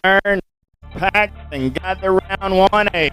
turn, packed, and got the round 1A.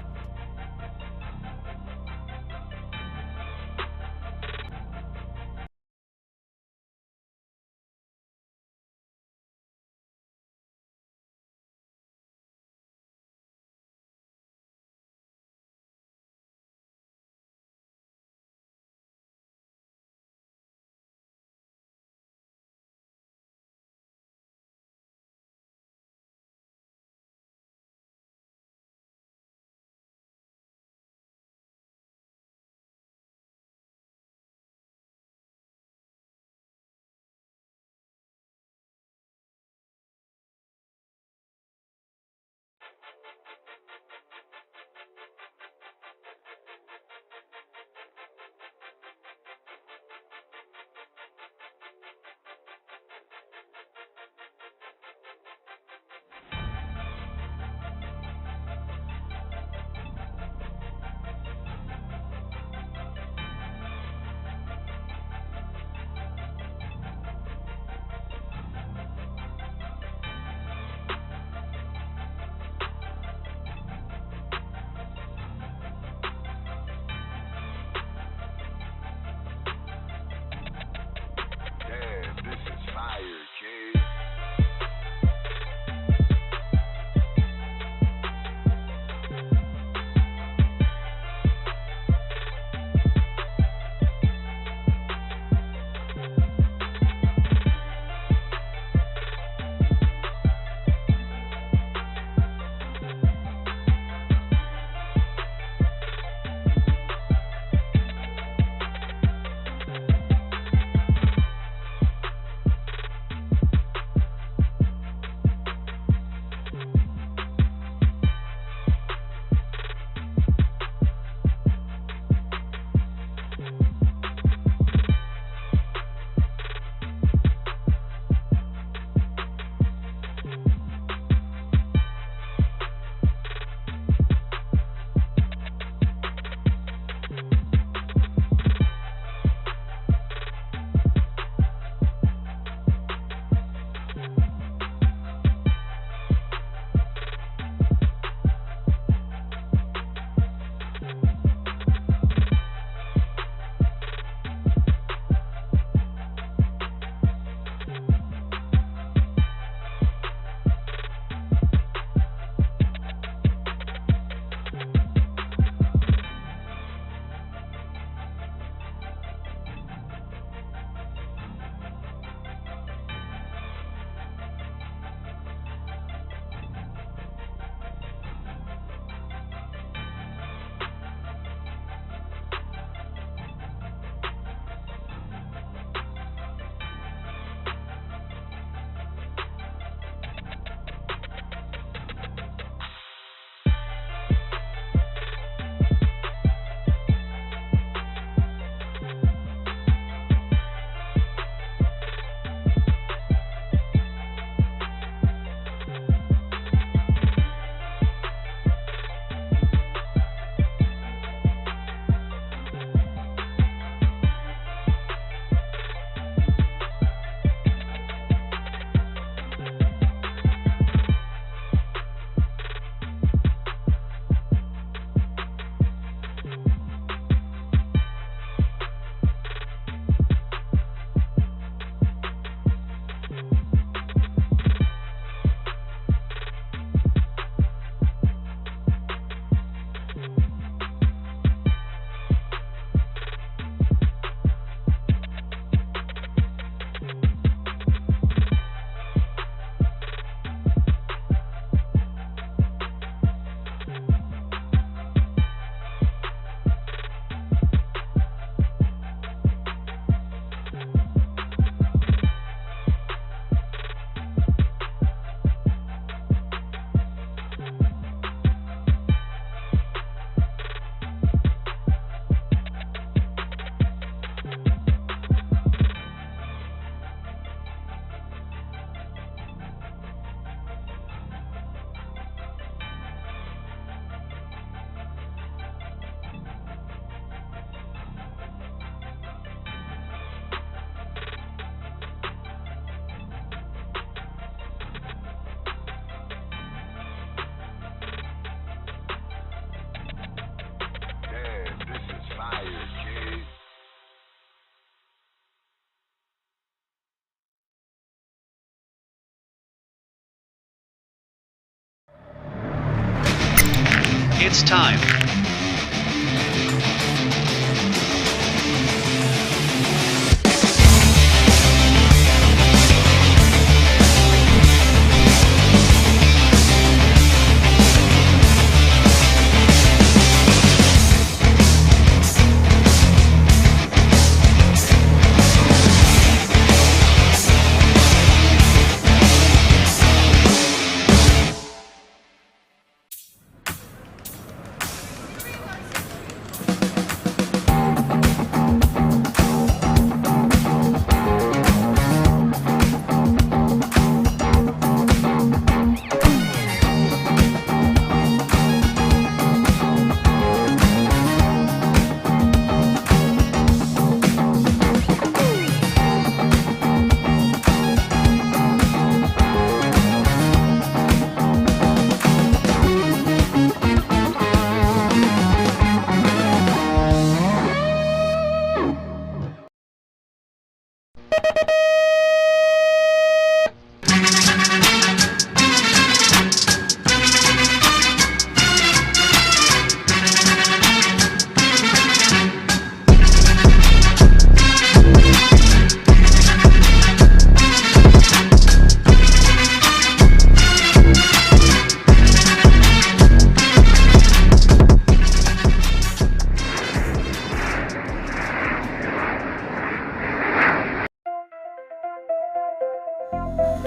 It's time.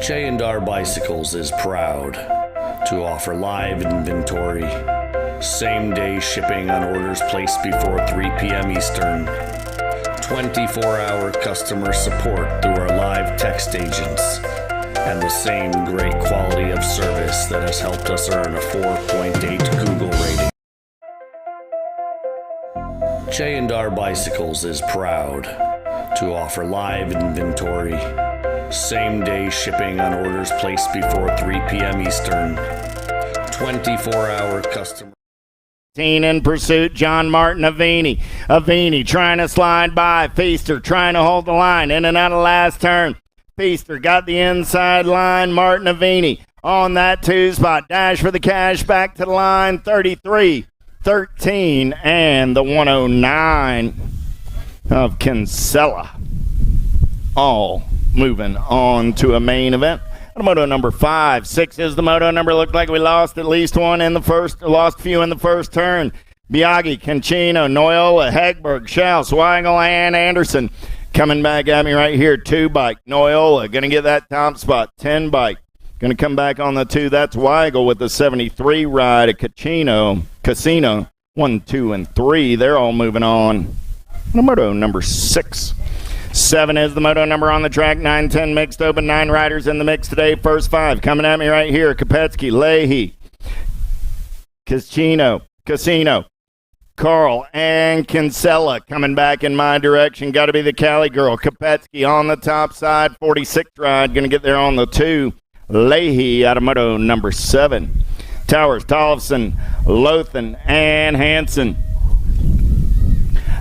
J&R Bicycles is proud to offer live inventory, same-day shipping on orders placed before 3 p.m. Eastern, 24-hour customer support through our live text agents, and the same great quality of service that has helped us earn a 4.8 Google rating. J&R Bicycles is proud to offer live inventory, same-day shipping on orders placed before 3 p.m. Eastern, 24-hour customer. In pursuit, John Martin Avini. Avini trying to slide by. Feaster trying to hold the line. In and out of last turn. Feaster got the inside line. Martin Avini on that 2 spot. Dash for the cash back to the line. 33-13 and the 109 of Kinsella. All moving on to a main event. Moto number 5. 6 is the moto number. Looked like we lost at least one in the first, lost a few in the first turn. Biaggi, Cancino, Noyola, Hegberg, Schaus, Weigel, and Anderson. Coming back at me right here. 2 bike. Noyola going to get that top spot. 10 bike. Going to come back on the 2. That's Weigel with the 73 ride at Casino. 1, 2, and 3. They're all moving on. Moto number 6. 7 is the moto number on the track. 9, 10 mixed open. 9 riders in the mix today. First 5 coming at me right here. Kopetsky, Leahy, Casino, Carl, and Kinsella coming back in my direction. Got to be the Cali girl. Kopetsky on the top side. 46 ride. Going to get there on the 2. Leahy out of moto number 7. Towers, Tollefson, Lothan, and Hansen.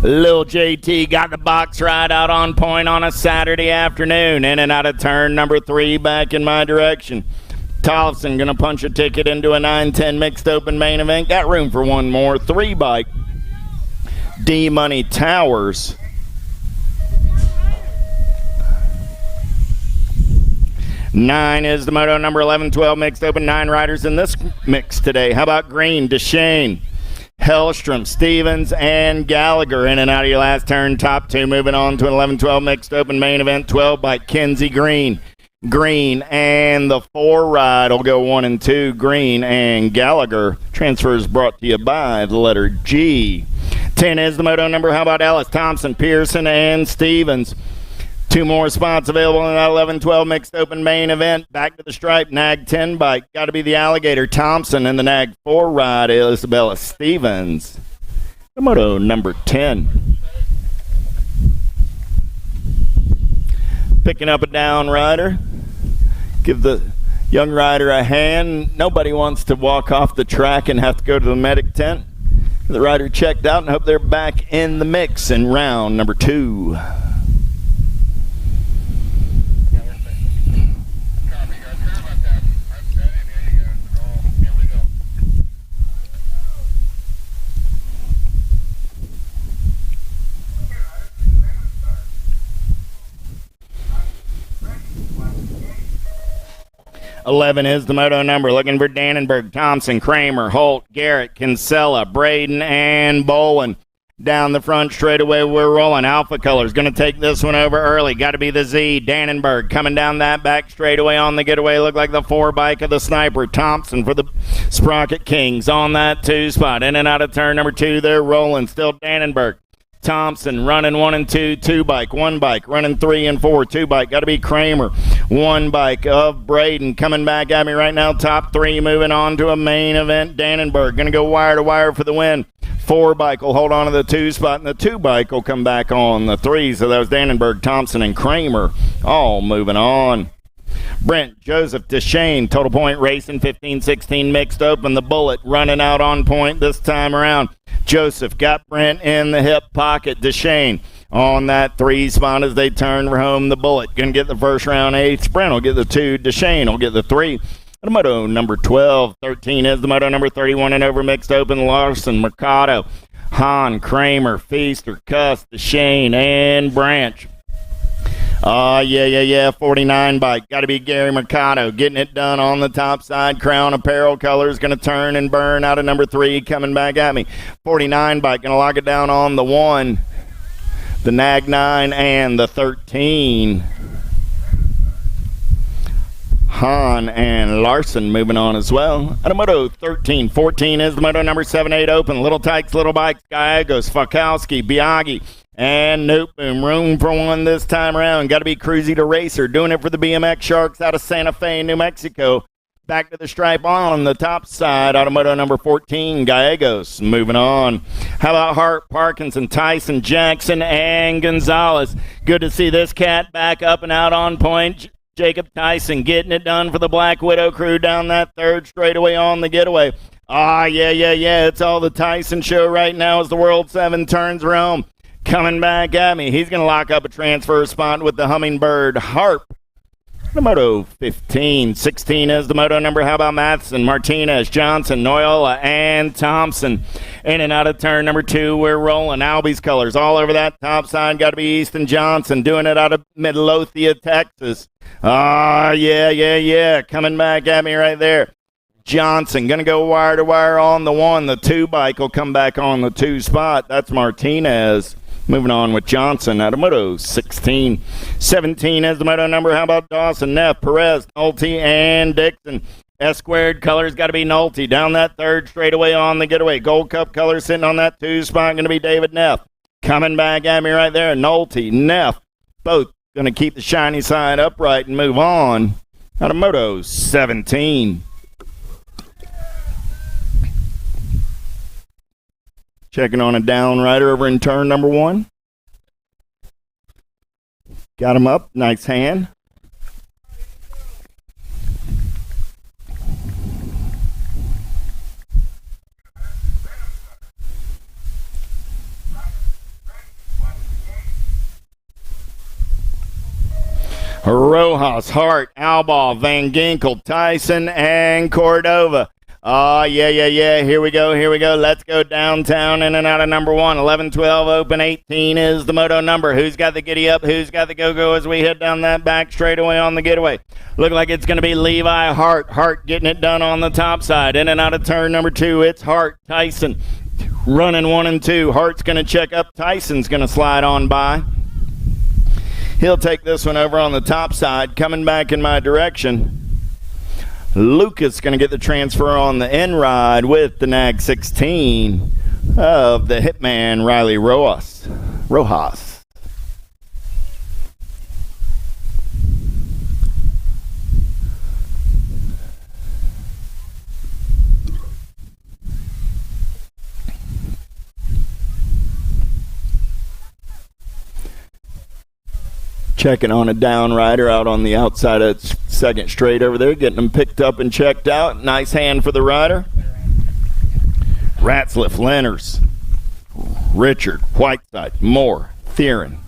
Lil JT got the box ride out on point on a Saturday afternoon. In and out of turn number 3 back in my direction. Tollefson going to punch a ticket into a 9-10 mixed open main event. Got room for one more. 3 bike. D-Money Towers. Nine is the moto number. 11-12 mixed open. 9 riders in this mix today. How about Green, DeShane, Hellstrom, Stevens, and Gallagher. In and out of your last turn. Top 2 moving on to an 11-12 mixed open main event. 12 by Kinsey Green. Green and the 4 ride will go 1 and 2. Green and Gallagher. Transfers brought to you by the letter G. 10 is the moto number. How about Ellis, Thompson, Pearson, and Stevens? 2 more spots available in that 11-12 mixed open main event. Back to the stripe, Nag 10 bike. Got to be the Alligator, Thompson, and the Nag 4 ride, Isabella Stevens. Moto number 10. Picking up a down rider. Give the young rider a hand. Nobody wants to walk off the track and have to go to the medic tent. The rider checked out and hope they're back in the mix in round number 2. 11 is the moto number. Looking for Dannenberg, Thompson, Kramer, Holt, Garrett, Kinsella, Braden, and Bolin. Down the front straightaway, we're rolling. Alpha Color's going to take this one over early. Got to be the Z. Dannenberg coming down that back straightaway on the getaway. Look like the 4 bike of the Sniper. Thompson for the Sprocket Kings on that 2 spot. In and out of turn number 2, they're rolling. Still Dannenberg. Thompson running 1 and 2, 2 bike, 1 bike, running 3 and 4, 2 bike. Got to be Kramer, 1 bike of Braden coming back at me right now. Top 3 moving on to a main event. Dannenberg going to go wire to wire for the win. 4 bike will hold on to the 2 spot, and the 2 bike will come back on the 3. So that was Dannenberg, Thompson, and Kramer all moving on. Brent, Joseph, Deshane, Total Point Racing, 15-16 mixed open. The Bullet running out on point this time around. Joseph got Brent in the hip pocket. Deshane on that 3 spot as they turn for home. The Bullet going to get the first round 8. Brent will get the 2. Deshane will get the 3. The moto number 12. 13 is the moto number 31 and over mixed open. Larson, Mercado, Hahn, Kramer, Feaster, Cuss, Deshane, and Branch. 49 bike. Got to be Gary Mercado getting it done on the top side. Crown Apparel Colors going to turn and burn out of number 3 coming back at me. 49 bike going to lock it down on the 1, the Nag 9, and the 13. Hahn and Larson moving on as well. At a moto 13. 14 is the moto number 7-8 open. Little Tykes, Little Bikes, Gallegos, Fakowski, Biaggi, and nope, boom, room for one this time around. Got to be Cruzy to Racer, doing it for the BMX Sharks out of Santa Fe, New Mexico. Back to the stripe on the top side, automoto number 14, Gallegos. Moving on. How about Hart, Parkinson, Tyson, Jackson, and Gonzalez? Good to see this cat back up and out on point. Jacob Tyson getting it done for the Black Widow crew down that 3rd straightaway on the getaway. It's all the Tyson show right now as the World 7 turns around. Coming back at me. He's going to lock up a transfer spot with the Hummingbird Harp. The moto 15. 16 is the moto number. How about Matheson, Martinez, Johnson, Noyola, and Thompson? In and out of turn number 2, we're rolling. Albie's Colors all over that top side. Got to be Easton Johnson doing it out of Midlothian, Texas. Coming back at me right there. Johnson going to go wire to wire on the 1. The 2 bike will come back on the 2 spot. That's Martinez. Moving on with Johnson out of moto 16. 17 is the moto number. How about Dawson, Neff, Perez, Nolte, and Dixon? S-squared Colors got to be Nolte. Down that 3rd straightaway on the getaway. Gold Cup Colors sitting on that 2 spot. Going to be David Neff. Coming back at me right there. Nolte, Neff, both going to keep the shiny side upright and move on out of moto 17. Checking on a down rider over in turn number 1. Got him up. Nice hand. Rojas, Hart, Albaugh, Van Ginkel, Tyson, and Cordova. Here we go. Let's go downtown in and out of number 1. 11, 12, open. 18 is the moto number. Who's got the giddy up? Who's got the go-go as we head down that back straightaway on the getaway? Look like it's going to be Levi Hart. Hart getting it done on the top side. In and out of turn number 2, it's Hart. Tyson running 1 and 2. Hart's going to check up. Tyson's going to slide on by. He'll take this one over on the top side. Coming back in my direction. Lucas going to get the transfer on the end ride with the Nag 16 of the Hitman Riley Rojas. Checking on a down rider out on the outside of 2nd straight over there, getting them picked up and checked out. Nice hand for the rider. Ratzliff, Lenners, Richard, Whiteside, Moore, Theron.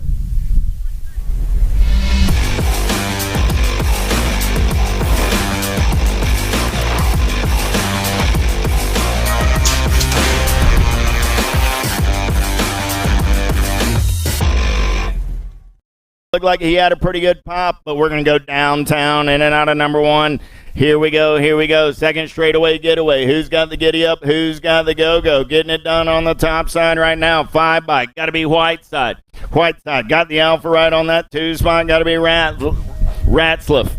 looked like he had a pretty good pop, but we're going to go downtown in and out of number 1. Here we go. Second straightaway getaway. Who's got the giddy up? Who's got the go-go? Getting it done on the top side right now. 5 bike. Got to be Whiteside. Whiteside got the alpha right on that 2 spot. Got to be Ratzliff.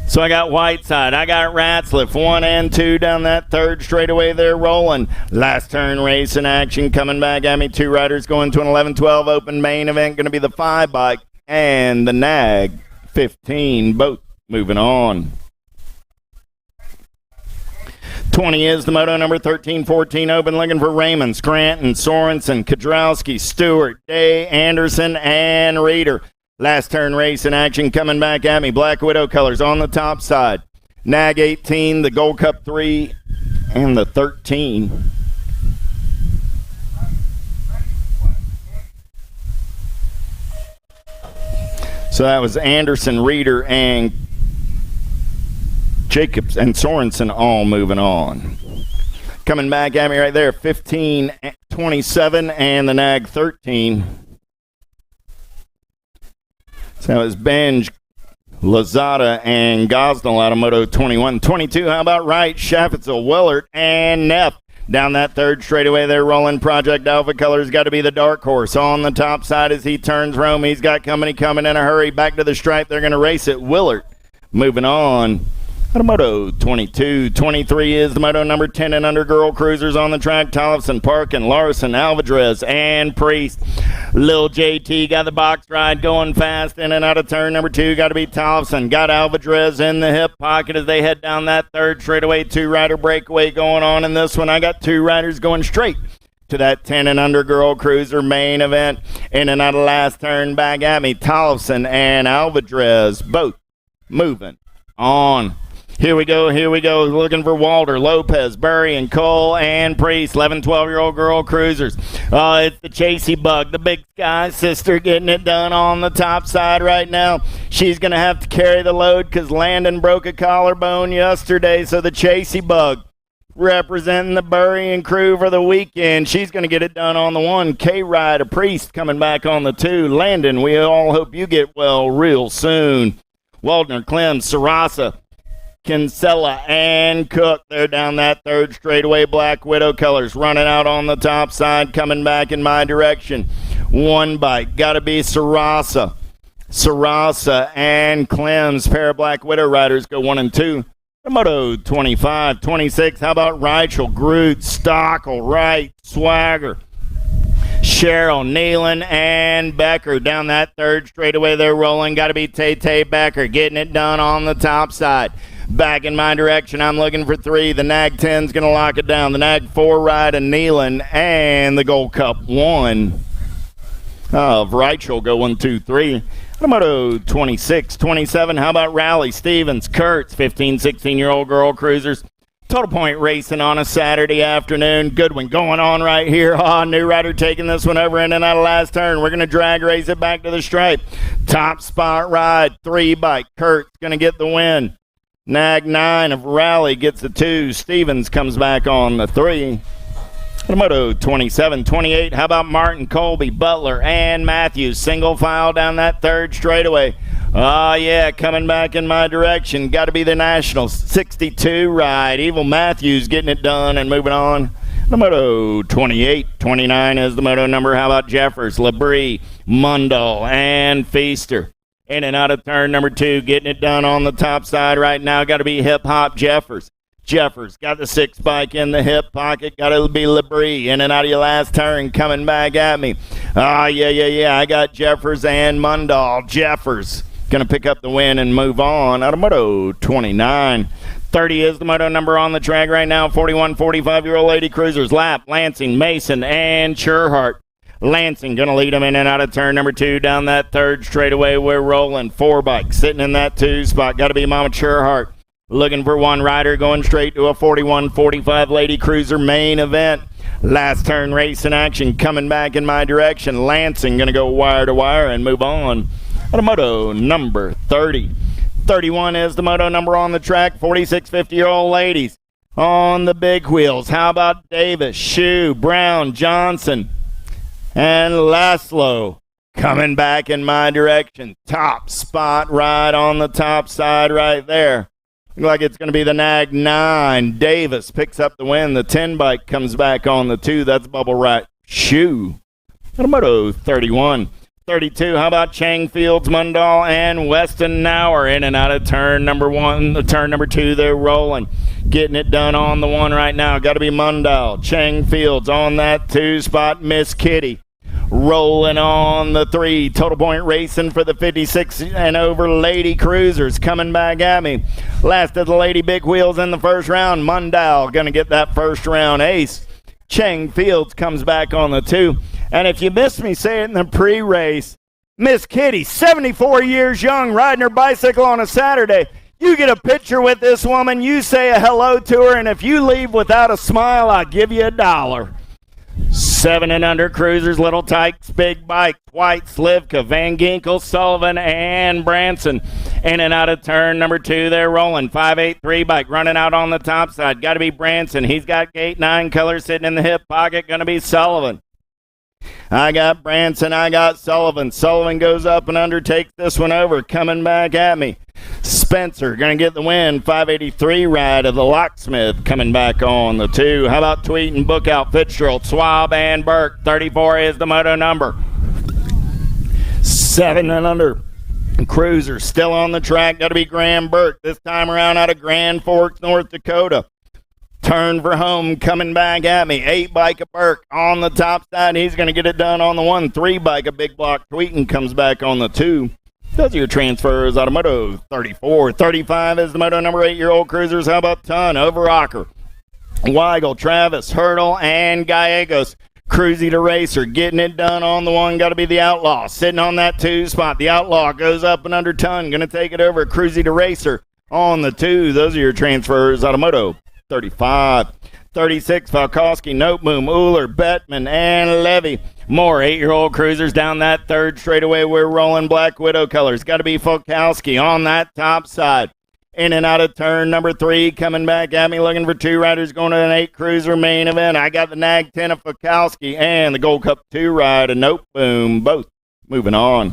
So I got Whiteside. I got Ratzliff. 1 and 2 down that third straightaway. They're rolling. Last turn race in action coming back at me. 2 riders going to an 11-12 open main event. Going to be the 5 bike and the Nag 15. Both moving on. 20 is the moto number 13-14 open, looking for Raymond, Scranton, Sorensen, Kudrowski, Stewart, Day, Anderson, and Reeder. Last turn race in action coming back at me. Black Widow colors on the top side. Nag 18, the Gold Cup 3, and the 13. So that was Anderson, Reeder, and Jacobs and Sorensen all moving on. Coming back at me right there, 15-27 and the Nag 13. So it was Benj, Lazada, and Gosnell out of Moto 21. 22, how about Wright, Schaffetzel, Willard, and Neff. Down that third straightaway, they're rolling. Project Alpha colors got to be the dark horse. On the top side as he turns Rome, he's got company coming in a hurry. Back to the stripe, they're going to race it. Willard moving on. Out of Moto 22, 23 is the Moto number 10 and under girl cruisers on the track. Tollefson, Parkin, Larson, Alvarez, and Priest. Lil JT got the box ride going fast in and out of turn number 2. Got to be Tollefson. Got Alvarez in the hip pocket as they head down that third straightaway. 2-rider breakaway going on in this one. I got 2 riders going straight to that 10 and under girl cruiser main event. In and out of last turn back at me. Tollefson and Alvarez both moving on. Here we go. Looking for Walter, Lopez, Burry, and Cole, and Priest. 11, 12-year-old girl cruisers. It's the Chasey Bug, the Big Sky sister, getting it done on the top side right now. She's going to have to carry the load because Landon broke a collarbone yesterday. So the Chasey Bug representing the Burry and crew for the weekend. She's going to get it done on the 1. K-Ride, a Priest coming back on the 2. Landon, we all hope you get well real soon. Waldner, Clem, Sarasa, Kinsella, and Cook. They're down that third straightaway. Black Widow colors running out on the top side, coming back in my direction. 1 bike. Got to be Sarasa. Sarasa and Clem's pair of Black Widow riders go 1 and 2. Moto 25, 26. How about Reichel, Groot, Stockel, Wright, Swagger, Cheryl, Nealon, and Becker. Down that third straightaway, they're rolling. Got to be Tay Becker getting it done on the top side. Back in my direction, I'm looking for 3. The Nag 10's going to lock it down. The Nag 4 ride and Nealon, and the Gold Cup 1 of Reichel go 1, 2, 3. Moto 26, 27. How about Rally, Stevens, Kurtz, 15, 16-year-old girl cruisers. Total point racing on a Saturday afternoon. Good one going on right here. New rider taking this one over in and out of last turn. We're going to drag race it back to the stripe. Top spot ride, 3 bike. Kurtz going to get the win. Nag 9 of Rally gets the 2. Stevens comes back on the 3. Moto 27, 28. How about Martin, Colby, Butler, and Matthews? Single file down that third straightaway. Coming back in my direction. Got to be the National 62 ride. Evil Matthews getting it done and moving on. The Moto 28, 29 is the moto number. How about Jeffers, Labrie, Mundell, and Feaster? In and out of turn number 2, getting it done on the top side right now. Got to be Hip Hop Jeffers. Jeffers got the 6 bike in the hip pocket. Got to be Labrie. In and out of your last turn, coming back at me. I got Jeffers and Mundell. Jeffers going to pick up the win and move on. Out of Moto 29. 30 is the moto number on the track right now. 41, 45-year-old lady cruisers. Lap, Lansing, Mason, and Sherhart. Lansing going to lead them in and out of turn number 2 down that third straightaway. We're rolling. 4 bikes sitting in that 2 spot. Got to be Mama Sherhart. Looking for 1 rider going straight to a 41-45 lady cruiser main event. Last turn race in action coming back in my direction. Lansing going to go wire to wire and move on. Moto number 30. 31 is the moto number on the track. 46, 50-year-old ladies on the big wheels. How about Davis, Shue, Brown, Johnson, and Laszlo? coming back in my direction. Top spot right on the top side right there. Look like it's going to be the Nag 9. Davis picks up the win. The 10 bike comes back on the 2. That's Bubble Rat Shoe. Moto 31. 32, how about Chang Fields, Mundall, and Weston Nauer in and out of turn number 1, turn number 2, they're rolling. Getting it done on the 1 right now. Got to be Mundall. Chang Fields on that 2 spot. Miss Kitty rolling on the 3. Total Point racing for the 56 and over Lady Cruisers coming back at me. Last of the Lady Big Wheels in the first round. Mundall going to get that first round ace. Chang Fields comes back on the 2. And if you missed me say it in the pre-race, Miss Kitty, 74 years young, riding her bicycle on a Saturday. You get a picture with this woman, you say a hello to her, and if you leave without a smile, I'll give you $1. 7 and under cruisers, Little Tykes, Big Bike, White, Slivka, Van Ginkel, Sullivan, and Branson. In and out of turn number 2, they're rolling. 583 bike running out on the top side. Got to be Branson. He's got gate 9 color sitting in the hip pocket. Going to be Sullivan. I got Branson, I got Sullivan. Sullivan goes up and under, takes this one over, coming back at me. Spencer going to get the win. 583 ride of the Locksmith coming back on the 2. How about Tweet and Bookout, Fitzgerald, Swab, and Burke? 34 is the moto number. 7 and under. Cruiser still on the track. Got to be Graham Burke. This time around out of Grand Forks, North Dakota. Turn for home coming back at me. 8 bike of Burke on the top side. He's going to get it done on the 1. 3 bike of Big Block Tweetin comes back on the 2. Those are your transfers out of Moto 34. 35 is the Moto number 8-year-old cruisers. How about Ton, Overrocker, Weigel, Travis, Hurdle, and Gallegos. Cruisy to Racer, getting it done on the 1. Got to be the Outlaw. Sitting on that 2 spot. The Outlaw goes up and under Ton. Going to take it over. Cruisy to Racer on the 2. Those are your transfers out of Moto 35. 36, Falkowski, Noteboom, Uller, Bettman, and Levy. More 8-year-old cruisers down that 3rd straightaway. We're rolling Black Widow colors. Got to be Falkowski on that top side. In and out of turn number 3, coming back at me, looking for 2 riders going to an 8 cruiser main event. I got the Nag 10 of Falkowski and the Gold Cup 2 ride of Noteboom. Both moving on.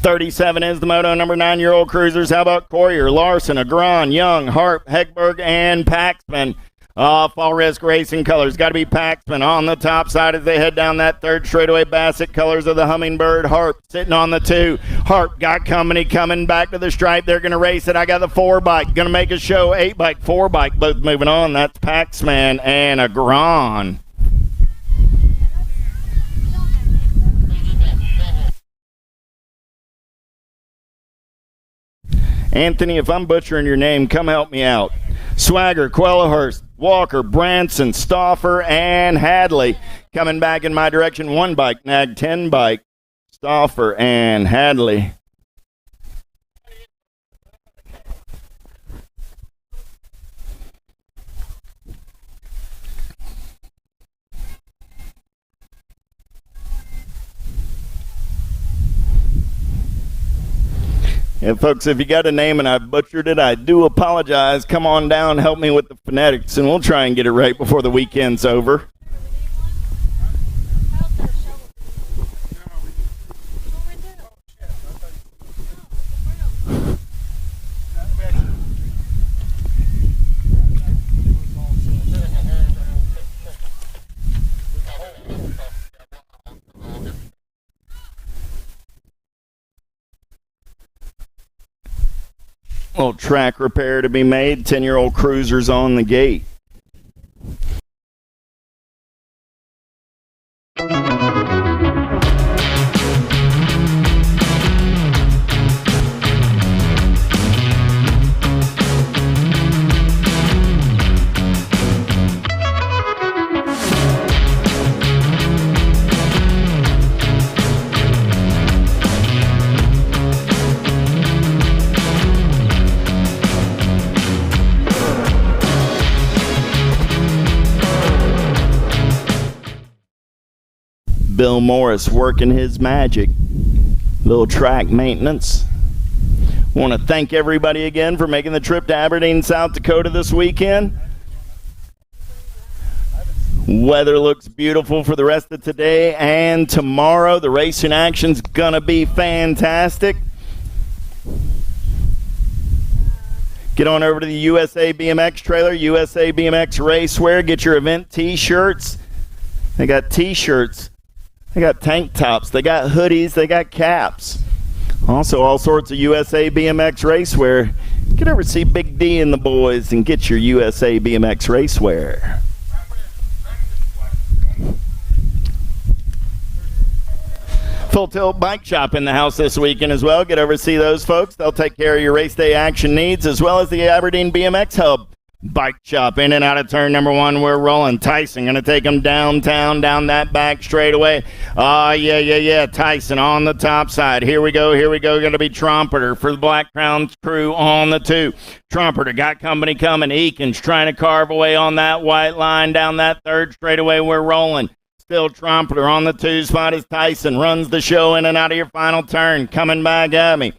37 is the moto number 9-year-old cruisers. How about Coyer, Larson, Agron, Young, Harp, Hegberg, and Paxman? Fall Risk Racing colors. Got to be Paxman on the top side as they head down that 3rd straightaway. Bassett colors of the Hummingbird. Harp sitting on the 2. Harp got company coming back to the stripe. They're going to race it. I got the 4 bike. Going to make a show. 8 bike, 4 bike. Both moving on. That's Paxman and Agron. Anthony, if I'm butchering your name, come help me out. Swagger, Quellahurst, Walker, Branson, Stauffer, and Hadley. Coming back in my direction. 1 bike, Nag 10 bike, Stauffer and Hadley. And folks, if you got a name and I butchered it, I do apologize. Come on down, help me with the phonetics, and we'll try and get it right before the weekend's over. Little track repair to be made. 10-year-old cruisers on the gate. Bill Morris working his magic. Little track maintenance. Want to thank everybody again for making the trip to Aberdeen, South Dakota this weekend. Weather looks beautiful for the rest of today and tomorrow. The racing action's gonna be fantastic. Get on over to the USA BMX trailer, USA BMX Racewear. Get your event t-shirts. They got t-shirts. They got tank tops. They got hoodies. They got caps. Also, all sorts of USA BMX Racewear. Get over to see Big D and the boys and get your USA BMX Racewear. Full Tilt Bike Shop in the house this weekend as well. Get over to see those folks. They'll take care of your race day action needs, as well as the Aberdeen BMX Hub Bike Shop. In and out of turn number one, we're rolling. Tyson going to take them downtown, down that back straightaway. Yeah. Tyson on the top side. Here we go. Going to be Trumpeter for the Black Crown crew on the 2. Trumpeter got company coming. Eakins trying to carve away on that white line down that third straightaway. We're rolling. Still Trumpeter on the 2 spot as Tyson runs the show in and out of your final turn. Coming back at me.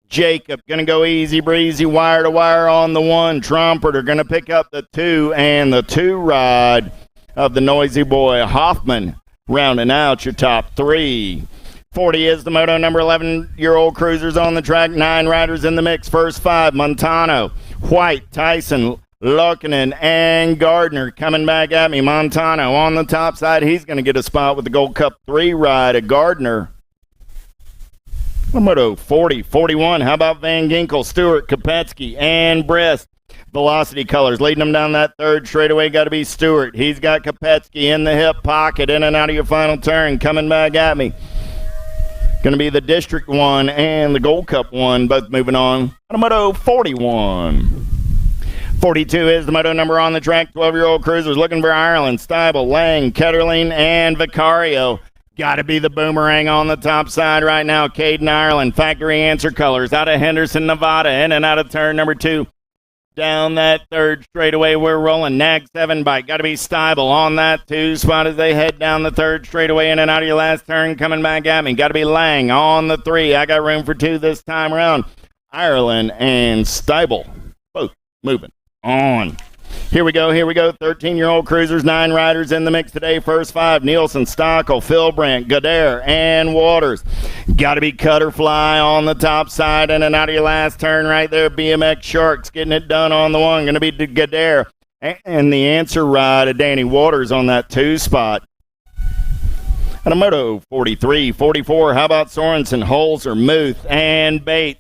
Jacob going to go easy breezy, wire to wire on the 1. Trumpeter going to pick up the 2 and the 2 ride of the noisy boy Hoffman, rounding out your top 3. 40 is the moto number 11-year-old cruisers on the track. 9 riders in the mix. First 5, Montano, White, Tyson, Luckinen, and Gardner coming back at me. Montano on the top side. He's going to get a spot with the Gold Cup 3 ride of Gardner. Moto 40, 41. How about Van Ginkel, Stewart, Kopetsky, and Brist? Velocity Colors leading them down that third straightaway. Got to be Stewart. He's got Kopetsky in the hip pocket. In and out of your final turn. Coming back at me. Going to be the District 1 and the Gold Cup 1. Both moving on. Moto 41. 42 is the moto number on the track. 12-year-old cruisers looking for Ireland. Steibel, Lang, Ketterling, and Vicario. Got to be the Boomerang on the top side right now. Caden Ireland, Factory Answer Colors out of Henderson, Nevada. In and out of turn number 2. Down that third straightaway, we're rolling. Nag 7 bike. Got to be Steibel on that 2 spot as they head down the third straightaway. In and out of your last turn. Coming back at me. Got to be Lang on the 3. I got room for 2 this time around. Ireland and Steibel both moving on. Here we go. 13-year-old cruisers, 9 riders in the mix today. First 5, Nielsen, Stockel, Philbrandt, Goddard, and Waters. Got to be Cutterfly on the top side. In and out of your last turn right there. BMX Sharks getting it done on the 1. Going to be Goddard. And the answer ride of Danny Waters on that 2 spot. And a moto 43, 44. How about Sorensen, Holzer, Muth, and Bates?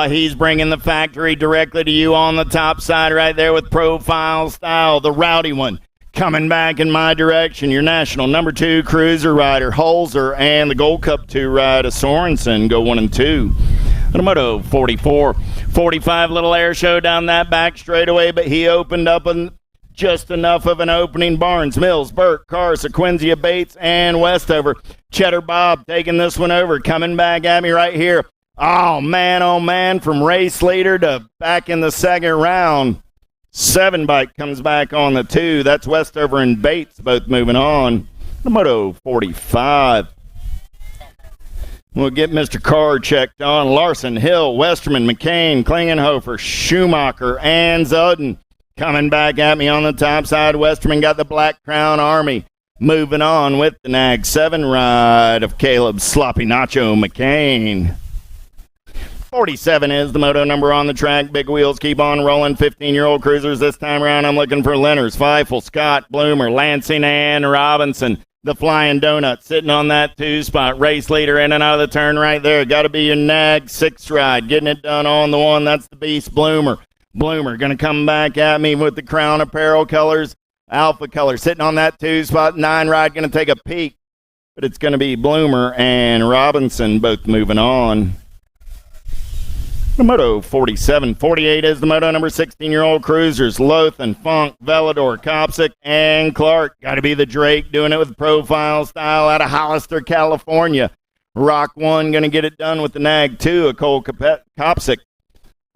He's bringing the factory directly to you on the top side right there with Profile Style, the rowdy one. Coming back in my direction, your national number 2 cruiser rider, Holzer, and the Gold Cup 2 rider, Sorensen, go 1 and 2. And a moto 44, 45, little air show down that back straightaway, but he opened up just enough of an opening. Barnes, Mills, Burke, Carr, Sequenzia, Bates, and Westover. Cheddar Bob taking this one over, coming back at me right here. Oh, man, from race leader to back in the second round. 7 bike comes back on the 2. That's Westover and Bates both moving on. The moto 45. We'll get Mr. Carr checked on. Larson, Hill, Westerman, McCain, Klingenhofer, Schumacher, and Zudden. Coming back at me on the top side. Westerman got the Black Crown Army. Moving on with the Nag 7 ride of Caleb Sloppy Nacho McCain. 47 is the moto number on the track. Big wheels keep on rolling. 15-year-old cruisers this time around. I'm looking for Lenners, Feifel, Scott, Bloomer, Lansing, and Robinson. The Flying Donut sitting on that 2 spot. Race leader in and out of the turn right there. Got to be your Nag 6 ride. Getting it done on the 1. That's the Beast Bloomer. Bloomer going to come back at me with the Crown Apparel colors. Alpha color sitting on that 2 spot. 9 ride going to take a peek. But it's going to be Bloomer and Robinson both moving on. The moto 47, 48 is the moto number 16-year-old cruisers. Lothan, Funk, Velador, Kopsick, and Clark. Got to be the Drake doing it with Profile Style out of Hollister, California. Rock 1 going to get it done with the Nag 2 of Cole Kopsick.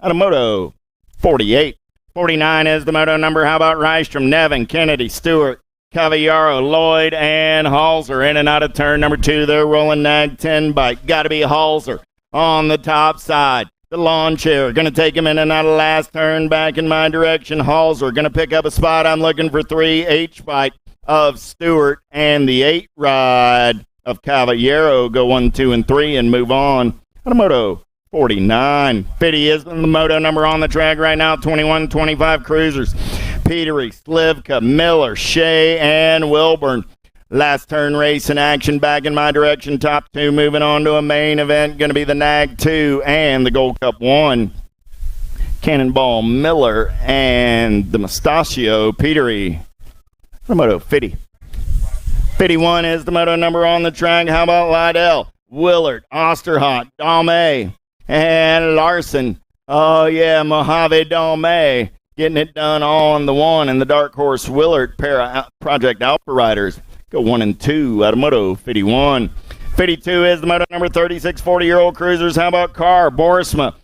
Out of moto 48. 49 is the moto number. How about Rystrom, Nevin, Kennedy, Stewart, Cavallaro, Lloyd, and Halser. In and out of turn number 2. They're rolling Nag 10 bike. Got to be Halser on the top side. The lawn chair going to take him in and out of last turn back in my direction. Halser going to pick up a spot. I'm looking for 3 H-bike. of Stewart, and the 8 ride of Caballero go 1, 2, and 3 and move on. Moto 49. Fitty is the moto number on the track right now. 21, 25 cruisers. Petery, Slivka, Miller, Shea, and Wilburn. Last turn race in action back in my direction. Top 2 moving on to a main event. Going to be the Nag 2 and the Gold Cup 1. Cannonball Miller and the Mustachio Petery. Moto 50. 51 is the moto number on the track. How about Lydell, Willard, Osterhot, Dalme, and Larson. Oh, yeah, Mojave Dalme getting it done on the 1. And the Dark Horse Willard pair of Project Alpha riders go 1 and 2 out of Moto 51. 52 is the moto number 36 40-year-old cruisers. How about Carr, Borisma,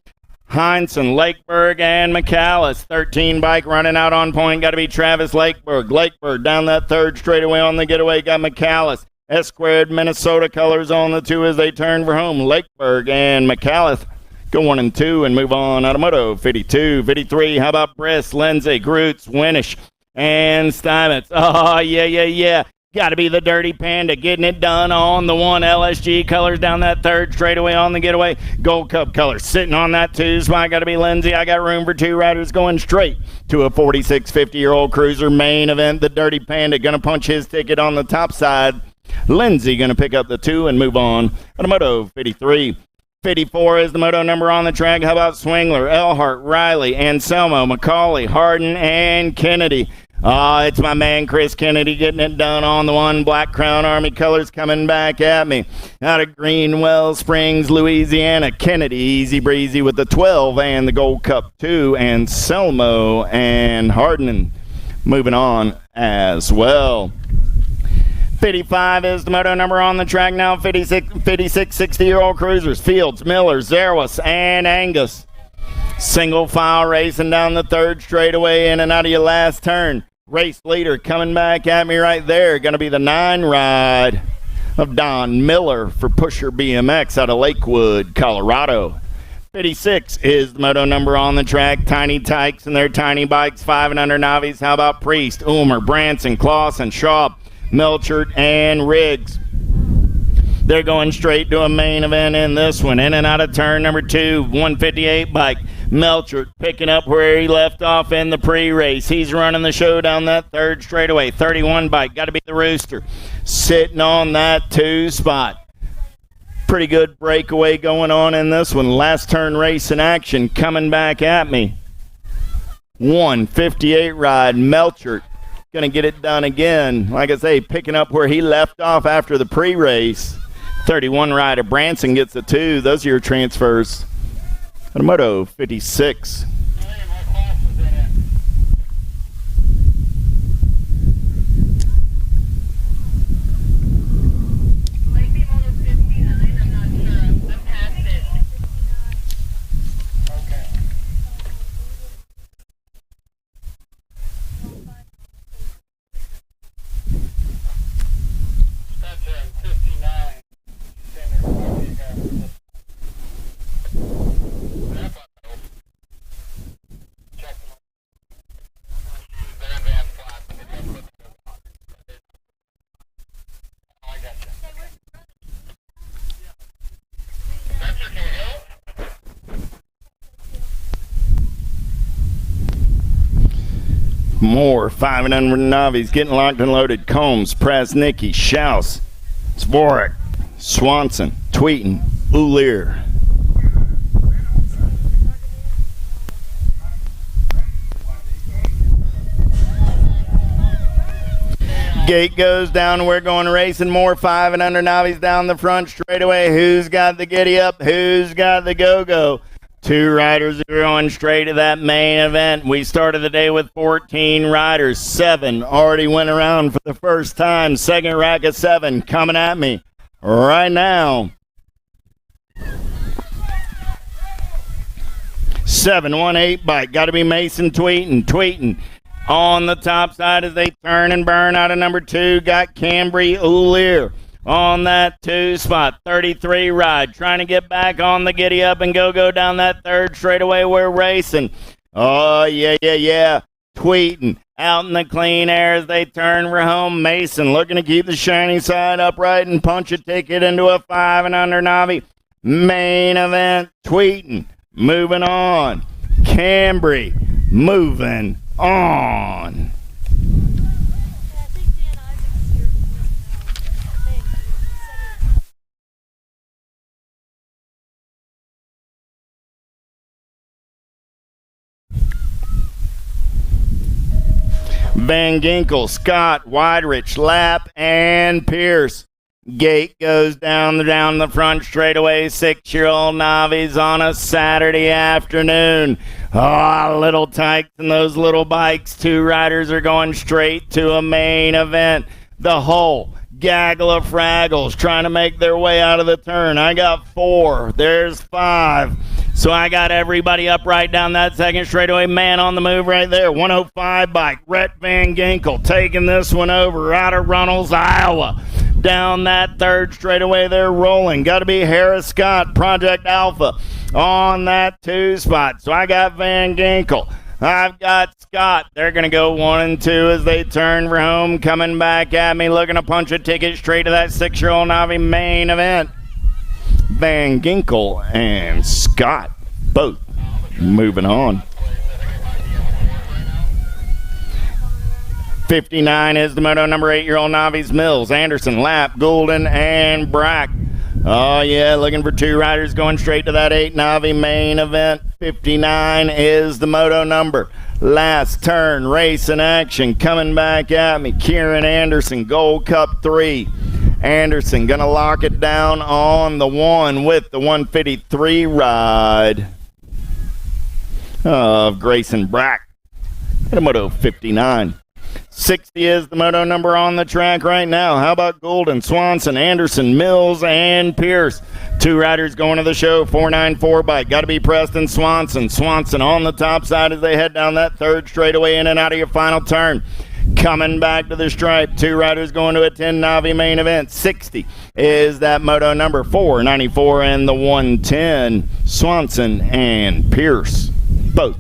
Heinsohn, Lakeberg, and McAllis. 13 bike running out on point. Got to be Travis Lakeberg. Lakeberg down that third straightaway on the getaway. Got McAllis. S-squared Minnesota colors on the 2 as they turn for home. Lakeberg and McAllis go 1 and 2 and move on out of Moto 52. 53, how about Briss, Lindsay, Groots, Winish, and Steinmetz. Oh, yeah. Got to be the Dirty Panda getting it done on the 1. LSG colors down that third straightaway on the getaway. Gold Cup colors sitting on that 2 spot. Got to be Lindsay. I got room for 2 riders going straight to a 46 50-year-old cruiser main event. The Dirty Panda going to punch his ticket on the top side. Lindsay going to pick up the 2 and move on to Moto 53. 54 is the moto number on the track. How about Swingler, Elhart, Riley, Anselmo, McCauley, Harden, and Kennedy? It's my man Chris Kennedy getting it done on the 1. Black Crown Army colors coming back at me. Out of Greenwell Springs, Louisiana, Kennedy easy breezy with the 12 and the Gold Cup 2. Anselmo and Harden moving on as well. 55 is the moto number on the track now. 56 60-year-old cruisers. Fields, Miller, Zerwas, and Angus. Single file racing down the third straightaway in and out of your last turn. Race leader coming back at me right there. Going to be the 9 ride of Don Miller for Pusher BMX out of Lakewood, Colorado. 56 is the moto number on the track. Tiny Tykes and their tiny bikes, 5 and under novice. How about Priest, Ulmer, Branson, Clausen, Schaub, Melchert, and Riggs? They're going straight to a main event in this one. In and out of turn number 2, 158 bike. Melchert picking up where he left off in the pre-race. He's running the show down that third straightaway. 31 bike, got to be the Rooster. Sitting on that 2 spot. Pretty good breakaway going on in this one. Last turn race in action coming back at me. 158 ride, Melchert. Going to get it done again. Like I say, picking up where he left off after the pre-race. 31 rider Branson gets a 2. Those are your transfers. Moto 56. More 5 and under novice getting locked and loaded. Combs, Prasnicki, Schaus, Zvorak, Swanson, Tweeten, Ulier. Gate goes down. We're going racing. More 5 and under novice down the front straightaway. Who's got the giddy up? Who's got the go-go? 2 riders are going straight to that main event. We started the day with 14 riders. 7 already went around for the first time. Second rack of 7 coming at me right now. 718 bike. Got to be Mason Tweeten. Tweeten on the top side as they turn and burn out of number 2. Got Cambry Ulier on that 2 spot. 33 ride. Trying to get back on the giddy up and go down that third straightaway. We're racing. Oh, yeah. Tweeten Out in the clean air as they turn for home. Mason looking to keep the shiny side upright and punch a ticket into a 5 and under Navi. Main event, Tweeting, moving on. Cambry, moving on. Van Ginkel, Scott, Weidrich, Lapp, and Pierce. Gate goes down the front straightaway. 6-year-old Navi's on a Saturday afternoon. Oh, little tykes and those little bikes. 2 riders are going straight to a main event. The whole gaggle of fraggles trying to make their way out of the turn. I got 4. There's 5. So I got everybody up right down that second straightaway. Man on the move right there. 105 bike. Rhett Van Ginkel taking this one over out of Runnels, Iowa. Down that third straightaway, they're rolling. Got to be Harris Scott, Project Alpha, on that 2 spot. So I got Van Ginkel. I've got Scott. They're going to go 1 and 2 as they turn for home. Coming back at me, looking to punch a ticket straight to that 6-year-old Navi main event. Van Ginkel and Scott both moving on. 59 is the moto number 8-year-old Navi's Mills, Anderson, Lapp, Goulden, and Brack. Oh, yeah, looking for 2 riders going straight to that 8 Navi main event. 59 is the moto number. Last turn, race in action, coming back at me. Kieran Anderson, Gold Cup 3. Anderson going to lock it down on the 1 with the 153 ride of Grayson Brack at a moto 59. 60 is the moto number on the track right now. How about Goulden, Swanson, Anderson, Mills, and Pierce? 2 riders going to the show. 494 bike. Got to be Preston Swanson. Swanson on the top side as they head down that third straightaway in and out of your final turn. Coming back to the stripe. 2 riders going to a 10 Navi main event. 60 is that moto number 494 and the 110. Swanson and Pierce both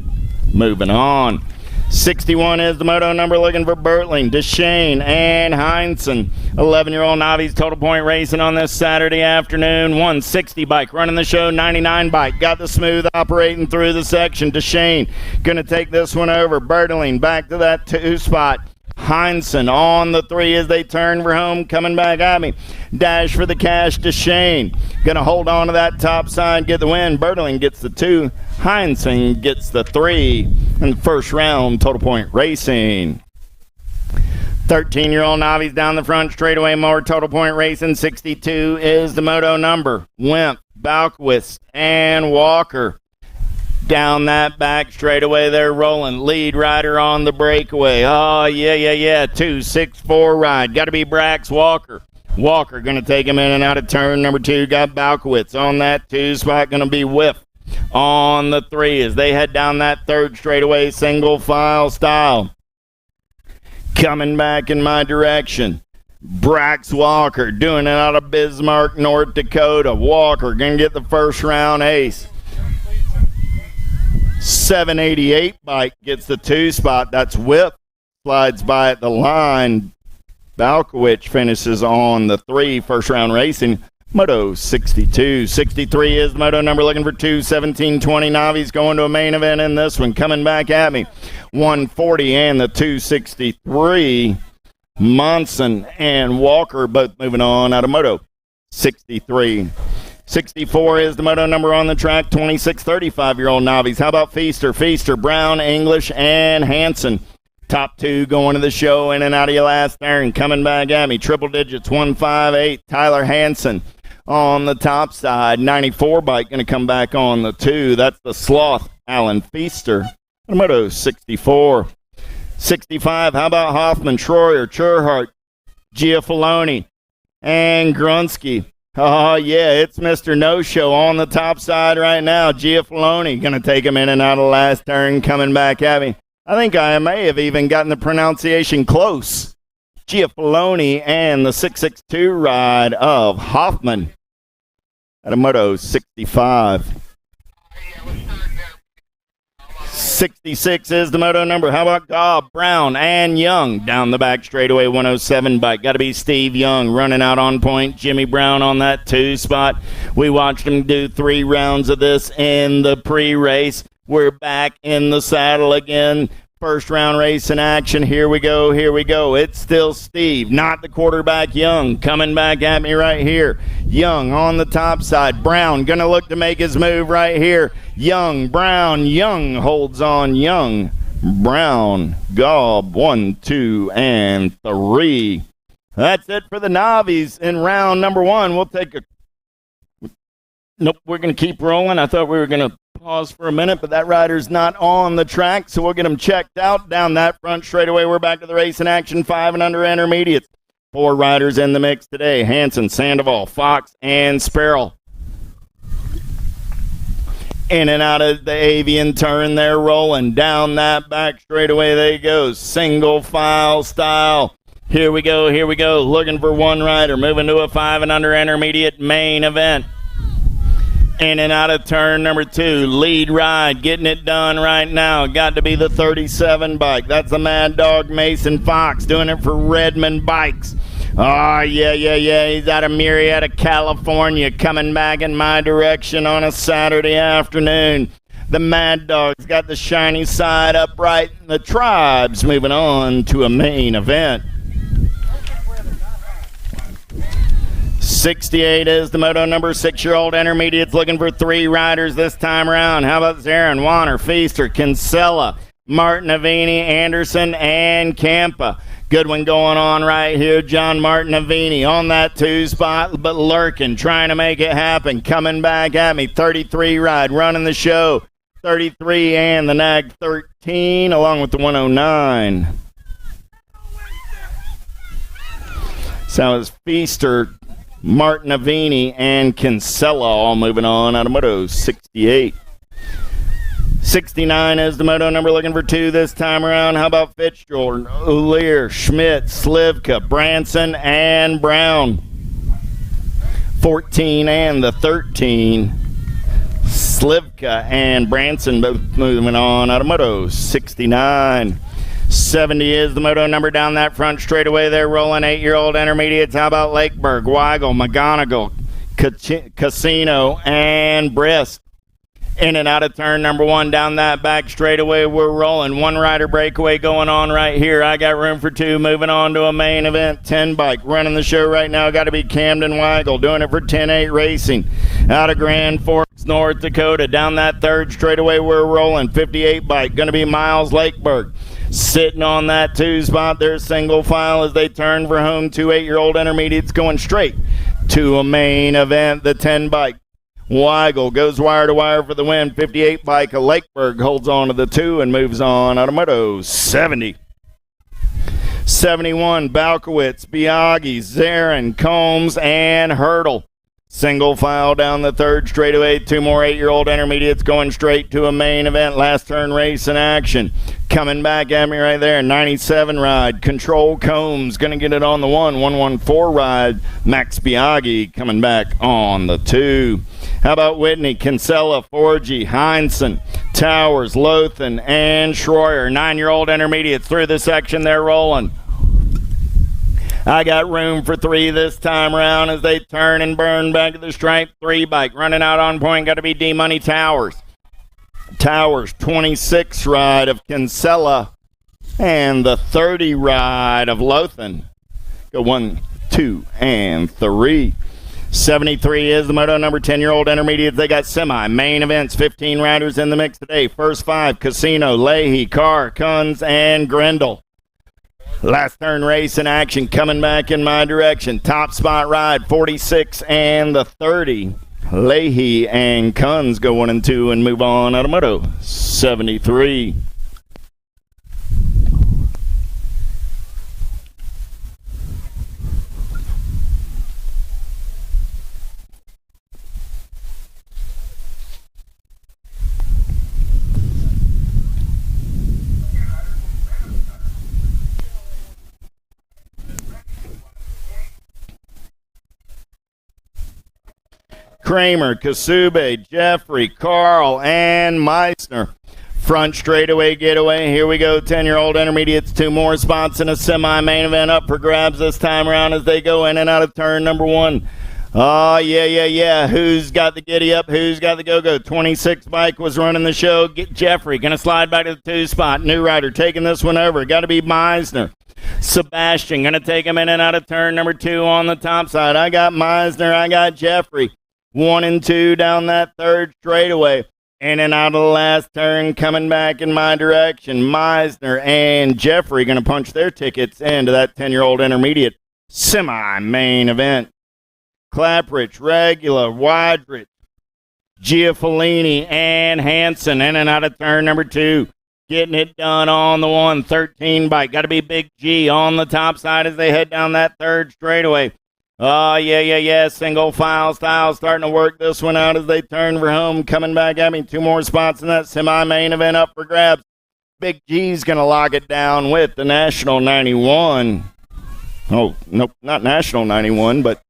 moving on. 61 is the moto number looking for Bertling, Deshane, and Heinsohn. 11-year-old Navi's Total Point racing on this Saturday afternoon. 160 bike running the show, 99 bike. Got the smooth operating through the section. Deshane going to take this one over. Bertling back to that 2 spot. Heinsohn on the 3 as they turn for home. Coming back at me. Dash for the cash to Shane. Going to hold on to that top side, get the win. Bertling gets the 2. Heinsohn gets the 3 in the first round. Total Point Racing. 13-year-old Navi's down the front straightaway. More Total Point Racing. 62 is the moto number. Wimp, Balquist, and Walker. Down that back straightaway, they're rolling. Lead rider on the breakaway. Oh, yeah. 264 ride. Got to be Brax Walker. Walker going to take him in and out of turn number 2. Got Balkowitz on that 2 spot. Going to be Whiff on the 3 as they head down that third straightaway single file style. Coming back in my direction. Brax Walker doing it out of Bismarck, North Dakota. Walker going to get the first round ace. 788 bike gets the 2 spot. That's Whip. Slides by at the line. Balkowicz finishes on the 3. First round racing. Moto 62. 63 is the moto number looking for 2. 1720 Navi's going to a main event in this one. Coming back at me. 140 and the 263. Monson and Walker both moving on out of Moto 63. 64 is the moto number on the track. 26, 35-year-old Navi's. How about Feaster? Feaster, Brown, English, and Hanson. Top 2 going to the show in and out of your last turn. Coming back at me. Triple digits, 158. Tyler Hanson on the top side. 94 bike going to come back on the 2. That's the Sloth, Alan Feaster. Moto 64. 65, how about Hoffman, Troyer, Churhart, Giafalone, and Grunsky. Oh, yeah, it's Mr. No-Show on the top side right now. Giafalone going to take him in and out of the last turn, coming back at me. I think I may have even gotten the pronunciation close. Giafalone and the 662 ride of Hoffman at a Moto 65. 66 is the moto number. How about Gobb, Brown, and Young? Down the back straightaway, 107 bike. Got to be Steve Young running out on point. Jimmy Brown on that 2 spot. We watched him do 3 rounds of this in the pre-race. We're back in the saddle again. First round race in action. Here we go. Here we go. It's still Steve, not the quarterback Young, coming back at me right here. Young on the top side. Brown going to look to make his move right here. Young, Brown, Young holds on. Young, Brown, Gobb, 1, 2, and 3. That's it for the Navies in round number 1. We'll take a... Nope, we're going to keep rolling. I thought we were going to pause for a minute, but that rider's not on the track, so we'll get him checked out down that front straightaway. We're back to the race in action, 5 and under intermediates. 4 riders in the mix today: Hanson, Sandoval, Fox, and Sparrow. In and out of the avian turn, they're rolling down that back straightaway. They go, single file style. Here we go, here we go. Looking for one rider, moving to a 5 and under intermediate main event. In and out of turn number 2, lead ride, getting it done right now. Got to be the 37 bike. That's the Mad Dog Mason Fox, doing it for Redmond Bikes. Oh, yeah. He's out of Murrieta, California, coming back in my direction on a Saturday afternoon. The Mad Dog's got the shiny side upright. The Tribe's moving on to a main event. 68 is the moto number. 6-year-old intermediates looking for 3 riders this time around. How about Zarin, Warner, Feaster, Kinsella, Martinavini, Anderson, and Campa. Good one going on right here. John Martinavini on that 2 spot, but lurking, trying to make it happen. Coming back at me. 33 ride, running the show. 33 and the nag 13, along with the 109. So it's Feaster, Martinavini, and Kinsella all moving on out of moto 68. 69 is the moto number, looking for 2 this time around. How about Fitzgerald, O'Lear, Schmidt, Slivka, Branson, and Brown? 14 and the 13. Slivka and Branson both moving on out of moto 69. 70 is the moto number down that front straightaway. They're rolling 8-year-old intermediates. How about Lakeberg, Weigel, McGonigal, Casino, and Brisk? In and out of turn number 1 down that back straightaway. We're rolling. 1 rider breakaway going on right here. I got room for 2. Moving on to a main event. 10 bike running the show right now. Got to be Camden Weigel, doing it for 10-8 Racing. Out of Grand Forks, North Dakota. Down that third straightaway, we're rolling. 58 bike. Going to be Miles Lakeberg. Sitting on that 2 spot, there's single file as they turn for home. 2 8-year-old intermediates going straight to a main event. The 10 bike. Weigel goes wire to wire for the win. 58 bike. Lakeberg holds on to the 2 and moves on out of moto 70. 71, Balkowitz, Biaggi, Zarin, Combs, and Hurdle. Single file down the third straightaway. 2 more 8-year-old intermediates going straight to a main event. Last turn race in action. Coming back at me right there. 97 ride. Control Combs going to get it on the 1. 114 ride. Max Biaggi coming back on the 2. How about Whitney, Kinsella, Forgy, Heinsohn, Towers, Lothan, and Schroyer. 9-year-old intermediates through the section. They're rolling. I got room for 3 this time around as they turn and burn back to the stripe. 3 bike running out on point. Got to be D-Money Towers. Towers, 26 ride of Kinsella, and the 30 ride of Lothan. Go 1, 2, and 3. 73 is the moto number. 10-year-old intermediates. They got semi main events. 15 riders in the mix today. First 5: Casino, Leahy, Carr, Kunz, and Grendel. Last turn race in action, coming back in my direction. Top spot ride, 46 and the 30. Leahy and Kunz go 1 and 2 and move on out of moto 73. Kramer, Kasube, Jeffrey, Carl, and Meissner. Front straightaway getaway. Here we go. 10-year-old intermediates. 2 more spots in a semi-main event up for grabs this time around as they go in and out of turn number 1. Oh, yeah. Who's got the giddy up? Who's got the go-go? 26 bike was running the show. Jeffrey going to slide back to the 2 spot. New rider taking this one over. Got to be Meisner. Sebastian going to take him in and out of turn number 2 on the top side. I got Meisner. I got Jeffrey. 1 and 2 down that third straightaway. In and out of the last turn, coming back in my direction. Meisner and Jeffrey going to punch their tickets into that 10-year-old intermediate semi-main event. Clapprich, Regula, Wadrich, Giafellini, and Hansen in and out of turn number 2. Getting it done on the 113 bike. Got to be Big G on the top side as they head down that third straightaway. Oh, yeah. Single file style starting to work this one out as they turn for home. Coming back at me. 2 more spots in that semi-main event up for grabs. Big G's going to lock it down with the National 91. Oh, nope, not National 91, but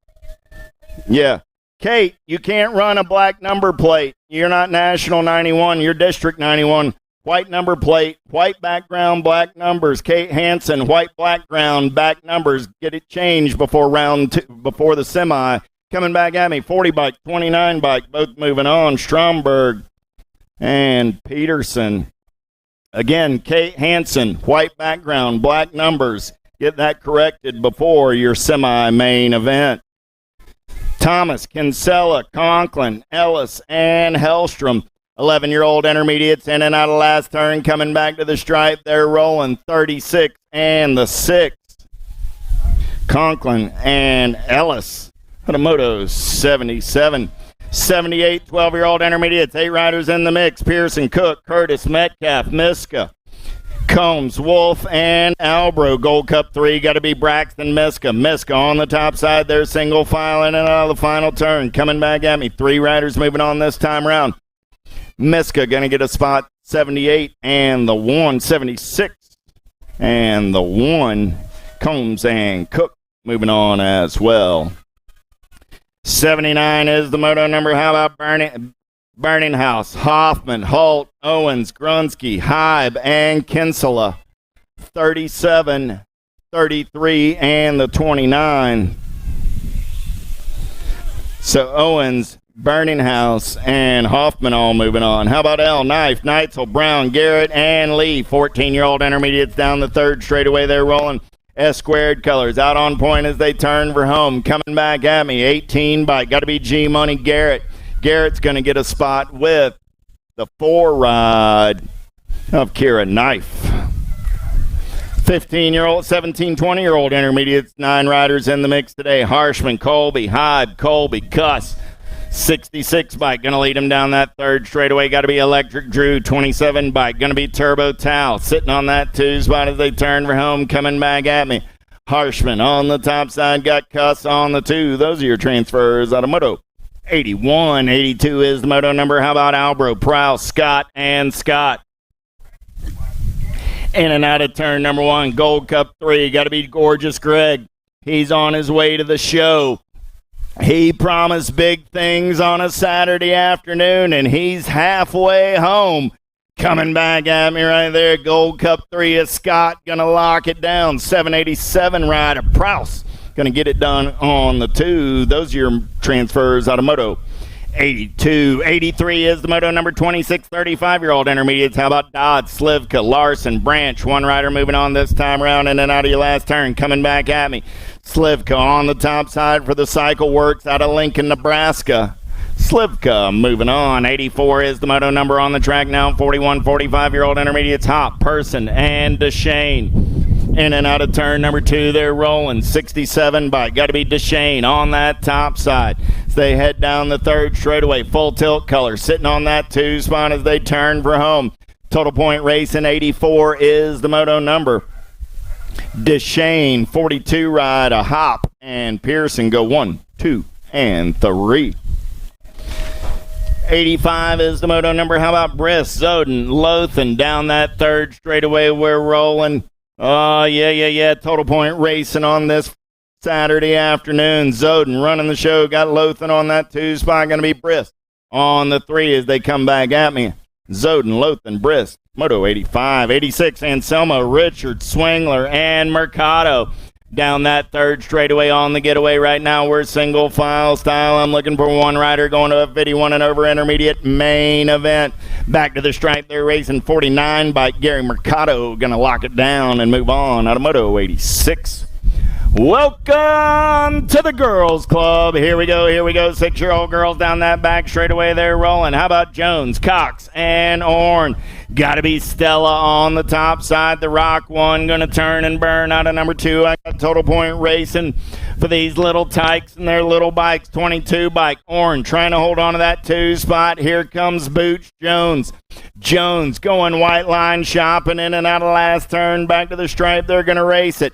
yeah. Kate, you can't run a black number plate. You're not National 91. You're District 91. White number plate, white background, black numbers. Kate Hansen, white background, back numbers. Get it changed before round 2, before the semi. Coming back at me, 40 bike, 29 bike, both moving on. Stromberg and Peterson. Again, Kate Hansen, white background, black numbers. Get that corrected before your semi-main event. Thomas, Kinsella, Conklin, Ellis, and Hellstrom. 11-year-old intermediates in and out of last turn, coming back to the stripe. They're rolling 36 and the 6th. Conklin and Ellis. Motos 77. 78, 12-year-old intermediates. 8 riders in the mix. Pearson, Cook, Curtis, Metcalf, Miska, Combs, Wolf, and Albro. Gold Cup 3, got to be Braxton, Miska. Miska on the top side. They're single file in and out of the final turn. Coming back at me. 3 riders moving on this time around. Miska going to get a spot 78 and the 176 and the 1. Combs and Cook moving on as well. 79 is the moto number. How about Burning House, Hoffman, Holt, Owens, Grunsky, Hybe, and Kinsella. 37, 33, and the 29. So Owens, Burning House, and Hoffman all moving on. How about L, Knife, Neitzel, Brown, Garrett, and Lee. 14-year-old intermediates down the third straightaway. They're rolling S-squared colors. Out on point as they turn for home. Coming back at me, 18 bike. Got to be G-Money Garrett. Garrett's going to get a spot with the 4 ride of Kira Knife. 15-year-old, 17, 20-year-old intermediates. 9 riders in the mix today. Harshman, Colby, Hyde, Colby, Cuss. 66 bike, going to lead him down that third straightaway. Got to be Electric Drew. 27 bike, going to be Turbo Tal. Sitting on that 2 spot as they turn for home. Coming back at me. Harshman on the top side, got Cuss on the 2. Those are your transfers out of Moto 81. 82 is the moto number. How about Albro, Prowse, Scott, and Scott? In and out of turn number 1. Gold Cup 3. Got to be Gorgeous Greg. He's on his way to the show. He promised big things on a Saturday afternoon, and he's halfway home. Coming back at me right there. Gold Cup 3 is Scott. Going to lock it down. 787 rider. Prowse going to get it done on the 2. Those are your transfers out of Moto 82. 83 is the moto number. 26, 35-year-old intermediates. How about Dodd, Slivka, Larson, Branch? 1 rider moving on this time around in and out of your last turn. Coming back at me. Slivka on the top side for the Cycle Works out of Lincoln, Nebraska. Slivka moving on. 84 is the moto number on the track now. 41, 45-year-old intermediates. Hop, Person, and DeShane. In and out of turn number 2, they're rolling. 67 bike. Got to be DeShane on that top side. As they head down the third straightaway. Full tilt color. Sitting on that 2 spot as they turn for home. Total Point Racing 84 is the moto number. DeShane, 42 ride, a Hop, and Pearson go 1, 2, and 3. 85 is the moto number. How about Briss, Zoden, Lothan down that third straightaway? We're rolling. Oh, yeah. Total Point Racing on this Saturday afternoon. Zoden running the show. Got Lothan on that 2 spot. Going to be Briss on the 3 as they come back at me. Zoden, Lothan, Brisk, Moto 85, 86, Anselmo, Richard, Swingler, and Mercado. Down that third straightaway on the getaway right now. We're single file style. I'm looking for one rider going to a 51 and over intermediate main event. Back to the stripe. They're racing 49 by Gary Mercado. Going to lock it down and move on out of Moto 86. Welcome to the girls club. Here we go. 6-year-old girls down that back straightaway. They're rolling. How about Jones, Cox, and Orn? Got to be Stella on the top side. The Rock one going to turn and burn out of number 2. I got Total Point racing for these little tykes and their little bikes. 22 bike. Orn trying to hold on to that 2 spot. Here comes Booch Jones. Jones going white line shopping in and out of last turn. Back to the stripe. They're going to race it.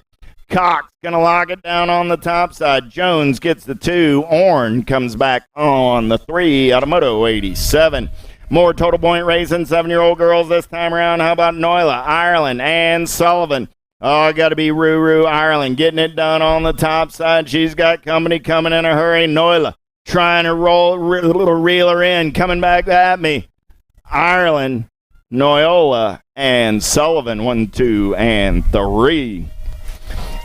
Cox going to lock it down on the top side. Jones gets the 2. Orn comes back on the 3 out of Moto 87. More Total Point racing, 7-year-old girls this time around. How about Noila, Ireland, and Sullivan? Oh, got to be Ruru Ireland getting it done on the top side. She's got company coming in a hurry. Noila trying to reel her in, coming back at me. Ireland, Noila, and Sullivan, 1, 2, and 3.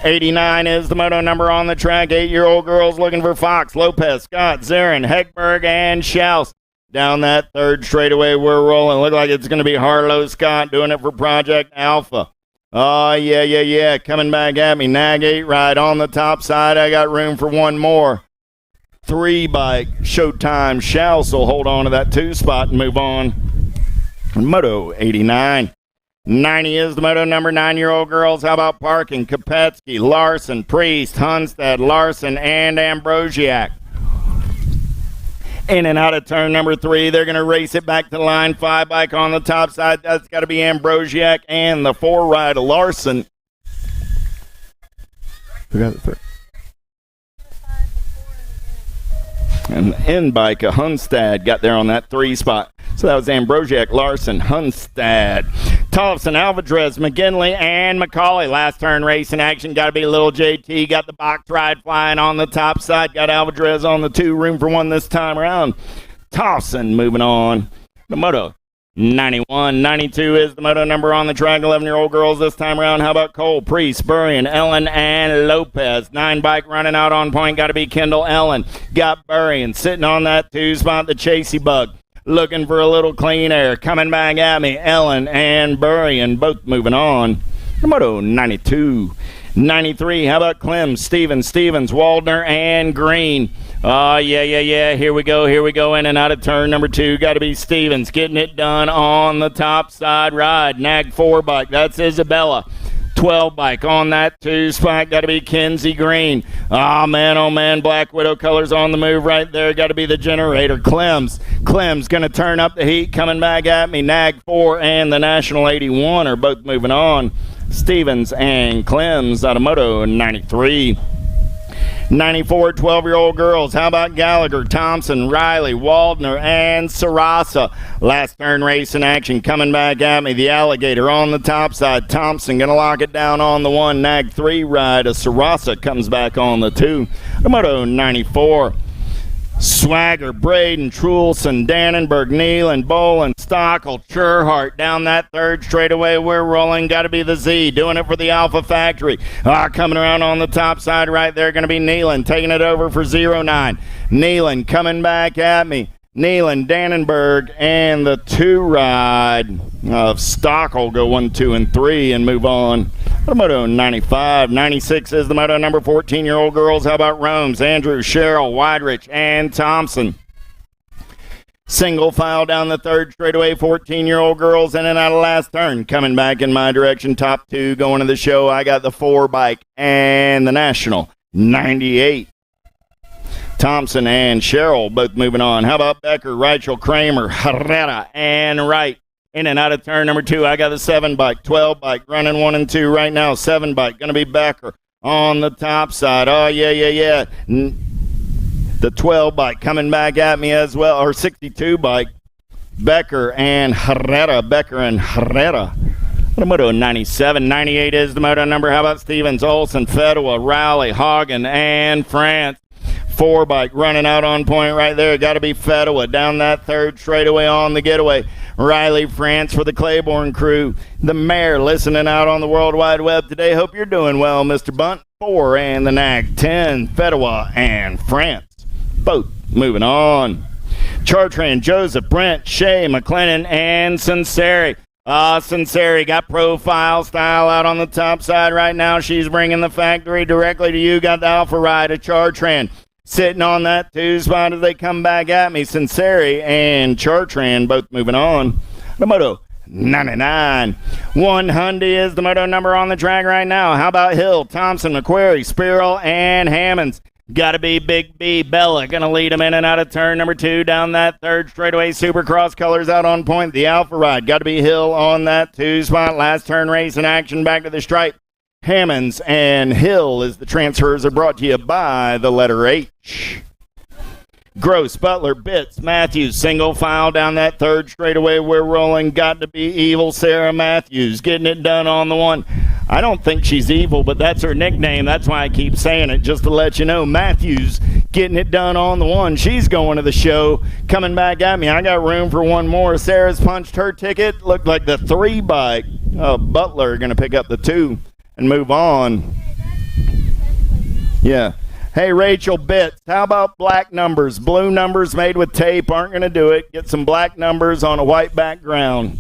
89 is the moto number on the track. 8-year-old girls looking for Fox, Lopez, Scott, Zarin, Heckberg, and Schaus. Down that third straightaway, we're rolling. Look like it's going to be Harlow Scott doing it for Project Alpha. Oh, yeah. Coming back at me. Nag 8 ride on the top side. I got room for one more. 3 bike. Showtime. Schaus will hold on to that 2 spot and move on. Moto 89. 90 is the moto number. 9-year-old girls. How about parking? Kopetsky, Larson, Priest, Hunstead, Larson, and Ambrosiak. In and out of turn number 3. They're going to race it back to the line. 5 bike on the top side. That's got to be Ambrosiak and the 4 ride Larson. Who got the 3? And the end bike, Hunstad, got there on that 3 spot. So that was Ambrosiak, Larson, Hunstad, Tollefson, Alvarez, McGinley, and McCauley. Last turn racing action. Got to be little JT. Got the box ride flying on the top side. Got Alvarez on the 2. Room for 1 this time around. Tollefson moving on. The moto 91. 92 is the moto number on the track. 11-year-old girls this time around. How about Cole, Priest, Burrian, Ellen, and Lopez? 9 bike running out on point. Got to be Kendall Ellen. Got Burrian sitting on that 2 spot. The Chasey Bug looking for a little clean air. Coming back at me. Ellen and Burrian both moving on. The moto 92. 93. How about Clem, Stevens, Waldner, and Green? Oh, yeah. Here we go. In and out of turn number 2. Got to be Stevens getting it done on the top side ride. Nag 4 bike. That's Isabella. 12 bike on that 2 spot. Got to be Kenzie Green. Oh, man. Black Widow colors on the move right there. Got to be the generator. Clem's going to turn up the heat. Coming back at me. Nag 4 and the National 81 are both moving on. Stevens and Clems out of Moto 93. 94 12-year-old girls. How about Gallagher, Thompson, Riley, Waldner, and Sarasa? Last turn race in action. Coming back at me. The Alligator on the top side. Thompson going to lock it down on the 1. Nag 3 ride. Sarasa comes back on the 2. Moto 94. Swagger, Braden, Trulson, Dannenberg, Nealon, Bolin, Stockel, Churhart. Down that third straightaway, we're rolling. Got to be the Z. Doing it for the Alpha Factory. Coming around on the top side right there. Going to be Nealon. Taking it over for 09. Nealon coming back at me. Nealon, Dannenberg, and the 2 ride of Stockel go 1, 2, and 3 and move on. Moto 95. 96 is the moto number. 14-year-old girls. How about Romes, Andrew, Sherrill, Weidrich, and Thompson? Single file down the third straightaway. 14-year-old girls in and out of last turn. Coming back in my direction. Top 2 going to the show. I got the 4 bike and the National 98. Thompson and Sherrill both moving on. How about Becker, Rachel, Kramer, Herrera, and Wright? In and out of turn number 2, I got the 7 bike, 12 bike, running 1 and 2 right now. 7 bike, going to be Becker on the top side. Oh, yeah. The 12 bike coming back at me as well, or 62 bike. Becker and Herrera. The moto 97. 98 is the moto number. How about Stevens, Olsen, Fedwa, Rowley, Hagen, and France? 4 bike running out on point right there. Got to be Fedwa down that third straightaway on the getaway. Riley France for the Claiborne crew. The mayor listening out on the World Wide Web today. Hope you're doing well, Mr. Bunt. 4 and the nag 10, Fedwa and France. Both moving on. Chartrand, Joseph, Brent, Shea, McLennan, and Sinceri. Sinceri got profile style out on the top side right now. She's bringing the factory directly to you. Got the Alpha ride of Chartrand sitting on that 2 spot as they come back at me. Sinceri and Chartrand both moving on. The Moto 99. 100 is the moto number on the track right now. How about Hill, Thompson, McQuarrie, Spirrell, and Hammonds? Got to be Big B. Bella going to lead him in and out of turn number 2 down that third straightaway. Supercross colors out on point. The Alpha ride. Got to be Hill on that 2 spot. Last turn race in action back to the stripe. Hammonds and Hill as the transfers are brought to you by the letter H. Gross, Butler, Bitts, Matthews, single file down that third straightaway. We're rolling. Got to be Evil Sarah Matthews getting it done on the 1. I don't think she's evil, but that's her nickname. That's why I keep saying it, just to let you know. Matthews getting it done on the 1. She's going to the show. Coming back at me. I got room for one more. Sarah's punched her ticket. Looked like the 3 bike. Butler going to pick up the 2 and move on. Yeah. Hey, Rachel Bitts, how about black numbers? Blue numbers made with tape aren't going to do it. Get some black numbers on a white background.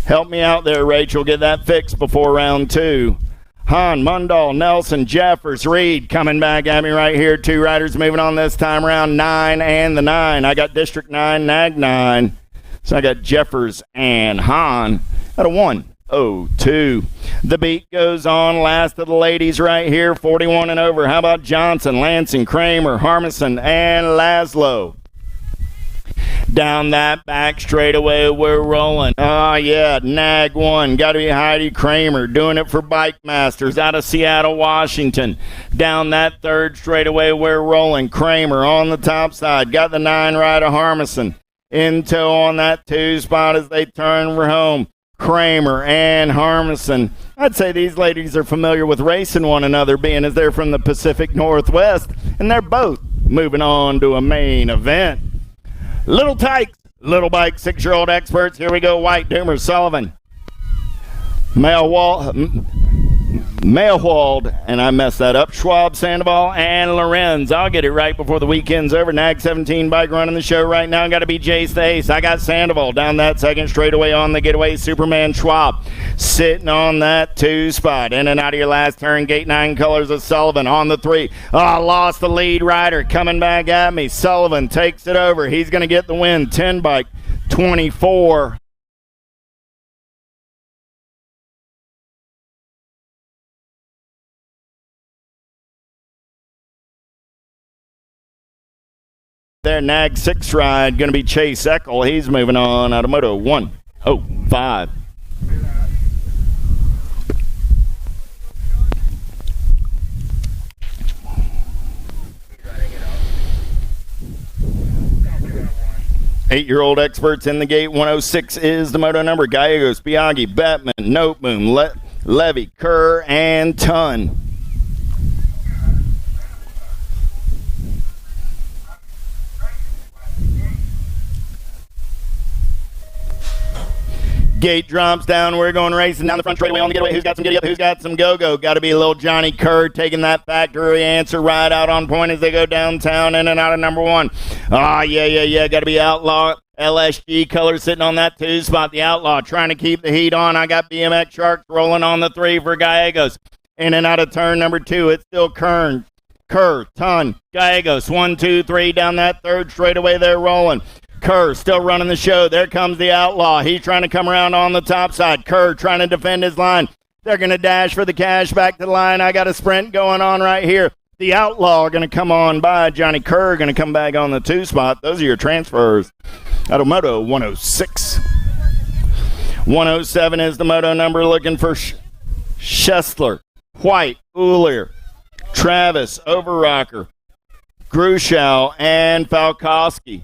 Help me out there, Rachel. Get that fixed before round 2. Hahn, Mundahl, Nelson, Jeffers, Reed coming back at me right here. 2 riders moving on this time around. 9 and the 9. I got District 9, Nag 9. So I got Jeffers and Hahn at a 1:02. The beat goes on. Last of the ladies right here. 41 and over. How about Johnson, Lansing, Kramer, Harmison, and Laszlo? Down that back straightaway, we're rolling. Oh, yeah, Nag 1. Got to be Heidi Kramer doing it for Bike Masters out of Seattle, Washington. Down that third straightaway, we're rolling. Kramer on the top side. Got the 9 ride of Harmison. Into on that 2 spot as they turn for home. Kramer and Harmison. I'd say these ladies are familiar with racing one another, being as they're from the Pacific Northwest, and they're both moving on to a main event. Little Tykes, Little Bike, 6-year-old experts. Here we go. White, Doomer, Sullivan, Mailwald, and I messed that up. Schwab, Sandoval, and Lorenz. I'll get it right before the weekend's over. Nag 17 bike running the show right now. Got to be Jace the Ace. I got Sandoval down that second straightaway on the getaway. Superman Schwab sitting on that 2 spot. In and out of your last turn. Gate 9 colors of Sullivan on the 3. Oh, lost the lead rider. Coming back at me. Sullivan takes it over. He's going to get the win. 10 bike, 24. Their Nag 6 ride going to be Chase Eckel. He's moving on out of Moto 105. Eight-year-old experts in the gate. 106 is the moto number. Gallegos, Biaggi, Bettman, Noteboom, Levy, Kerr, and Ton. Gate drops down. We're going racing down the front straightaway on the getaway. Who's got some giddy up? Who's got some go-go? Got to be a little Johnny Kerr taking that factory answer right out on point as they go downtown in and out of number 1. Yeah. Got to be Outlaw. LSG color sitting on that 2 spot. The Outlaw trying to keep the heat on. I got BMX Sharks rolling on the 3 for Gallegos. In and out of turn number 2. It's still Kerr, Ton, Gallegos. 1, 2, 3 down that third straightaway. They're rolling. Kerr still running the show. There comes the Outlaw. He's trying to come around on the top side. Kerr trying to defend his line. They're going to dash for the cash back to the line. I got a sprint going on right here. The Outlaw going to come on by. Johnny Kerr going to come back on the 2 spot. Those are your transfers. Out of Moto 106. 107 is the moto number, looking for Schessler, White, Ulier, Travis, Overrocker, Gruschow, and Falkowski.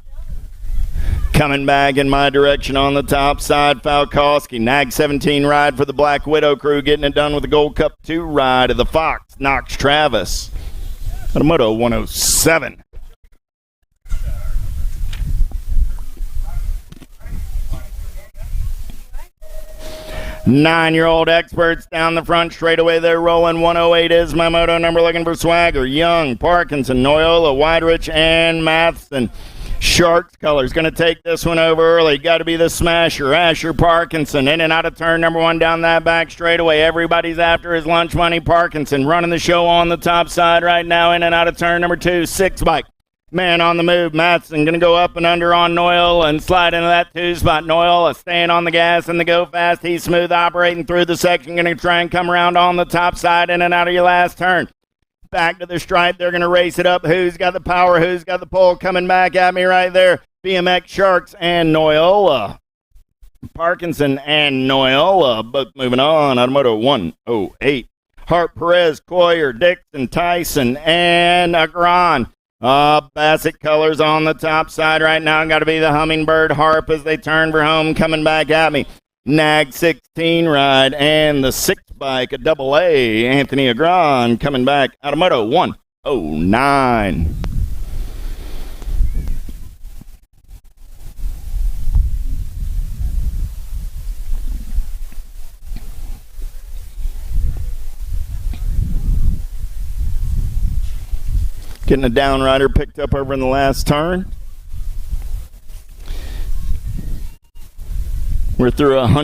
Coming back in my direction on the top side, Falkowski. Nag 17 ride for the Black Widow crew, getting it done with the Gold Cup 2 ride of the Fox. Knox Travis. Out of Moto 107. Nine-year-old experts down the front straightaway. They're rolling. 108 is my moto number. Looking for Swagger, Young, Parkinson, Noyola, Weidrich, and Matheson. Sharks colors going to take this one over early. Got to be the smasher, Asher Parkinson. In and out of turn number one down that back straightaway. Everybody's after his lunch money. Parkinson running the show on the top side right now. In and out of turn number two. Six bike. Man on the move. Matheson going to go up and under on Noyola and slide into that two spot. Noyola staying on the gas and the go fast. He's smooth operating through the section. Going to try and come around on the top side in and out of your last turn. Back to the stripe. They're going to race it up. Who's got the power? Who's got the pull? Coming back at me right there. BMX, Sharks, and Noyola. Parkinson and Noyola both moving on. Automoto 108. Hart, Perez, Coyer, Dixon, Tyson, and Agron. Bassett colors on the top side right now. Got to be the Hummingbird Harp as they turn for home. Coming back at me. Nag 16 ride and the 6 bike, a double A. Anthony Agron coming back. Out of Moto 109. Getting a down rider picked up over in the last turn. We're through 100.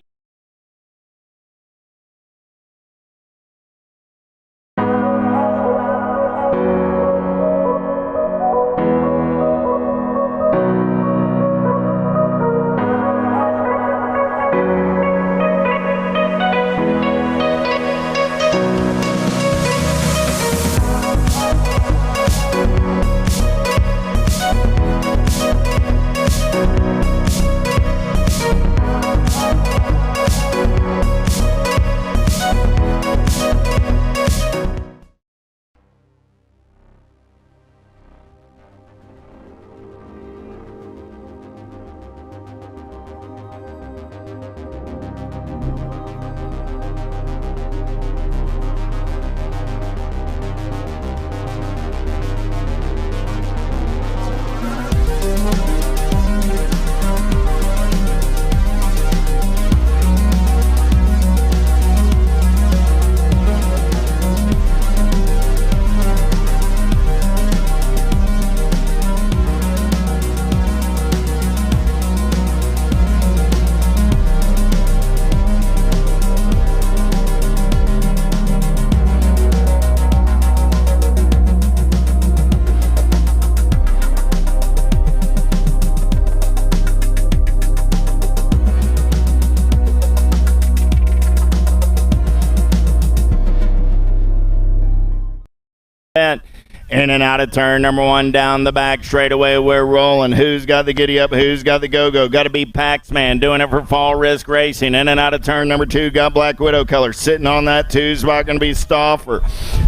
In and out of turn number one down the back straightaway. We're rolling. Who's got the giddy up? Who's got the go-go? Got to be Paxman doing it for Fall Risk Racing. In and out of turn number two. Got Black Widow color sitting on that two spot. Going to be Stauffer.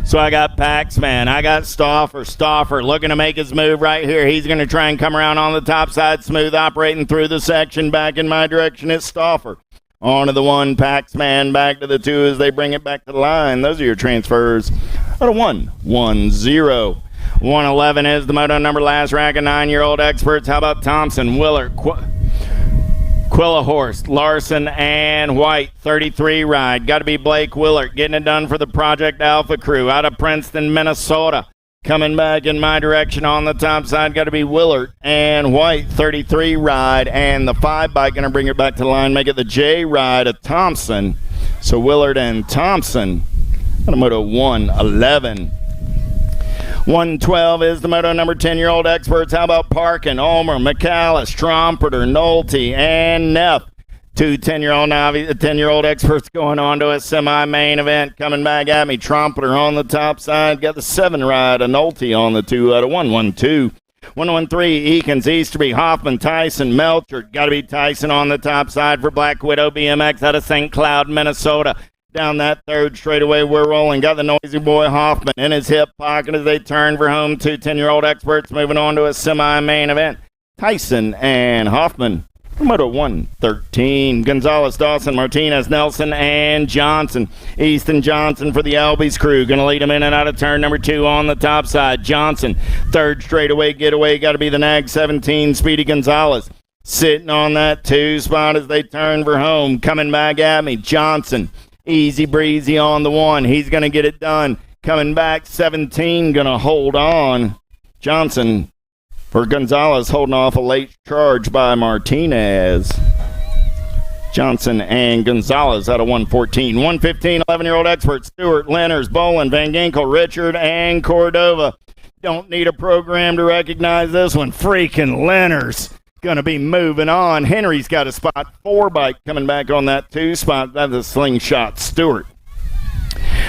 So I got Paxman. I got Stauffer. Stauffer looking to make his move right here. He's going to try and come around on the top side. Smooth operating through the section. Back in my direction. It's Stauffer. On to the one, Paxman, back to the two as they bring it back to the line. Those are your transfers. Out of 1-1-0. 111 is the moto number. Last rack of 9-year-old experts. How about Thompson, Willard, Quillahorse, Larson, and White. 33 ride. Got to be Blake Willard getting it done for the Project Alpha crew. Out of Princeton, Minnesota. Coming back in my direction on the top side, got to be Willard and White, 33 ride, and the 5 bike going to bring it back to the line, make it the J ride of Thompson. So Willard and Thompson on a Moto 111. 112 is the moto number. 10-year-old experts. How about Parkin, Ulmer, McAllis, Trompeter, Nolte, and Neff. Two 10-year-old experts going on to a semi-main event. Coming back at me, Trompeter on the top side. Got the 7 ride, a Nolte on the 2 out of 112. 113, Eakins, Easterby, Hoffman, Tyson, Melcher. Got to be Tyson on the top side for Black Widow BMX out of St. Cloud, Minnesota. Down that third straightaway, we're rolling. Got the noisy boy Hoffman in his hip pocket as they turn for home. Two 10-year-old experts moving on to a semi-main event. Tyson and Hoffman. Moto 113, Gonzalez, Dawson, Martinez, Nelson, and Johnson. Easton Johnson for the Albies crew. Going to lead him in and out of turn number 2 on the top side. Johnson, third straightaway getaway. Got to be the Nag 17, Speedy Gonzalez. Sitting on that 2 spot as they turn for home. Coming back at me, Johnson. Easy breezy on the 1. He's going to get it done. Coming back, 17, going to hold on. Johnson for Gonzalez holding off a late charge by Martinez. Johnson and Gonzalez out of 114. 115, 11-year-old expert Stewart, Lenners, Bolin, Van Ginkel, Richard, and Cordova. Don't need a program to recognize this one. Freaking Lenners going to be moving on. Henry's got a spot 4 bike coming back on that 2 spot. That's a slingshot Stewart.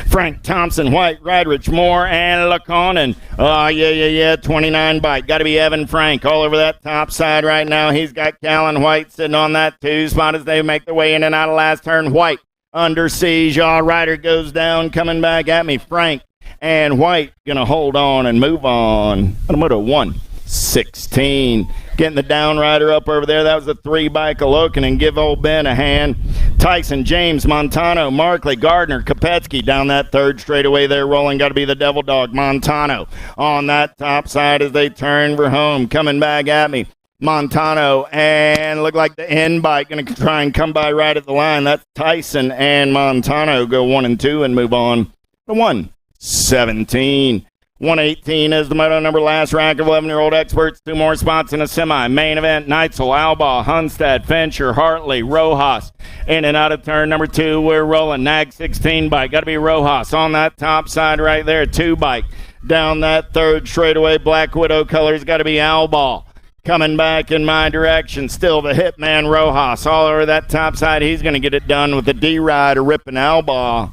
Frank Thompson, White, Rydrich, Moore, and Laconin. Oh, yeah. 29 bike. Got to be Evan Frank all over that top side right now. He's got Callan White sitting on that 2 spot as they make their way in and out of last turn. White under siege. Oh, Ryder goes down, coming back at me. Frank and White going to hold on and move on. Moto 116. Getting the down rider up over there. That was the 3 bike of Loken, and give old Ben a hand. Tyson, James, Montano, Markley, Gardner, Kopetsky down that 3rd straightaway there rolling. Got to be the Devil Dog. Montano on that top side as they turn for home. Coming back at me. Montano, and look like the end bike going to try and come by right at the line. That's Tyson and Montano go 1 and 2 and move on to 117. 118 is the moto number. Last rack of 11-year-old experts. 2 more spots in a semi. Main event, Neitzel, Alba, Hunstad, Fincher, Hartley, Rojas. In and out of turn number 2, we're rolling. Nag 16 bike. Got to be Rojas on that top side right there. 2 bike. Down that 3rd straightaway. Black Widow colors. Got to be Alba. Coming back in my direction. Still the hitman Rojas. All over that top side. He's going to get it done with the D-Rider ripping Alba.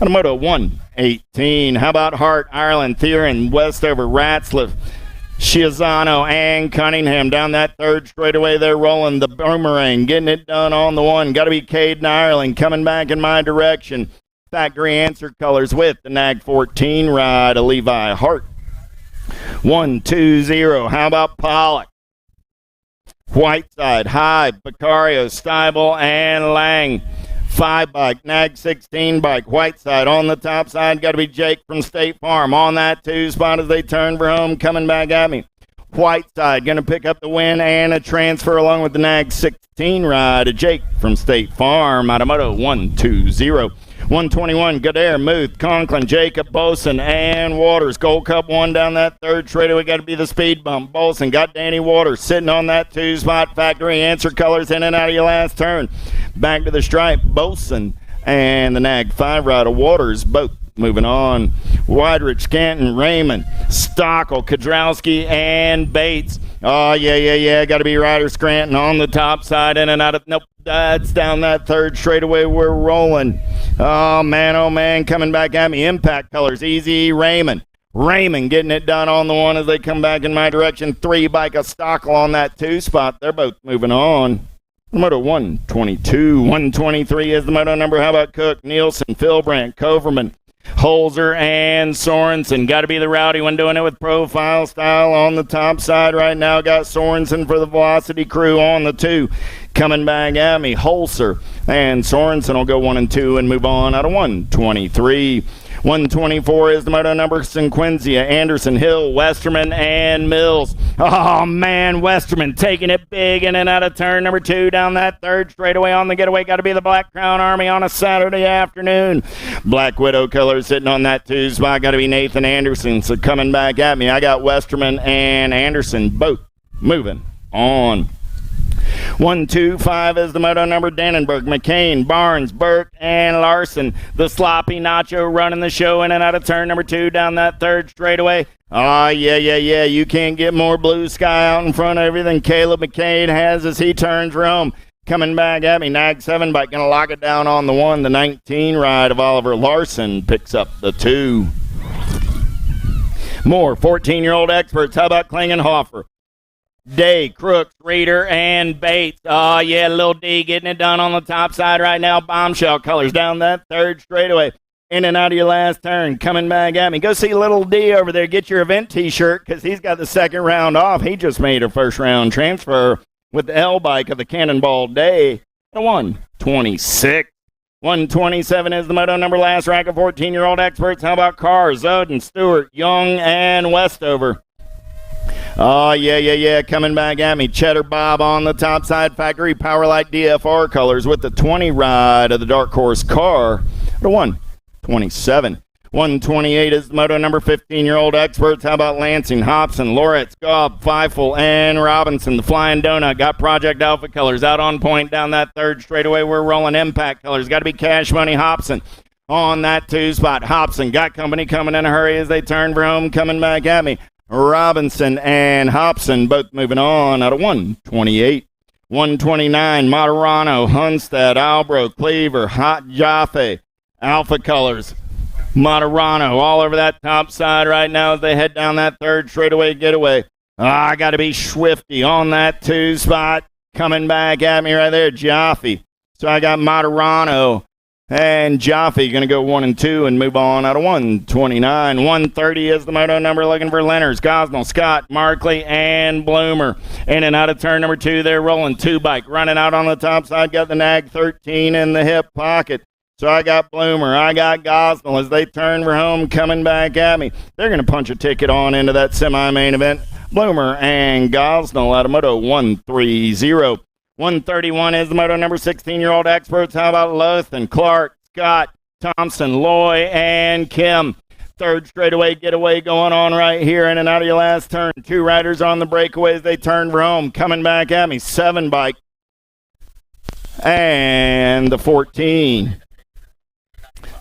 On a moto 118. How about Hart, Ireland, Theron, Westover, Ratzliff, Shiazano, and Cunningham down that 3rd straightaway. They're rolling the boomerang, getting it done on the 1. Got to be Caden Ireland coming back in my direction. Factory answer colors with the Nag 14 ride of Levi Hart. 120. How about Pollock? Whiteside, Hyde, Becario, Steibel, and Lang. 5 bike, Nag 16 bike, Whiteside on the top side. Got to be Jake from State Farm on that 2 spot as they turn for home. Coming back at me. Whiteside going to pick up the win and a transfer along with the Nag 16 ride of Jake from State Farm. Out of moto 120. 121, Godair, Muth, Conklin, Jacob, Boson, and Waters. Gold Cup 1 down that 3rd straightaway. Got to be the speed bump. Boson got Danny Waters sitting on that 2 spot. Factory answer colors in and out of your last turn. Back to the stripe. Boson and the Nag 5 ride of Waters both moving on. Widrich, Scanton, Raymond, Stockel, Kudrowski, and Bates. Oh, yeah. Got to be Ryder Scranton on the top side. In and out of... Nope. That's down that 3rd straightaway. We're rolling. Oh, man. Coming back at me. Impact colors. Easy Raymond. Raymond getting it done on the 1 as they come back in my direction. 3 bike of Stockel on that 2 spot. They're both moving on. Moto 122. 123 is the moto number. How about Cook, Nielsen, Philbrandt, Coverman, Holzer, and Sorensen. Got to be the rowdy one doing it with profile style on the top side right now. Got Sorensen for the Velocity crew on the 2. Coming back at me, Holzer and Sorensen will go 1 and 2 and move on out of 123. 124 is the moto number. Quinzia, Anderson, Hill, Westerman, and Mills. Oh, man, Westerman taking it big in and out of turn number 2 down that 3rd straightaway on the getaway. Got to be the Black Crown Army on a Saturday afternoon. Black Widow colors sitting on that 2 spot. Got to be Nathan Anderson. So coming back at me, I got Westerman and Anderson both moving on. 125 is the moto number. Dannenberg, McCain, Barnes, Burke, and Larson. The sloppy Nacho running the show in and out of turn number 2 down that 3rd straightaway. Oh, yeah. You can't get more blue sky out in front of everything Caleb McCain has as he turns for home. Coming back at me, Nag 7 bike going to lock it down on the 1. The 19 ride of Oliver Larson picks up the 2. More 14-year-old experts. How about Klingenhofer? Day, Crooks, Reeder, and Bates. Oh, yeah, little D getting it done on the top side right now. Bombshell colors down that 3rd straightaway. In and out of your last turn. Coming back at me. Go see little D over there. Get your event T-shirt because he's got the 2nd round off. He just made a 1st round transfer. with the L bike of the Cannonball Day, a 126. 127 is the moto number, last rank of 14-year-old experts. How about cars? Odin, Stewart, Young, and Westover. Oh, yeah. Coming back at me. Cheddar Bob on the top side. Factory Powerlight DFR colors with the 20 ride of the Dark Horse car. The 127. 128 is the moto number, 15-year-old experts. How about Lansing, Hobson, Loretz, Gobb, Feifel, and Robinson? The Flying Donut got Project Alpha colors out on point down that third straightaway. We're rolling Impact colors. Got to be Cash Money Hobson on that 2 spot. Hobson got company coming in a hurry as they turn for home. Coming back at me. Robinson and Hobson both moving on out of 128. 129, Moderano, Hunstead, Albro, Cleaver, Hot Jaffe, Alpha colors. Moderano all over that top side right now as they head down that third straightaway getaway. I got to be Swifty on that 2 spot. Coming back at me right there, Jaffe. So I got Moderano and Jaffe going to go 1 and 2 and move on out of 129. 130 is the moto number, looking for Lenners, Gosnell, Scott, Markley, and Bloomer. In and out of turn number 2, they're rolling 2 bike. Running out on the top side, got the Nag 13 in the hip pocket. So I got Bloomer, I got Gosnell as they turn for home, coming back at me. They're going to punch a ticket on into that semi-main event. Bloomer and Gosnell out of moto 130. 131 is the moto number, 16-year-old experts. How about Lothan, Clark, Scott, Thompson, Loy, and Kim? Third straightaway getaway going on right here in and out of your last turn. 2 riders on the breakaways. They turn for home. Coming back at me, 7 bike. And the 14.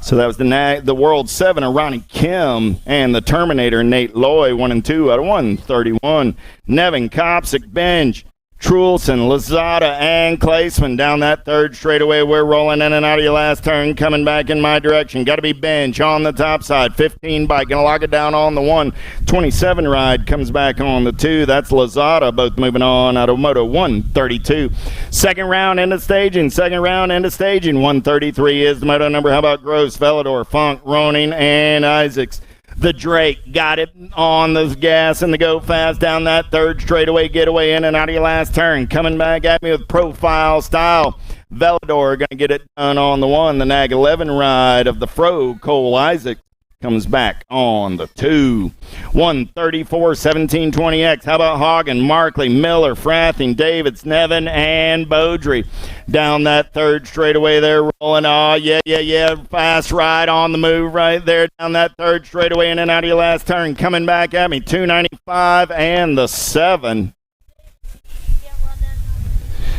So that was the World 7 of Ronnie Kim and the Terminator, Nate Loy, 1 and 2 out of 131. Nevin, Kopsick, Benj, Trulson, Lazada, and Claceman down that third straightaway. We're rolling in and out of your last turn, coming back in my direction. Got to be Bench on the top side. 15 bike, going to lock it down on the 1. 27 ride comes back on the 2. That's Lazada, both moving on out of moto 132. Second round into staging. 133 is the moto number. How about Gross, Velador, Funk, Roning, and Isaacs? The Drake got it on the gas and the go fast down that third straightaway getaway in and out of your last turn. Coming back at me with profile style. Velador going to get it done on the 1. The Nag 11 ride of the Fro, Cole Isaac, comes back on the 2. 134, 1720X. How about Hagen, Markley, Miller, Frathing, Davids, Nevin, and Beaudry? Down that third straightaway there, rolling. Oh, yeah. Fast ride on the move right there. Down that third straightaway in and out of your last turn. Coming back at me, 295 and the 7.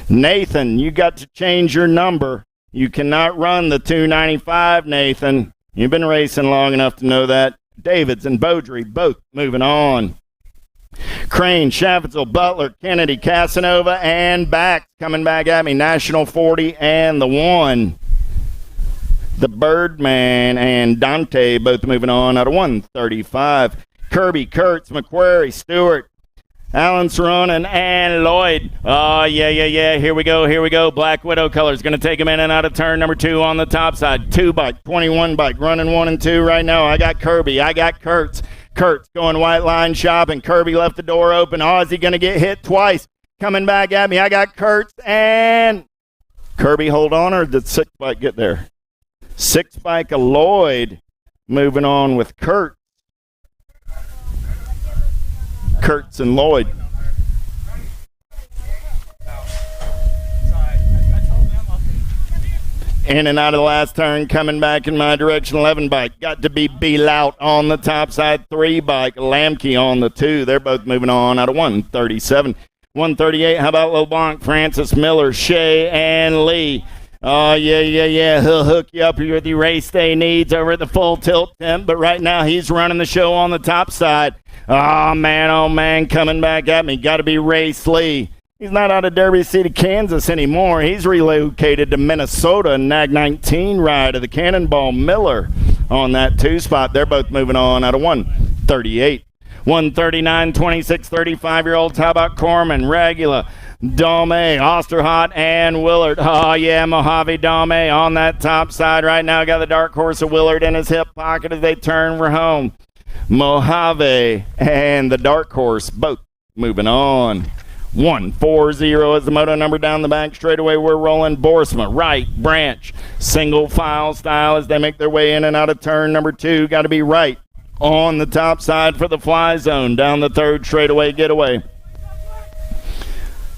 Nathan, you got to change your number. You cannot run the 295, Nathan. You've been racing long enough to know that. Davids and Beaudry both moving on. Crane, Schaffetzel, Butler, Kennedy, Casanova, and Bax coming back at me. National 40 and the 1. The Birdman and Dante both moving on out of 135. Kirby, Kurtz, McQuarrie, Stewart, Alan Saronin, and Lloyd. Oh, yeah. Here we go. Black Widow colors going to take him in and out of turn number 2 on the top side. 2 bike, 21 bike, running 1 and 2 right now. I got Kirby. I got Kurtz. Kurtz going white line shopping. Kirby left the door open. Oh, is he going to get hit twice? Coming back at me. I got Kurtz and Kirby. Hold on, or did 6 bike get there? 6 bike of Lloyd moving on with Kurtz. Kurtz and Lloyd. In and out of the last turn, coming back in my direction, 11 bike. Got to be Lout on the top side, 3 bike. Lamke on the 2. They're both moving on out of 137. 138, how about LeBlanc, Francis, Miller, Shea, and Lee? Oh, yeah. He'll hook you up with your race day needs over at the Full Tilt tent, but right now he's running the show on the top side. Oh, man, coming back at me. Got to be Race Lee. He's not out of Derby City, Kansas anymore. He's relocated to Minnesota. Nag 19 ride of the Cannonball Miller on that 2 spot. They're both moving on out of 138. 139, 26, 35-year-olds. How about Corman, Regula, Dome, Osterhot, and Willard? Oh, yeah, Mojave Dome on that top side right now. Got the Dark Horse of Willard in his hip pocket as they turn for home. Mojave and the Dark Horse both moving on. 140 is the moto number down the back straightaway. We're rolling. Borsma, right, Branch. Single file style as they make their way in and out of turn number 2. Got to be right on the top side for the fly zone. Down the third straightaway getaway.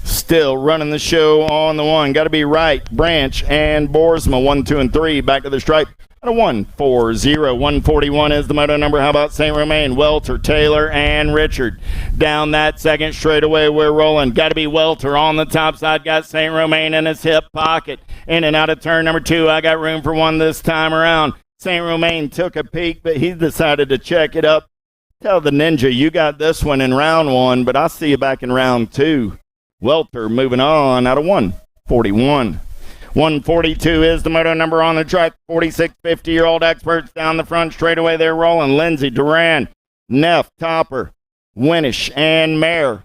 Still running the show on the 1. Got to be right, Branch and Borsma. 1, 2, and 3. Back to the stripe. At a 140, 141 is the moto number. How about St. Romain, Welter, Taylor, and Richard? Down that second straightaway, we're rolling. Got to be Welter on the top side. Got St. Romain in his hip pocket. In and out of turn number 2. I got room for 1 this time around. St. Romain took a peek, but he decided to check it up. Tell the Ninja, you got this one in round 1, but I'll see you back in round 2. Welter moving on out of 141. 142 is the moto number on the track. 46 50-year-old experts down the front straightaway. They're rolling. Lindsay, Duran, Neff, Topper, Winnish, and Mayer.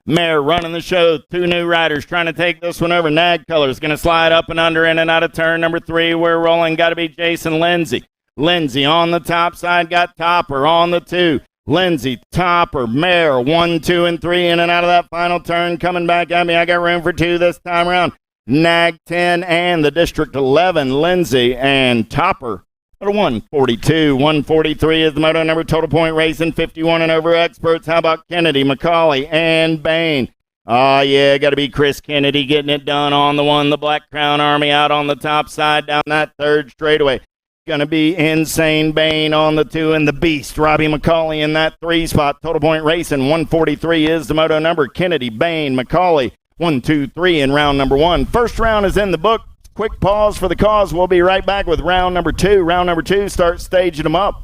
Mayer running the show. 2 new riders trying to take this one over. Nag Colors going to slide up and under in and out of turn number 3. We're rolling. Got to be Jason Lindsay. Lindsay on the top side. Got Topper on the 2. Lindsay, Topper, Mayer, 1, 2, and 3 in and out of that final turn. Coming back at me. I got room for 2 this time around. Nag 10 and the District 11, Lindsay and Topper. At a 142, 143 is the moto number. Total point racing, 51 and over experts. How about Kennedy, McCauley, and Bain? Oh, yeah, got to be Chris Kennedy getting it done on the 1. The Black Crown Army out on the top side down that third straightaway. Going to be Insane Bain on the 2 and the Beast, Robbie McCauley in that 3 spot. Total point racing, 143 is the moto number. Kennedy, Bain, McCauley. 1, 2, 3 in round number 1. First round is in the book. Quick pause for the cause. We'll be right back with round number 2. Round number 2, start staging them up.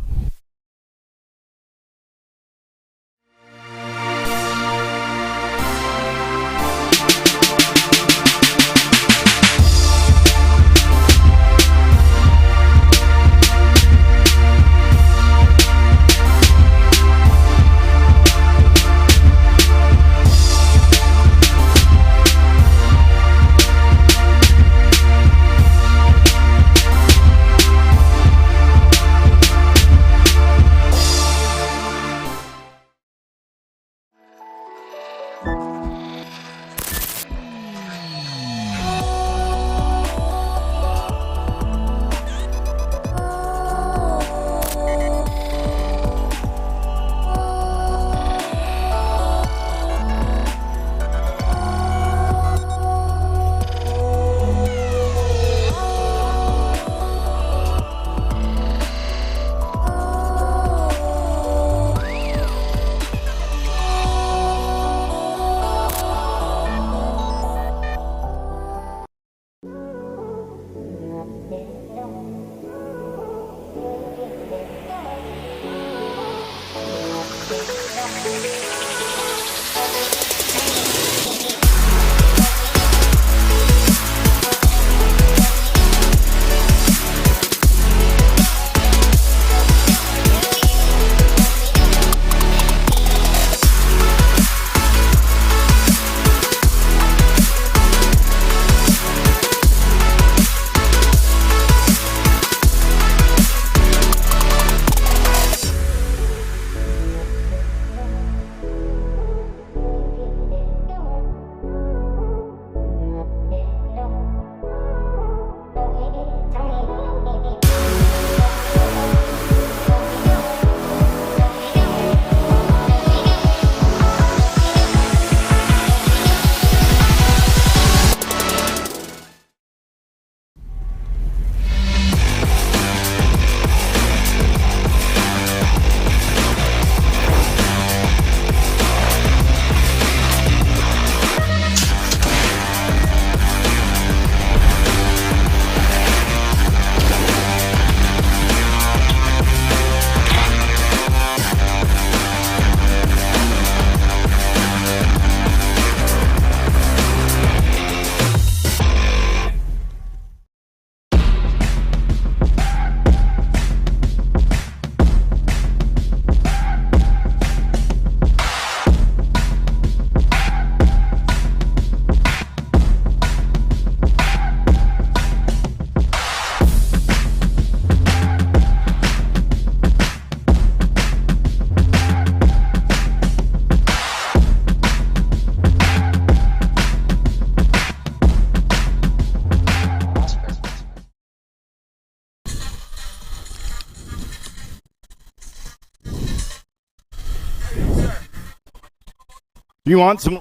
You want some?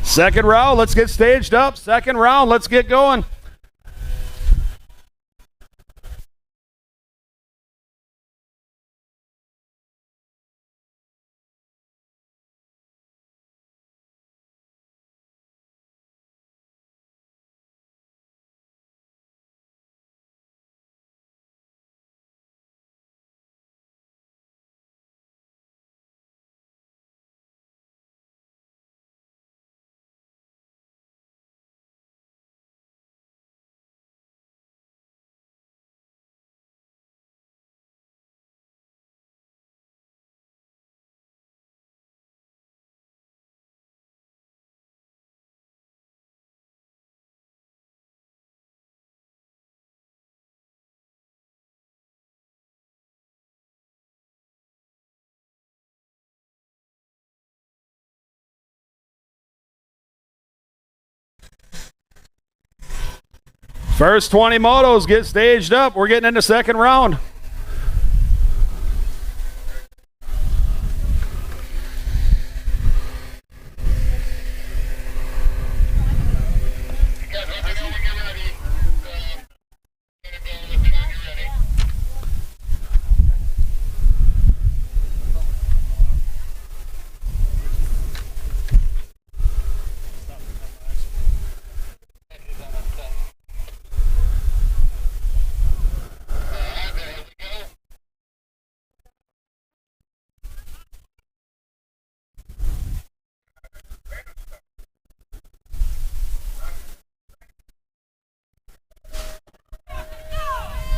Second round, let's get staged up. Second round, let's get going. First 20 motos get staged up. We're getting into second round.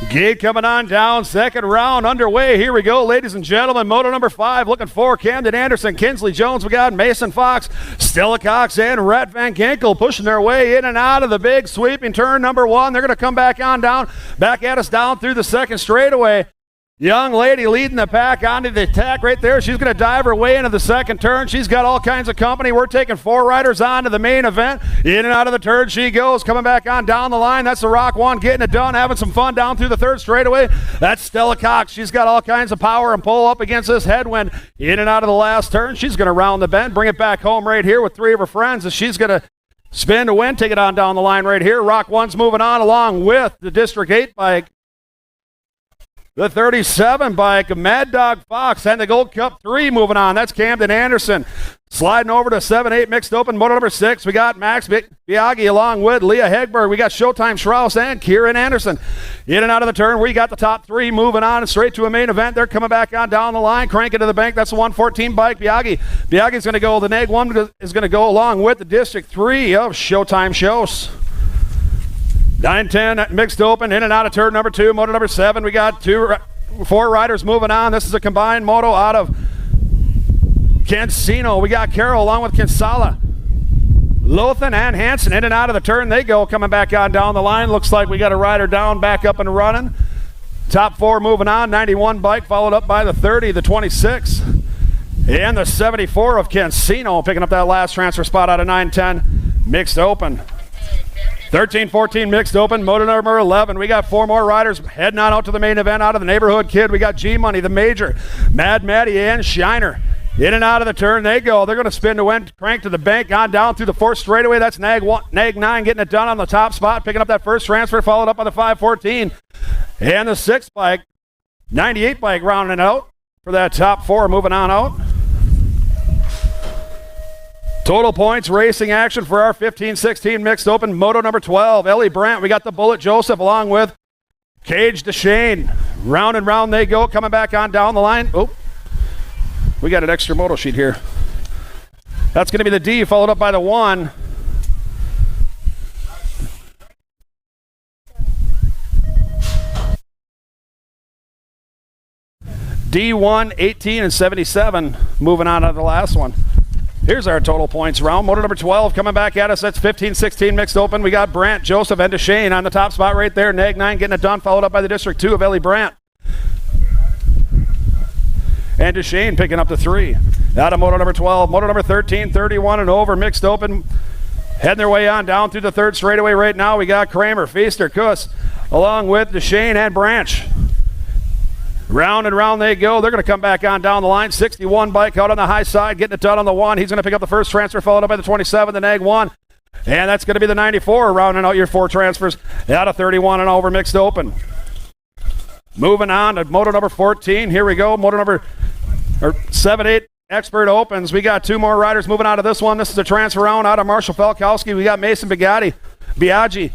Gate coming on down, second round underway. Here we go, ladies and gentlemen. Moto number 5, looking for Camden Anderson, Kinsley Jones. We got Mason Fox, Stella Cox, and Rhett Van Ginkel pushing their way in and out of the big sweeping turn number 1. They're going to come back on down, back at us down through the second straightaway. Young lady leading the pack onto the attack right there. She's going to dive her way into the second turn. She's got all kinds of company. We're taking 4 riders on to the main event. In and out of the turn she goes, coming back on down the line. That's the Rock One getting it done, having some fun down through the third straightaway. That's Stella Cox. She's got all kinds of power and pull up against this headwind. In and out of the last turn. She's going to round the bend, bring it back home right here with 3 of her friends as she's going to spin to win, take it on down the line right here. Rock One's moving on along with the District 8 bike. The 37 bike, Mad Dog Fox, and the Gold Cup 3 moving on. That's Camden Anderson. Sliding over to 7-8 mixed open, moto number 6. We got Max Biaggi along with Leah Hegberg. We got Showtime Strauss and Kieran Anderson. In and out of the turn, we got the top 3 moving on and straight to a main event. They're coming back on down the line, cranking to the bank. That's the 114 bike, Biaggi. Biaggi's going to go. The Neg 1 is going to go along with the District 3 of Showtime Shows. 9-10 mixed open, in and out of turn number 2, moto number 7. We got 4 riders moving on. This is a combined moto out of Cancino. We got Carroll along with Kinsella. Lothan and Hansen in and out of the turn they go, coming back on down the line. Looks like we got a rider down, back up and running. Top 4 moving on. 91 bike followed up by the 30, the 26, and the 74 of Cancino, picking up that last transfer spot out of 9-10 mixed open. 13-14 mixed open, moto number 11. We got 4 more riders heading on out to the main event out of the neighborhood kid. We got G-Money, the Major, Mad Matty, and Shiner. In and out of the turn they go. They're going to spin to win, crank to the bank, on down through the 4th straightaway. That's Nag 9 getting it done on the top spot, picking up that first transfer, followed up by the 5-14. And the 6 bike, 98 bike rounding out for that top 4, moving on out. Total points, racing action for our 15-16 mixed open, moto number 12. Ellie Brandt, we got the Bullet Joseph along with Cage DeShane. Round and round they go, coming back on down the line. Oh, we got an extra moto sheet here. That's going to be the D, followed up by the 1. D1, 18, and 77, moving on to the last one. Here's our total points round. Motor number 12 coming back at us. That's 15-16 mixed open. We got Brandt, Joseph, and DeShane on the top spot right there. Nag 9 getting it done, followed up by the District 2 of Ellie Brandt. And DeShane picking up the 3. Out of moto number 12. Moto number 13, 31 and over, mixed open. Heading their way on down through the 3rd straightaway right now. We got Kramer, Feaster, Kuss, along with DeShane and Branch. Round and round they go. They're going to come back on down the line. 61 bike out on the high side, getting it done on the 1. He's going to pick up the first transfer, followed up by the 27, the Nag 1. And that's going to be the 94, rounding out your 4 transfers. Out of 31 and over, mixed open. Moving on to moto number 14. Here we go. Moto number 7-8 expert opens. We got 2 more riders moving out of this one. This is a transfer round out of Marshall Falkowski. We got Mason Biaggi.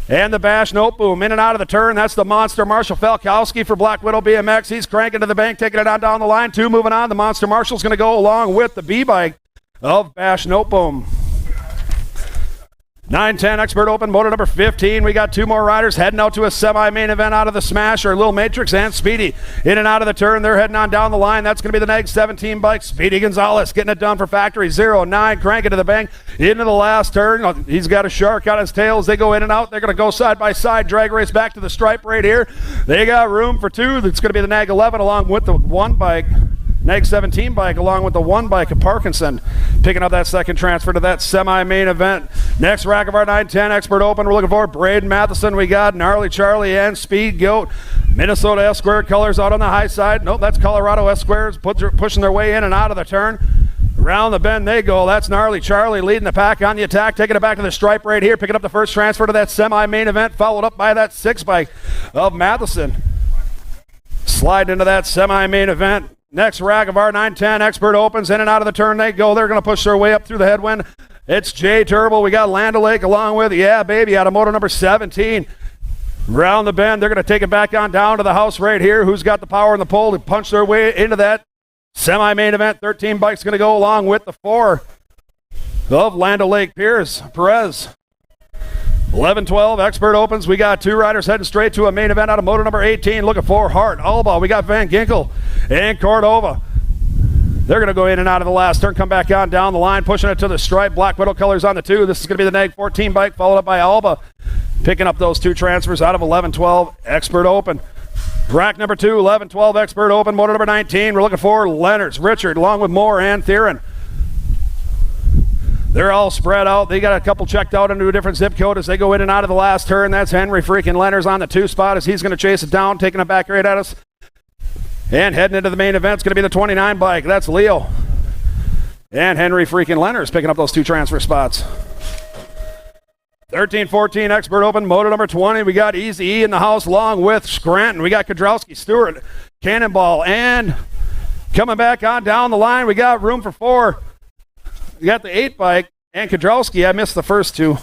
And the Bash Note Boom in and out of the turn. That's the monster Marshall Falkowski for Black Widow BMX. He's cranking to the bank, taking it on down the line. 2 moving on. The monster Marshall's going to go along with the B-bike of Bash Note Boom. 9-10 expert open, motor number 15. We got 2 more riders heading out to a semi-main event out of the Smasher. Little Matrix and Speedy in and out of the turn. They're heading on down the line. That's going to be the Nag 17 bike. Speedy Gonzalez getting it done for Factory 09, cranking to the bank into the last turn. He's got a shark on his tail as they go in and out. They're going to go side by side, drag race back to the stripe right here. They got room for 2. That's going to be the Nag 11 along with the 1 bike. Nag 17 bike along with the 1 bike of Parkinson, picking up that second transfer to that semi-main event. Next rack of our 9-10 expert open, we're looking for Braden Matheson. We got Gnarly Charlie and Speed Goat. Minnesota S-Square colors out on the high side. Nope, that's Colorado S-Squares pushing their way in and out of the turn. Around the bend they go. That's Gnarly Charlie leading the pack on the attack, taking it back to the stripe right here, picking up the first transfer to that semi-main event, followed up by that 6 bike of Matheson. Slide into that semi-main event. Next rack of our 9-10 expert opens, in and out of the turn they go. They're going to push their way up through the headwind. It's Jay Turbo. We got Land O'Lake along with, yeah, baby, out of motor number 17. Round the bend, they're going to take it back on down to the house right here. Who's got the power and the pull to punch their way into that semi-main event? 13 bikes going to go along with the 4 of Land O'Lake Perez. 11-12 expert opens. We got 2 riders heading straight to a main event out of motor number 18. Looking for Hart, Alba. We got Van Ginkel and Cordova. They're going to go in and out of the last turn, come back on down the line, pushing it to the stripe. Black Widow colors on the 2. This is going to be the Nag 14 bike, followed up by Alba, picking up those 2 transfers out of 11-12 expert open. Rack number 2, 11-12 expert open, motor number 19. We're looking for Leonards, Richard, along with Moore and Theron. They're all spread out. They got a couple checked out into a different zip code as they go in and out of the last turn. That's Henry freaking Leonards on the 2 spot as he's going to chase it down, taking it back right at us. And heading into the main event, it's going to be the 29 bike. That's Leo. And Henry freaking Leonards picking up those 2 transfer spots. 13-14 expert open, motor number 20. We got Easy E in the house along with Scranton. We got Kodrowski, Stewart, Cannonball, and coming back on down the line, we got room for 4. We got the 8 bike and Kodrowski. I missed the first 2.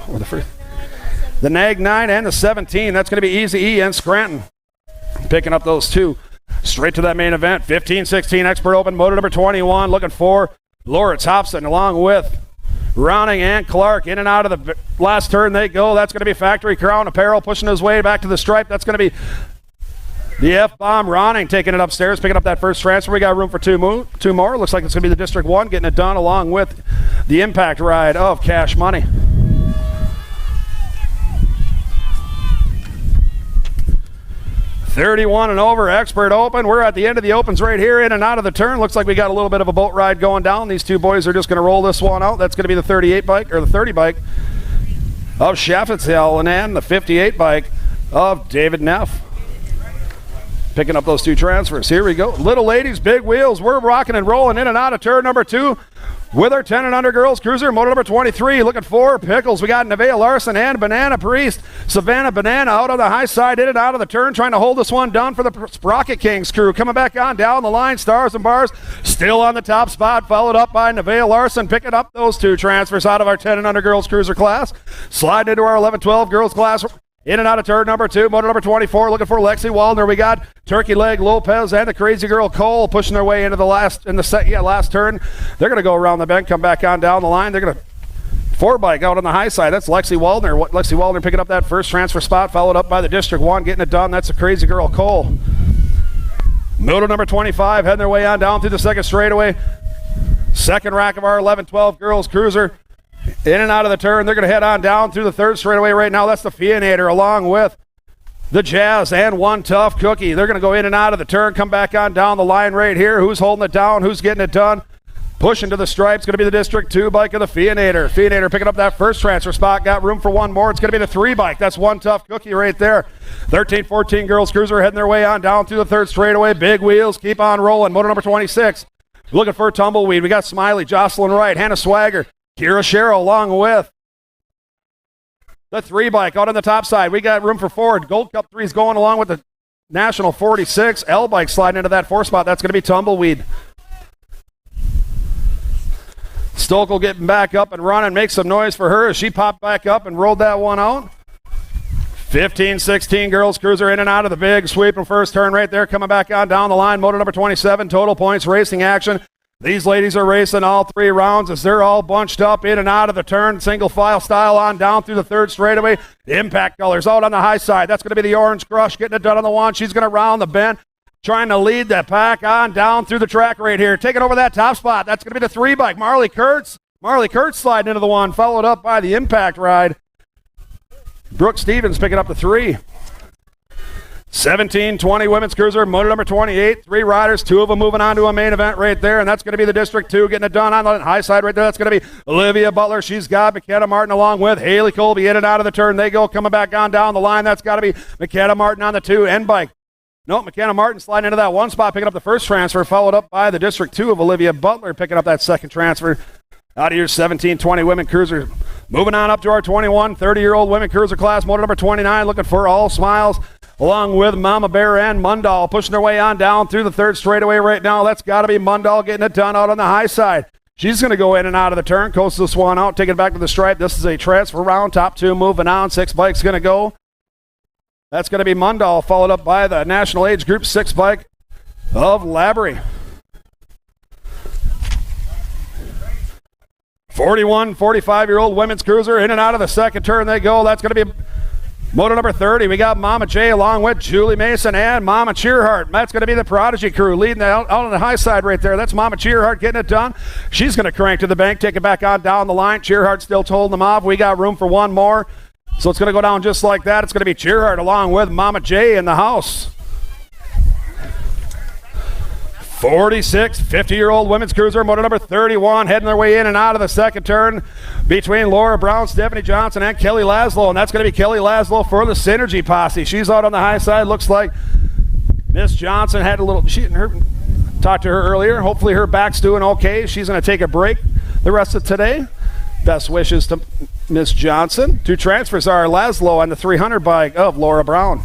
Or the first. The Nag 9 and the 17. That's going to be Easy E and Scranton picking up those 2. Straight to that main event. 15-16 expert open, motor number 21. Looking for Lawrence Hobson along with Ronning and Clark in and out of the last turn they go. That's going to be Factory Crown Apparel pushing his way back to the stripe. That's going to be the F-Bomb. Ronning taking it upstairs, picking up that first transfer. We got room for two more. Looks like it's going to be the District 1 getting it done along with the impact ride of Cash Money. .31 and over, Expert Open. We're at the end of the opens right here, in and out of the turn. Looks like we got a little bit of a boat ride going down. These two boys are just going to roll this one out. That's going to be the 38 bike, or the 30 bike of Schaffetzel, and the 58 bike of David Neff. Picking up those two transfers. Here we go. Little ladies, big wheels. We're rocking and rolling in and out of turn number 2 with our 10 and under girls cruiser. Moto number 23 looking for Pickles. We got Nevaeh Larson and Banana Priest. Savannah Banana out on the high side, in and out of the turn, trying to hold this one down for the Sprocket Kings crew. Coming back on down the line, Stars and Bars still on the top spot, followed up by Nevaeh Larson, picking up those two transfers out of our 10 and under girls cruiser class. Sliding into our 11-12 girls class. In and out of turn number 2, moto number 24, looking for Lexi Waldner. We got Turkey Leg Lopez and the Crazy Girl Cole pushing their way into the last turn. They're going to go around the bend, come back on down the line. They're going to 4-bike out on the high side. That's Lexi Waldner. Lexi Waldner picking up that first transfer spot, followed up by the District 1, getting it done. That's the Crazy Girl Cole. Moto number 25 heading their way on down through the second straightaway. Second rack of our 11-12 girls cruiser. In and out of the turn, they're going to head on down through the third straightaway right now. That's the Fianator along with the Jazz and One Tough Cookie. They're going to go in and out of the turn, come back on down the line right here. Who's holding it down? Who's getting it done? Pushing to the stripes, going to be the District 2 bike of the Fianator. Fianator picking up that first transfer spot, got room for one more. It's going to be the 3 bike. That's One Tough Cookie right there. 13-14 girls cruiser heading their way on down through the third straightaway. Big wheels, keep on rolling. Moto number 26. Looking for Tumbleweed. We got Smiley, Jocelyn Wright, Hannah Swagger, Kira Sherrill along with the 3 bike out on the top side. We got room for 4. Gold Cup 3 is going along with the National 46. L bike sliding into that 4 spot. That's going to be Tumbleweed. Stokel getting back up and running. Make some noise for her as she popped back up and rolled that one out. 15-16 girls cruiser in and out of the big sweep and first turn right there. Coming back on down the line. Moto number 27. Total Points Racing action. These ladies are racing all 3 rounds as they're all bunched up in and out of the turn, single file style on down through the third straightaway. Impact colors out on the high side. That's going to be the Orange Crush getting it done on the one. She's going to round the bend, trying to lead that pack on down through the track right here. Taking over that top spot. That's going to be the 3 bike. Marley Kurtz sliding into the one, followed up by the Impact ride. Brooke Stevens picking up the 3. 17-20 women's cruiser, moto number 28. 3 riders, 2 of them moving on to a main event right there, and that's going to be the District 2 getting it done on the high side right there. That's going to be Olivia Butler. She's got McKenna Martin along with Haley Colby in and out of the turn. They go coming back on down the line. That's got to be McKenna Martin on the 2 end bike. Nope, McKenna Martin sliding into that 1 spot, picking up the first transfer, followed up by the District 2 of Olivia Butler picking up that second transfer. Out of your 17-20 women cruiser. Moving on up to our 21, 30-year-old women cruiser class, motor number 29, looking for All Smiles, along with Mama Bear and Mundall, pushing their way on down through the third straightaway right now. That's got to be Mundall getting it done out on the high side. She's going to go in and out of the turn, coast this one out, take it back to the stripe. This is a transfer round, top 2 moving on. 6 bikes going to go. That's going to be Mundall, followed up by the National Age Group 6 bike of Labrie. 41, 45-year-old women's cruiser in and out of the second turn they go. That's going to be moto number 30. We got Mama J along with Julie Mason and Mama Cheerheart. That's going to be the Prodigy crew leading out on the high side right there. That's Mama Cheerheart getting it done. She's going to crank to the bank, take it back on down the line. Cheerheart still holding them off. We got room for one more. So it's going to go down just like that. It's going to be Cheerheart along with Mama J in the house. 46, 50-year-old women's cruiser, motor number 31, heading their way in and out of the second turn between Laura Brown, Stephanie Johnson, and Kelly Laszlo. And that's going to be Kelly Laszlo for the Synergy Posse. She's out on the high side. Looks like Miss Johnson had a little, talked to her earlier. Hopefully her back's doing okay. She's going to take a break the rest of today. Best wishes to Miss Johnson. 2 transfers are Laszlo on the 300 bike of Laura Brown.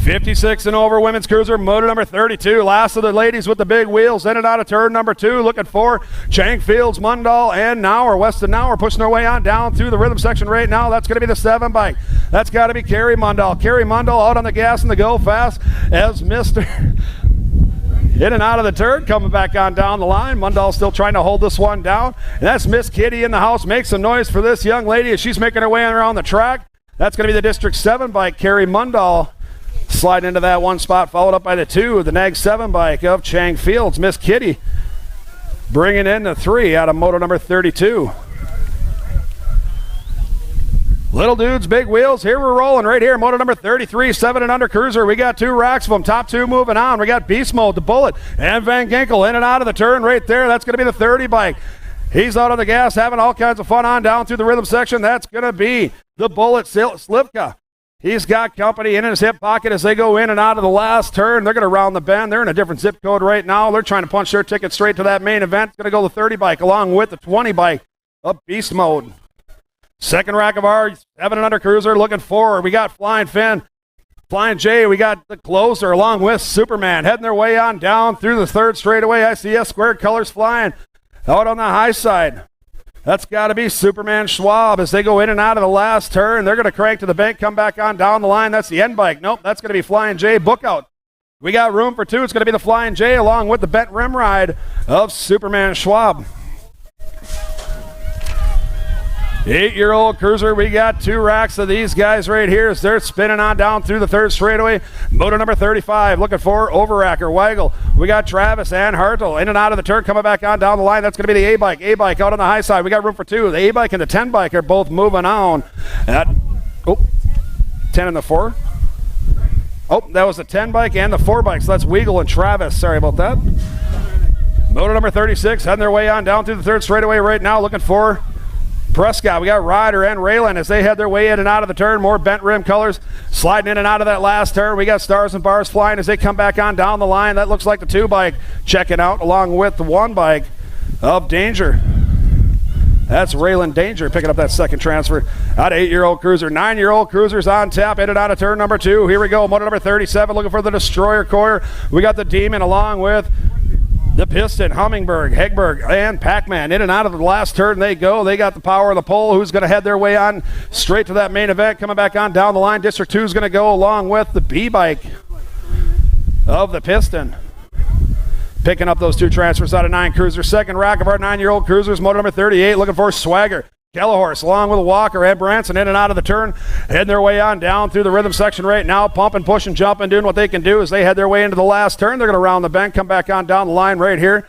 56 and over women's cruiser, motor number 32. Last of the ladies with the big wheels in and out of turn number 2. Looking for Chang Fields, Mundall, and Nauer. Weston Nauer pushing their way on down through the rhythm section right now. That's going to be the 7 bike. That's got to be Carrie Mundall. Carrie Mundall out on the gas and the go fast as Mr. In and out of the turn, coming back on down the line. Mundahl still trying to hold this one down. And that's Miss Kitty in the house. Make some noise for this young lady as she's making her way around the track. That's going to be the District 7 bike, Carrie Mundahl. Sliding into that one spot, followed up by the 2, the Nag 7 bike of Chang Fields. Miss Kitty bringing in the 3 out of moto number 32. Little dudes, big wheels. Here we're rolling right here. Moto number 33, 7 and under cruiser. We got 2 racks of them. Top 2 moving on. We got Beast Mode, the Bullet, and Van Ginkel in and out of the turn right there. That's going to be the 30 bike. He's out on the gas, having all kinds of fun on down through the rhythm section. That's going to be the Bullet, Slivka. He's got company in his hip pocket as they go in and out of the last turn. They're going to round the bend. They're in a different zip code right now. They're trying to punch their ticket straight to that main event. It's going to go the 30 bike along with the 20 bike of Beast Mode. Second rack of our 7 and under cruiser looking forward. We got Flying Finn, Flying J. We got the closer along with Superman heading their way on down through the third straightaway. ICS squared colors flying out on the high side. That's got to be Superman Schwab as they go in and out of the last turn. They're going to crank to the bank, come back on down the line. That's the end bike. Nope, that's going to be Flying J. Book out. We got room for 2. It's going to be the Flying J along with the bent rim ride of Superman Schwab. 8-year-old cruiser. We got 2 racks of these guys right here as they're spinning on down through the third straightaway. Moto number 35 looking for Overacker, Weigel. We got Travis and Hartle in and out of the turn, coming back on down the line. That's going to be the A-bike. A-bike out on the high side. We got room for 2. The A-bike and the 10 bike are both moving on. 10 and the 4. Oh, that was the 10 bike and the 4 bike. So that's Weigel and Travis. Sorry about that. Moto number 36 heading their way on down through the third straightaway right now, looking for Prescott. We got Ryder and Raylan as they head their way in and out of the turn. More bent rim colors sliding in and out of that last turn. We got Stars and Bars flying as they come back on down the line. That looks like the 2 bike checking out along with the 1 bike of Danger. That's Raylan Danger picking up that second transfer out of 8-year-old cruiser. 9-year-old cruisers on tap in and out of turn number 2. Here we go. Moto number 37 looking for the Destroyer Coyer. We got the Demon along with the Piston, Hummingberg, Hegberg, and Pac-Man. In and out of the last turn they go. They got the power of the pole. Who's going to head their way on straight to that main event? Coming back on down the line. District 2 is going to go along with the B-bike of the Piston. Picking up those 2 transfers out of 9 cruisers. Second rack of our 9-year-old cruisers. Moto number 38 looking for Swagger. Kellehorse along with Walker and Branson in and out of the turn, heading their way on down through the rhythm section right now, pumping, pushing, jumping, doing what they can do as they head their way into the last turn. They're going to round the bend, come back on down the line right here.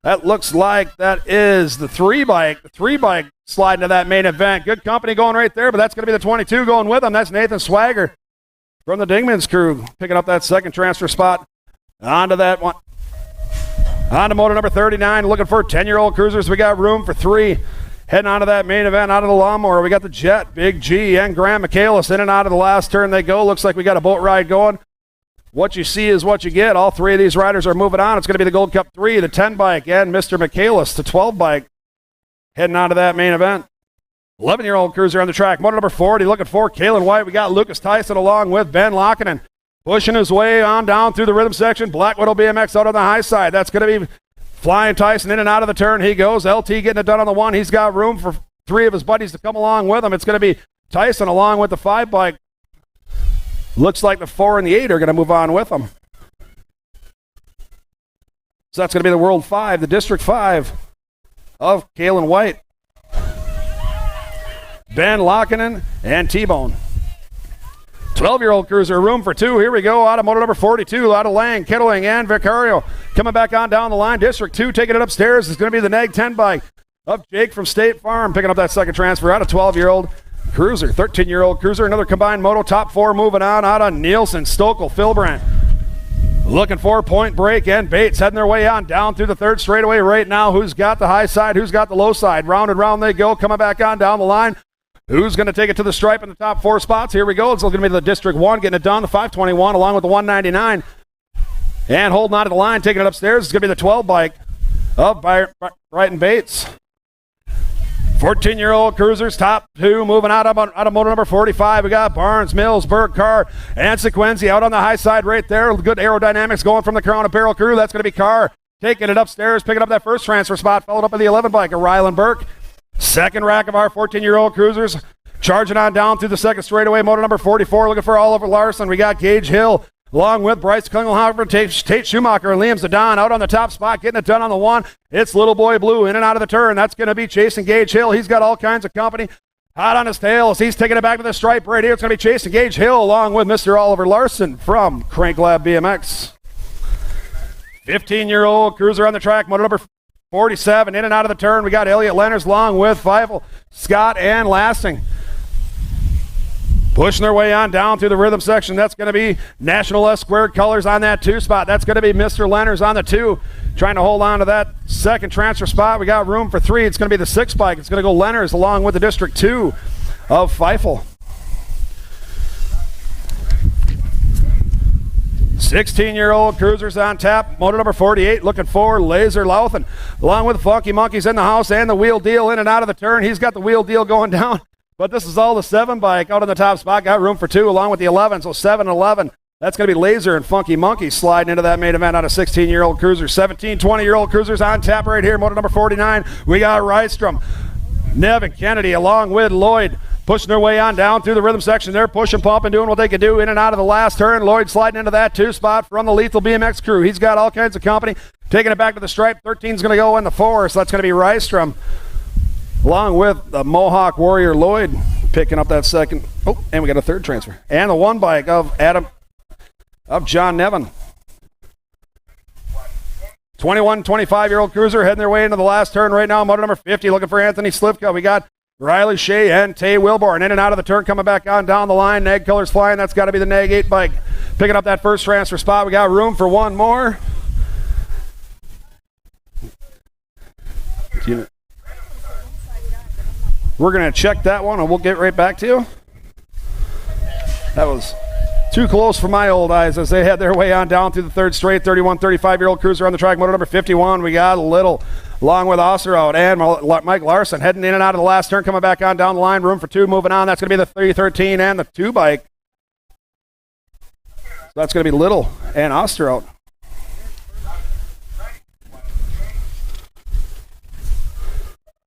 That looks like that is the 3 bike. The 3 bike sliding to that main event. Good company going right there, but that's going to be the 22 going with them. That's Nathan Swagger from the Dingman's crew, picking up that second transfer spot onto that one. On to moto number 39, looking for 10-year-old cruisers. We got room for 3. Heading on to that main event out of the lawnmower. We got the Jet, Big G, and Graham Michaelis in and out of the last turn they go. Looks like we got a boat ride going. What you see is what you get. All 3 of these riders are moving on. It's going to be the Gold Cup 3, the 10 bike, and Mr. Michaelis, the 12 bike. Heading on to that main event. 11-year-old cruiser on the track. Moto number 40, looking for Kalen White. We got Lucas Tyson along with Ben Lockinen. Pushing his way on down through the rhythm section. Black Widow BMX out on the high side. That's going to be Flying Tyson in and out of the turn. He goes. LT getting it done on the 1. He's got room for 3 of his buddies to come along with him. It's going to be Tyson along with the 5 bike. Looks like the 4 and the 8 are going to move on with him. So that's going to be the World 5, the District 5 of Kalen White, Ben Lockinen, and T-Bone. 12-year-old cruiser, room for 2. Here we go. Out of moto number 42, out of Lang, Kittling, and Vicario. Coming back on down the line. District 2 taking it upstairs is going to be the Nag 10 bike of Jake from State Farm, picking up that second transfer out of 12-year-old cruiser. 13-year-old cruiser, another combined moto. Top 4 moving on out of Nielsen, Stokel, Philbrandt. Looking for Point Break and Bates heading their way on down through the third straightaway right now. Who's got the high side? Who's got the low side? Round and round they go. Coming back on down the line. Who's going to take it to the stripe in the top 4 spots? Here we go. It's going to be the District 1 getting it done, the 521 along with the 199. And holding on to the line, taking it upstairs, is going to be the 12 bike of Brighton Bates. 14-year-old cruisers, top 2, moving out of moto number 45. We got Barnes, Mills, Berg, Carr, and Sequenzi out on the high side right there. Good aerodynamics going from the Crown Apparel crew. That's going to be Carr taking it upstairs, picking up that first transfer spot, followed up by the 11 bike of Rylan Burke. Second rack of our 14-year-old cruisers, charging on down through the second straightaway. Moto number 44, looking for Oliver Larson. We got Gage Hill along with Bryce Klingelhofer, Tate Schumacher, and Liam Zidane out on the top spot, getting it done on the one. It's Little Boy Blue in and out of the turn. That's going to be Chasing Gage Hill. He's got all kinds of company. Hot on his tail as he's taking it back to the stripe right here. It's going to be Chasing Gage Hill along with Mr. Oliver Larson from Crank Lab BMX. 15-year-old cruiser on the track, motor number 47, in and out of the turn. We got Elliot Lenners along with Feifel, Scott, and Lasting. Pushing their way on down through the rhythm section. That's going to be National S Squared Colors on that 2 spot. That's going to be Mr. Lenners on the 2, trying to hold on to that second transfer spot. We got room for 3. It's going to be the 6 bike. It's going to go Lenners along with the District 2 of Feifel. 16-year-old cruisers on tap. Motor number 48 looking for Laser Louthen, along with Funky Monkeys in the house and the Wheel Deal in and out of the turn. He's got the Wheel Deal going down, but this is all the 7 bike out on the top spot. Got room for 2 along with the 11, so 7 and 11. That's going to be Laser and Funky Monkeys sliding into that main event out of 16-year-old cruisers. 17, 20-year-old cruisers on tap right here. Motor number 49. We got Rydstrom, Nevin Kennedy along with Lloyd, pushing their way on down through the rhythm section. They're pushing, pumping, doing what they can do in and out of the last turn. Lloyd sliding into that 2 spot from the Lethal BMX crew. He's got all kinds of company. Taking it back to the stripe. 13's going to go in the 4, so that's going to be Rydstrom, along with the Mohawk Warrior Lloyd, picking up that second. Oh, and we got a 3rd transfer. And the 1 bike of John Nevin. 21, 25-year-old cruiser heading their way into the last turn right now. Motor number 50 looking for Anthony Slivka. We got Riley Shea and Tay Wilborn in and out of the turn, coming back on down the line. Nag colors flying. That's got to be the Nag 8 bike. Picking up that first transfer spot. We got room for 1 more. We're going to check that one, and we'll get right back to you. That was too close for my old eyes as they head their way on down through the 3rd straight. 31, 35-year-old cruiser on the track. Motor number 51. We got Little, along with Osterhout and Mike Larson heading in and out of the last turn, coming back on down the line. Room for 2 moving on. That's going to be the 313 and the 2 bike. So that's going to be Little and Osterhout.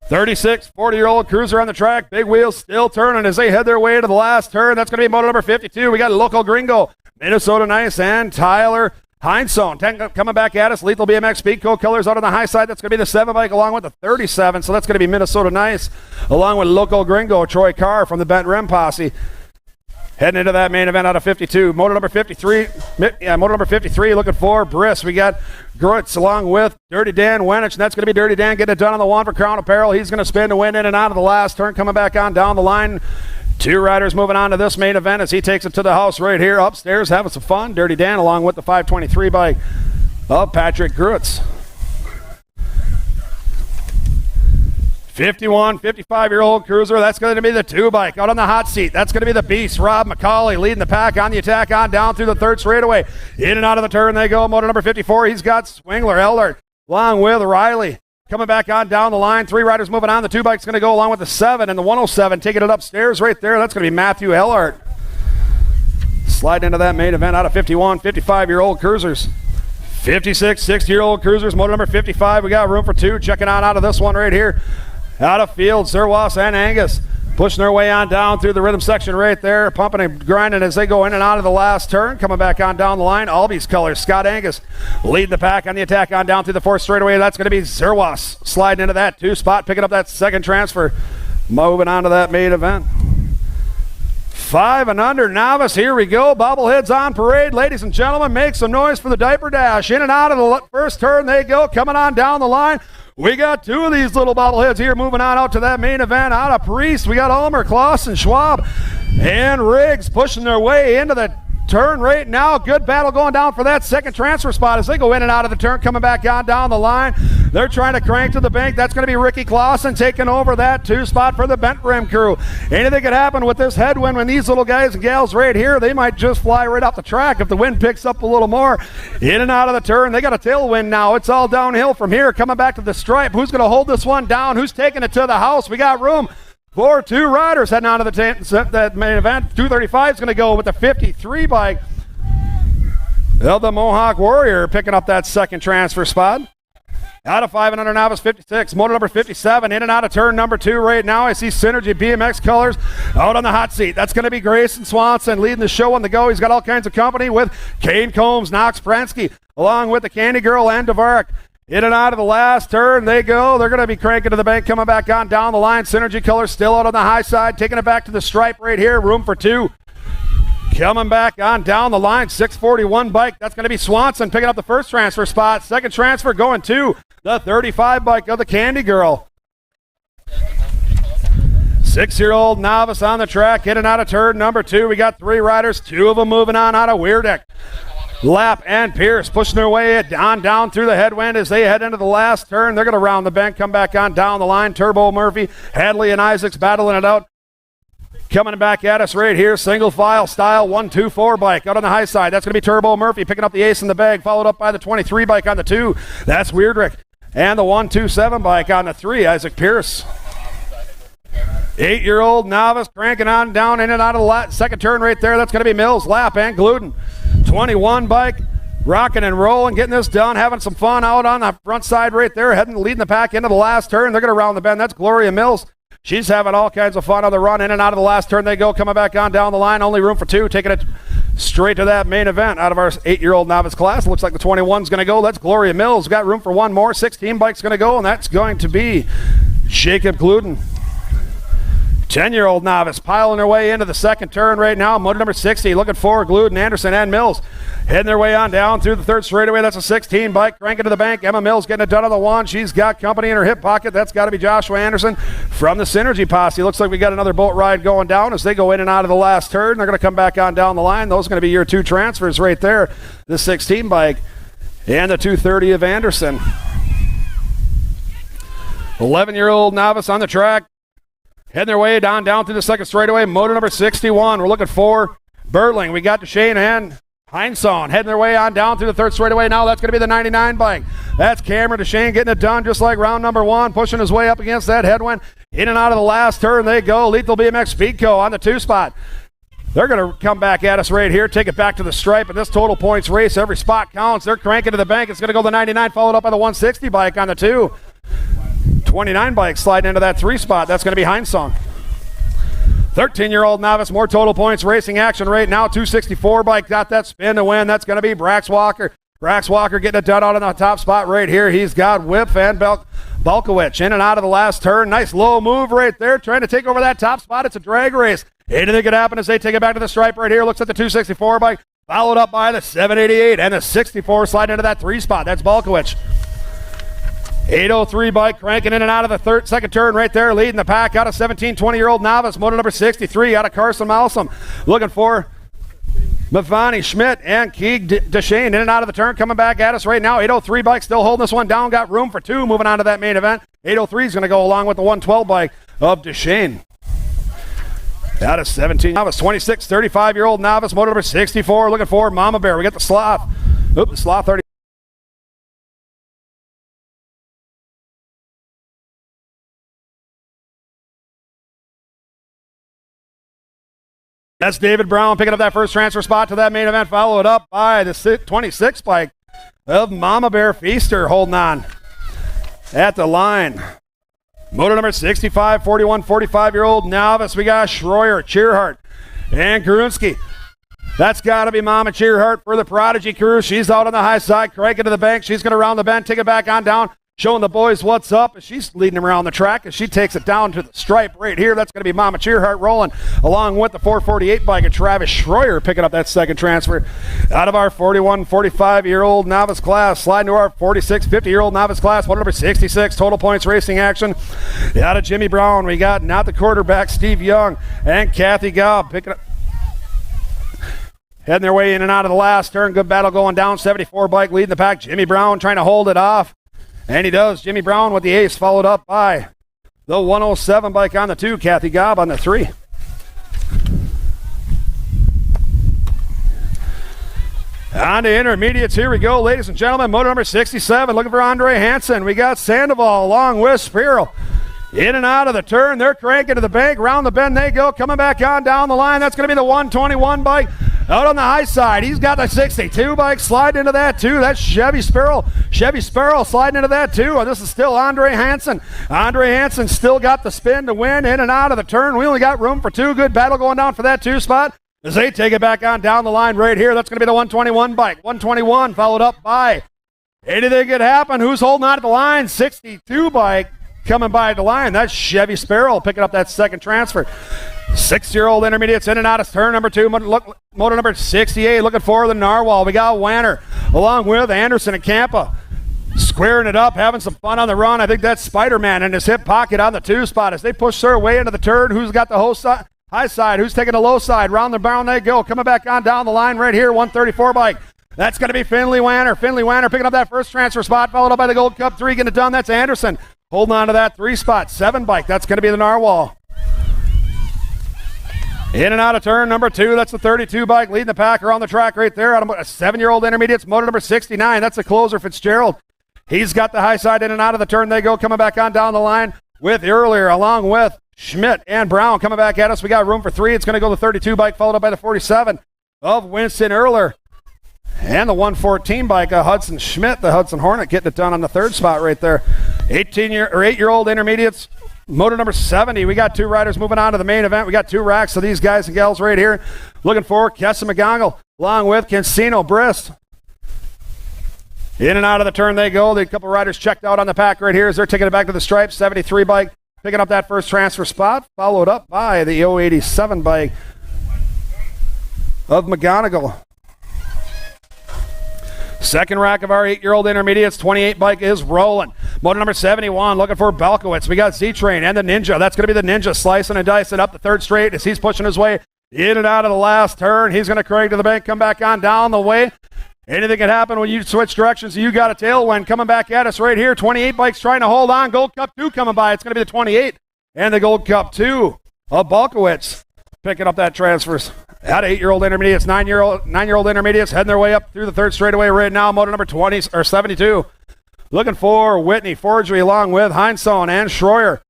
"36, 40-year-old cruiser on the track. Big wheels still turning as they head their way to the last turn. That's going to be motor number 52. We got Local Gringo, Minnesota Nice, and Tyler Heinsohn coming back at us. Lethal BMX Speedco colors out on the high side. That's going to be the 7 bike along with the 37. So that's going to be Minnesota Nice, along with Local Gringo, Troy Carr from the Bent Rim Posse. Heading into that main event out of 52. Motor number 53. Motor number 53 looking for Briss. We got Grutz along with Dirty Dan Wenich, and that's going to be Dirty Dan getting it done on the 1 for Crown Apparel. He's going to spin to win in and out of the last turn, coming back on down the line. 2 riders moving on to this main event as he takes it to the house right here upstairs, having some fun. Dirty Dan along with the 523 bike of Patrick Grutz. 51, 55-year-old cruiser. That's going to be the 2 bike out on the hot seat. That's going to be the beast, Rob McCauley, leading the pack on the attack on down through the 3rd straightaway. In and out of the turn they go. Motor number 54. He's got Swingler Eldert along with Riley. Coming back on down the line. 3 riders moving on. The 2 bike's going to go along with the 7 and the 107. Taking it upstairs right there. That's going to be Matthew Ellard. Sliding into that main event out of 51, 55-year-old cruisers. 56, 60-year-old cruisers. Motor number 55. We got room for 2. Checking out of this one right here. Out of field, Zerwas and Angus pushing their way on down through the rhythm section right there, pumping and grinding as they go in and out of the last turn. Coming back on down the line, Albies colors, Scott Angus leading the pack on the attack on down through the 4th straightaway. That's going to be Zerwas sliding into that 2 spot, picking up that second transfer. Moving on to that main event. 5 and under novice. Here we go. Bobbleheads on parade. Ladies and gentlemen, make some noise for the diaper dash. In and out of the first turn they go, coming on down the line. We got 2 of these little bobbleheads here moving on out to that main event. Out of Priest, we got Ulmer, Clausen, Schwab, and Riggs pushing their way into the turn right now. Good battle going down for that second transfer spot as they go in and out of the turn, coming back on down the line. They're trying to crank to the bank. That's going to be Ricky Clausen taking over that 2 spot for the Bent Rim crew. Anything could happen with this headwind when these little guys and gals right here, they might just fly right off the track if the wind picks up a little more. In and out of the turn. They got a tailwind now. It's all downhill from here. Coming back to the stripe. Who's going to hold this one down? Who's taking it to the house? We got room for 2 riders heading on to that main event. 235 is going to go with the 53 bike of the Mohawk Warrior, picking up that second transfer spot. Out of 500 novice 56, motor number 57, in and out of turn number 2 right now. I see Synergy BMX colors out on the hot seat. That's going to be Grayson Swanson leading the show on the go. He's got all kinds of company with Kane Combs, Knox Pransky, along with the Candy Girl and Dvorak. In and out of the last turn they go. They're going to be cranking to the bank, coming back on down the line. Synergy colors still out on the high side, taking it back to the stripe right here. Room for 2. Coming back on down the line, 641 bike. That's going to be Swanson picking up the first transfer spot. Second transfer going to the 35 bike of the Candy Girl. 6-year-old novice on the track, in and out of turn number 2. We got 3 riders, 2 of them moving on out of Weirdick. Lapp and Pierce pushing their way on down through the headwind as they head into the last turn. They're going to round the bend, come back on down the line. Turbo Murphy, Hadley and Isaacs battling it out. Coming back at us right here, single file style 1-2-4 bike out on the high side. That's going to be Turbo Murphy picking up the ace in the bag, followed up by the 23 bike on the 2. That's Weirdrick. And the 1-2-7 bike on the 3, Isaac Pierce. 8-year-old novice cranking on down in and out of the second turn right there. That's going to be Mills, Lapp, and Gluten. 21 bike, rocking and rolling, getting this done, having some fun out on the front side right there, leading the pack into the last turn. They're going to round the bend. That's Gloria Mills. She's having all kinds of fun on the run. In and out of the last turn they go, coming back on down the line. Only room for 2, taking it straight to that main event out of our 8-year-old novice class. Looks like the 21's going to go. That's Gloria Mills. We've got room for 1 more. 16 bikes going to go, and that's going to be Jacob Gluten. 10-year-old novice piling their way into the second turn right now. Motor number 60 looking for Gluten, Anderson, and Mills. Heading their way on down through the third straightaway. That's a 16 bike cranking to the bank. Emma Mills getting it done on the 1. She's got company in her hip pocket. That's got to be Joshua Anderson from the Synergy Posse. Looks like we got another boat ride going down as they go in and out of the last turn. They're going to come back on down the line. Those are going to be your 2 transfers right there. The 16 bike and the 230 of Anderson. 11-year-old novice on the track. Heading their way down through the second straightaway. Motor number 61. We're looking for Bertling. We got Deshane and Heinsohn heading their way on down through the third straightaway. Now that's going to be the 99 bike. That's Cameron Deshane getting it done just like round number 1, pushing his way up against that headwind. In and out of the last turn they go. Lethal BMX Speedco on the 2 spot. They're going to come back at us right here, take it back to the stripe. In this total points race, every spot counts. They're cranking to the bank. It's going to go the 99, followed up by the 160 bike on the 2. 29 bike sliding into that 3 spot. That's going to be Heinsohn. 13-year-old novice, more total points racing action right now. 264 bike got that spin to win. That's going to be Brax Walker. Brax Walker getting it done out on the top spot right here. He's got Whip and Balkowicz in and out of the last turn. Nice low move right there, trying to take over that top spot. It's a drag race. Anything could happen as they take it back to the stripe right here. Looks at the 264 bike, followed up by the 788 and the 64 sliding into that 3 spot. That's Balkowicz. 803 bike cranking in and out of the second turn right there, leading the pack out of 17, 20-year-old novice. Motor number 63 out of Carson Malsom. Looking for Mavani Schmidt and Keeg Deshane in and out of the turn, coming back at us right now. 803 bike still holding this one down, got room for 2, moving on to that main event. 803 is going to go along with the 112 bike of Deshane. Out of 17 novice, 26, 35-year-old novice. Motor number 64 looking for Mama Bear. We got the Sloth. The Sloth 30. That's David Brown picking up that first transfer spot to that main event, followed up by the 26 bike of Mama Bear Feaster holding on at the line. Motor number 65, 41, 45-year-old novice. We got Schroyer, Cheerhart, and Karunski. That's got to be Mama Cheerhart for the Prodigy crew. She's out on the high side, cranking to the bank. She's going to round the bend, take it back on down, showing the boys what's up. She's leading them around the track as she takes it down to the stripe right here. That's going to be Mama Cheerhart rolling along with the 448 bike of Travis Schroyer picking up that second transfer out of our 41, 45-year-old novice class, sliding to our 46, 50-year-old novice class. Motor number 66, total points racing action. Out of Jimmy Brown, we got not the quarterback, Steve Young, and Kathy Gobb picking up. Heading their way in and out of the last turn. Good battle going down. 74 bike leading the pack. Jimmy Brown trying to hold it off. And he does. Jimmy Brown with the ace, followed up by the 107 bike on the 2, Kathy Gobb on the 3. On to intermediates. Here we go, ladies and gentlemen. Motor number 67, looking for Andre Hansen. We got Sandoval along with Spiro. In and out of the turn. They're cranking to the bank. Round the bend they go. Coming back on down the line. That's going to be the 121 bike Out on the high side, he's got the 62 bike sliding into that too. That's Chevy Sparrow. Chevy Sparrow sliding into that too. And this is still Andre Hansen. Andre Hansen still got the spin to win in and out of the turn. We only got room for two. Good battle going down for that 2 spot. As they take it back on down the line right here, that's going to be the 121 bike. 121 followed up by anything could happen. Who's holding on to the line? 62 bike coming by the line. That's Chevy Sparrow picking up that second transfer. 6-year-old intermediates in and out of turn number 2. Moto number 68 looking for the Narwhal. We got Wanner along with Anderson and Campa. Squaring it up, having some fun on the run. I think that's Spider-Man in his hip pocket on the 2 spot. As they push their way into the turn, who's got the high side? Who's taking the low side? Round the bound they go. Coming back on down the line right here, 134 bike. That's going to be Finley Wanner. Finley Wanner picking up that first transfer spot, followed up by the Gold Cup 3. Getting it done, that's Anderson. Holding on to that 3 spot. 7 bike, that's going to be the Narwhal. In and out of turn number 2, that's the 32 bike leading the pack around the track right there. On a 7-year-old intermediates, motor number 69. That's the closer, Fitzgerald. He's got the high side in and out of the turn. They go coming back on down the line with Earlier along with Schmidt and Brown coming back at us. We got room for 3. It's going to go the 32 bike followed up by the 47 of Winston Earlier. And the 114 bike, Hudson Schmidt, the Hudson Hornet, getting it done on the 3rd spot right there. 8-year-old intermediates. Motor number 70. We got 2 riders moving on to the main event. We got 2 racks of these guys and gals right here. Looking for Kessa McGongle along with Cancino Brist. In and out of the turn they go. The couple riders checked out on the pack right here as they're taking it back to the stripe. 73 bike picking up that first transfer spot, followed up by the 087 bike of McGonigal. Second rack of our 8-year-old intermediates, 28 bike is rolling. Motor number 71 looking for Belkowitz. We got Z-Train and the Ninja. That's going to be the Ninja slicing and dicing up the 3rd straight as he's pushing his way in and out of the last turn. He's going to crank to the bank, come back on down the way. Anything can happen when you switch directions. You got a tailwind coming back at us right here. 28 bikes trying to hold on. Gold Cup 2 coming by. It's going to be the 28 and the Gold Cup 2 of Belkowitz picking up that transfers. At 8-year-old intermediates, 9-year-old intermediates heading their way up through the 3rd straightaway right now. Motor number 72. Looking for Whitney Forgery along with Heinsohn and Schroyer.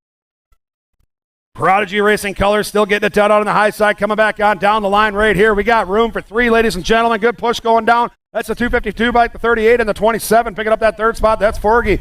Prodigy Racing Colors still getting it done on the high side, coming back on down the line right here. We got room for 3, ladies and gentlemen. Good push going down. That's the 252 bike, the 38 and the 27 picking up that 3rd spot. That's Forgy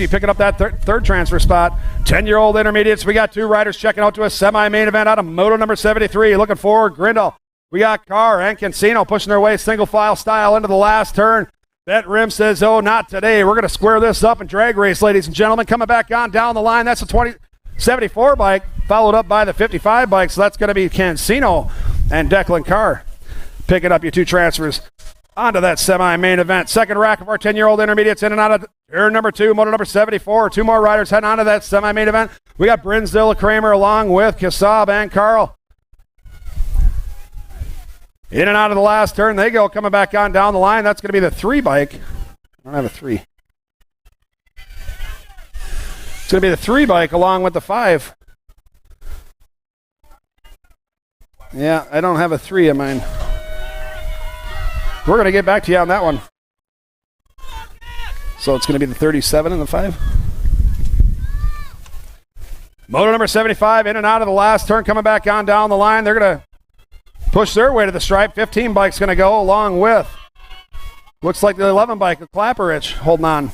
picking up that third transfer spot. 10-year-old intermediates. We got 2 riders checking out to a semi-main event out of Moto number 73. Looking for Grindle. We got Carr and Cancino pushing their way single file style into the last turn. Bet Rim says, oh, not today. We're going to square this up and drag race, ladies and gentlemen. Coming back on down the line. That's the 74 bike, followed up by the 55 bike. So that's going to be Cancino and Declan Carr picking up your 2 transfers onto that semi-main event. Second rack of our 10-year-old intermediates in and out of turn number 2, motor number 74. 2 more riders heading onto that semi-main event. We got Brinsdale Kramer along with Kassab and Carl. In and out of the last turn they go, coming back on down the line. That's going to be the 3 bike. I don't have a 3. It's going to be the 3 bike along with the 5. Yeah, I don't have a 3 in mine. We're going to get back to you on that one. So it's going to be the 37 and the 5. Motor number 75 in and out of the last turn, coming back on down the line. They're going to push their way to the stripe. 15 bike's going to go along with, looks like the 11 bike of Clapperich holding on.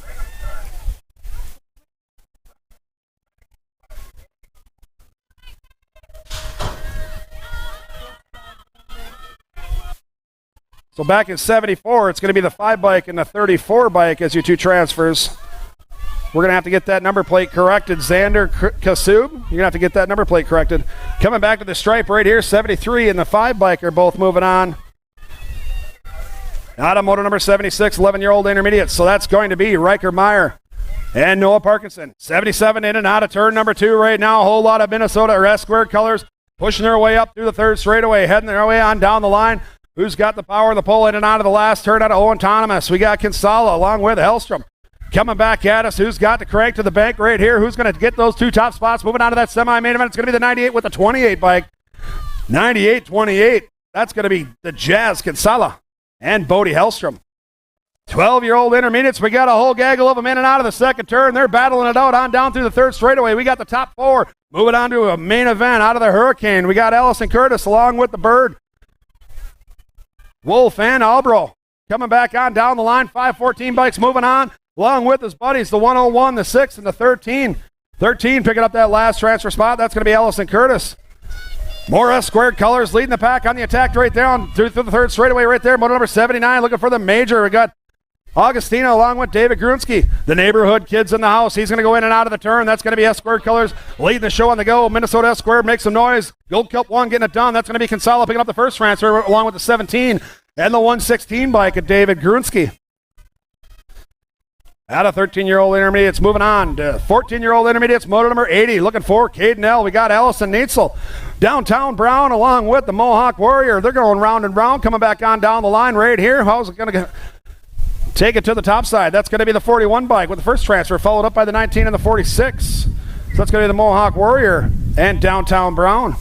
So back in 74, it's going to be the 5 bike and the 34 bike as your 2 transfers. We're going to have to get that number plate corrected. Xander Kasub, you're going to have to get that number plate corrected. Coming back to the stripe right here, 73 and the 5 bike are both moving on. Out of motor number 76, 11-year-old intermediate. So that's going to be Riker Meyer and Noah Parkinson. 77 in and out of turn number 2 right now. A whole lot of Minnesota or S-squared colors pushing their way up through the 3rd straightaway, heading their way on down the line. Who's got the power of the pole in and out of the last turn out of Owen Autonomous? We got Kinsala along with Hellstrom. Coming back at us, who's got the crank to the bank right here? Who's going to get those 2 top spots? Moving on to that semi-main event. It's going to be the 98 with the 28 bike. 98-28. That's going to be the Jazz Kinsala and Bodie Hellstrom. 12-year-old intermediates. We got a whole gaggle of them in and out of the 2nd turn. They're battling it out on down through the 3rd straightaway. We got the top 4 moving on to a main event out of the Hurricane. We got Allison Curtis along with the Bird. Wolf and Albro coming back on down the line. 514 bikes moving on along with his buddies, the 101, the 6, and the 13. 13 picking up that last transfer spot. That's going to be Allison Curtis. More S-squared colors leading the pack on the attack right there on through the third straightaway right there. Moto number 79 looking for the major. We got Augustino along with David Grunski. The neighborhood kids in the house. He's going to go in and out of the turn. That's going to be S-squared colors leading the show on the go. Minnesota S-squared makes some noise. Gold Cup 1 getting it done. That's going to be Kinsella picking up the first transfer along with the 17 and the 116 bike of David Grunski. Out of 13-year-old intermediates, moving on to 14-year-old intermediates, moto number 80, looking for Caden L. We got Allison Neitzel. Downtown Brown along with the Mohawk Warrior. They're going round and round, coming back on down the line right here. How's it going to take it to the top side? That's going to be the 41 bike with the first transfer, followed up by the 19 and the 46. So that's going to be the Mohawk Warrior and Downtown Brown.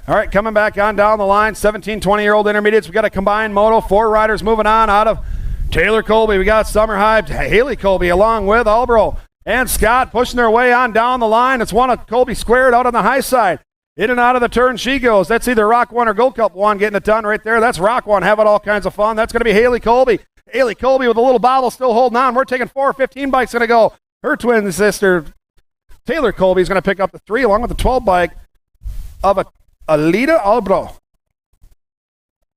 All right, coming back on down the line, 17, 20-year-old intermediates. We got a combined moto, 4 riders moving on out of Taylor Colby. We got Summer High, Haley Colby along with Albro and Scott pushing their way on down the line. It's one of Colby squared out on the high side. In and out of the turn she goes. That's either Rock 1 or Gold Cup 1 getting it done right there. That's Rock 1 having all kinds of fun. That's going to be Haley Colby. Haley Colby with a little bobble still holding on. We're taking 4, 15 bikes going to go. Her twin sister, Taylor Colby, is going to pick up the 3 along with the 12 bike of Alida Albro.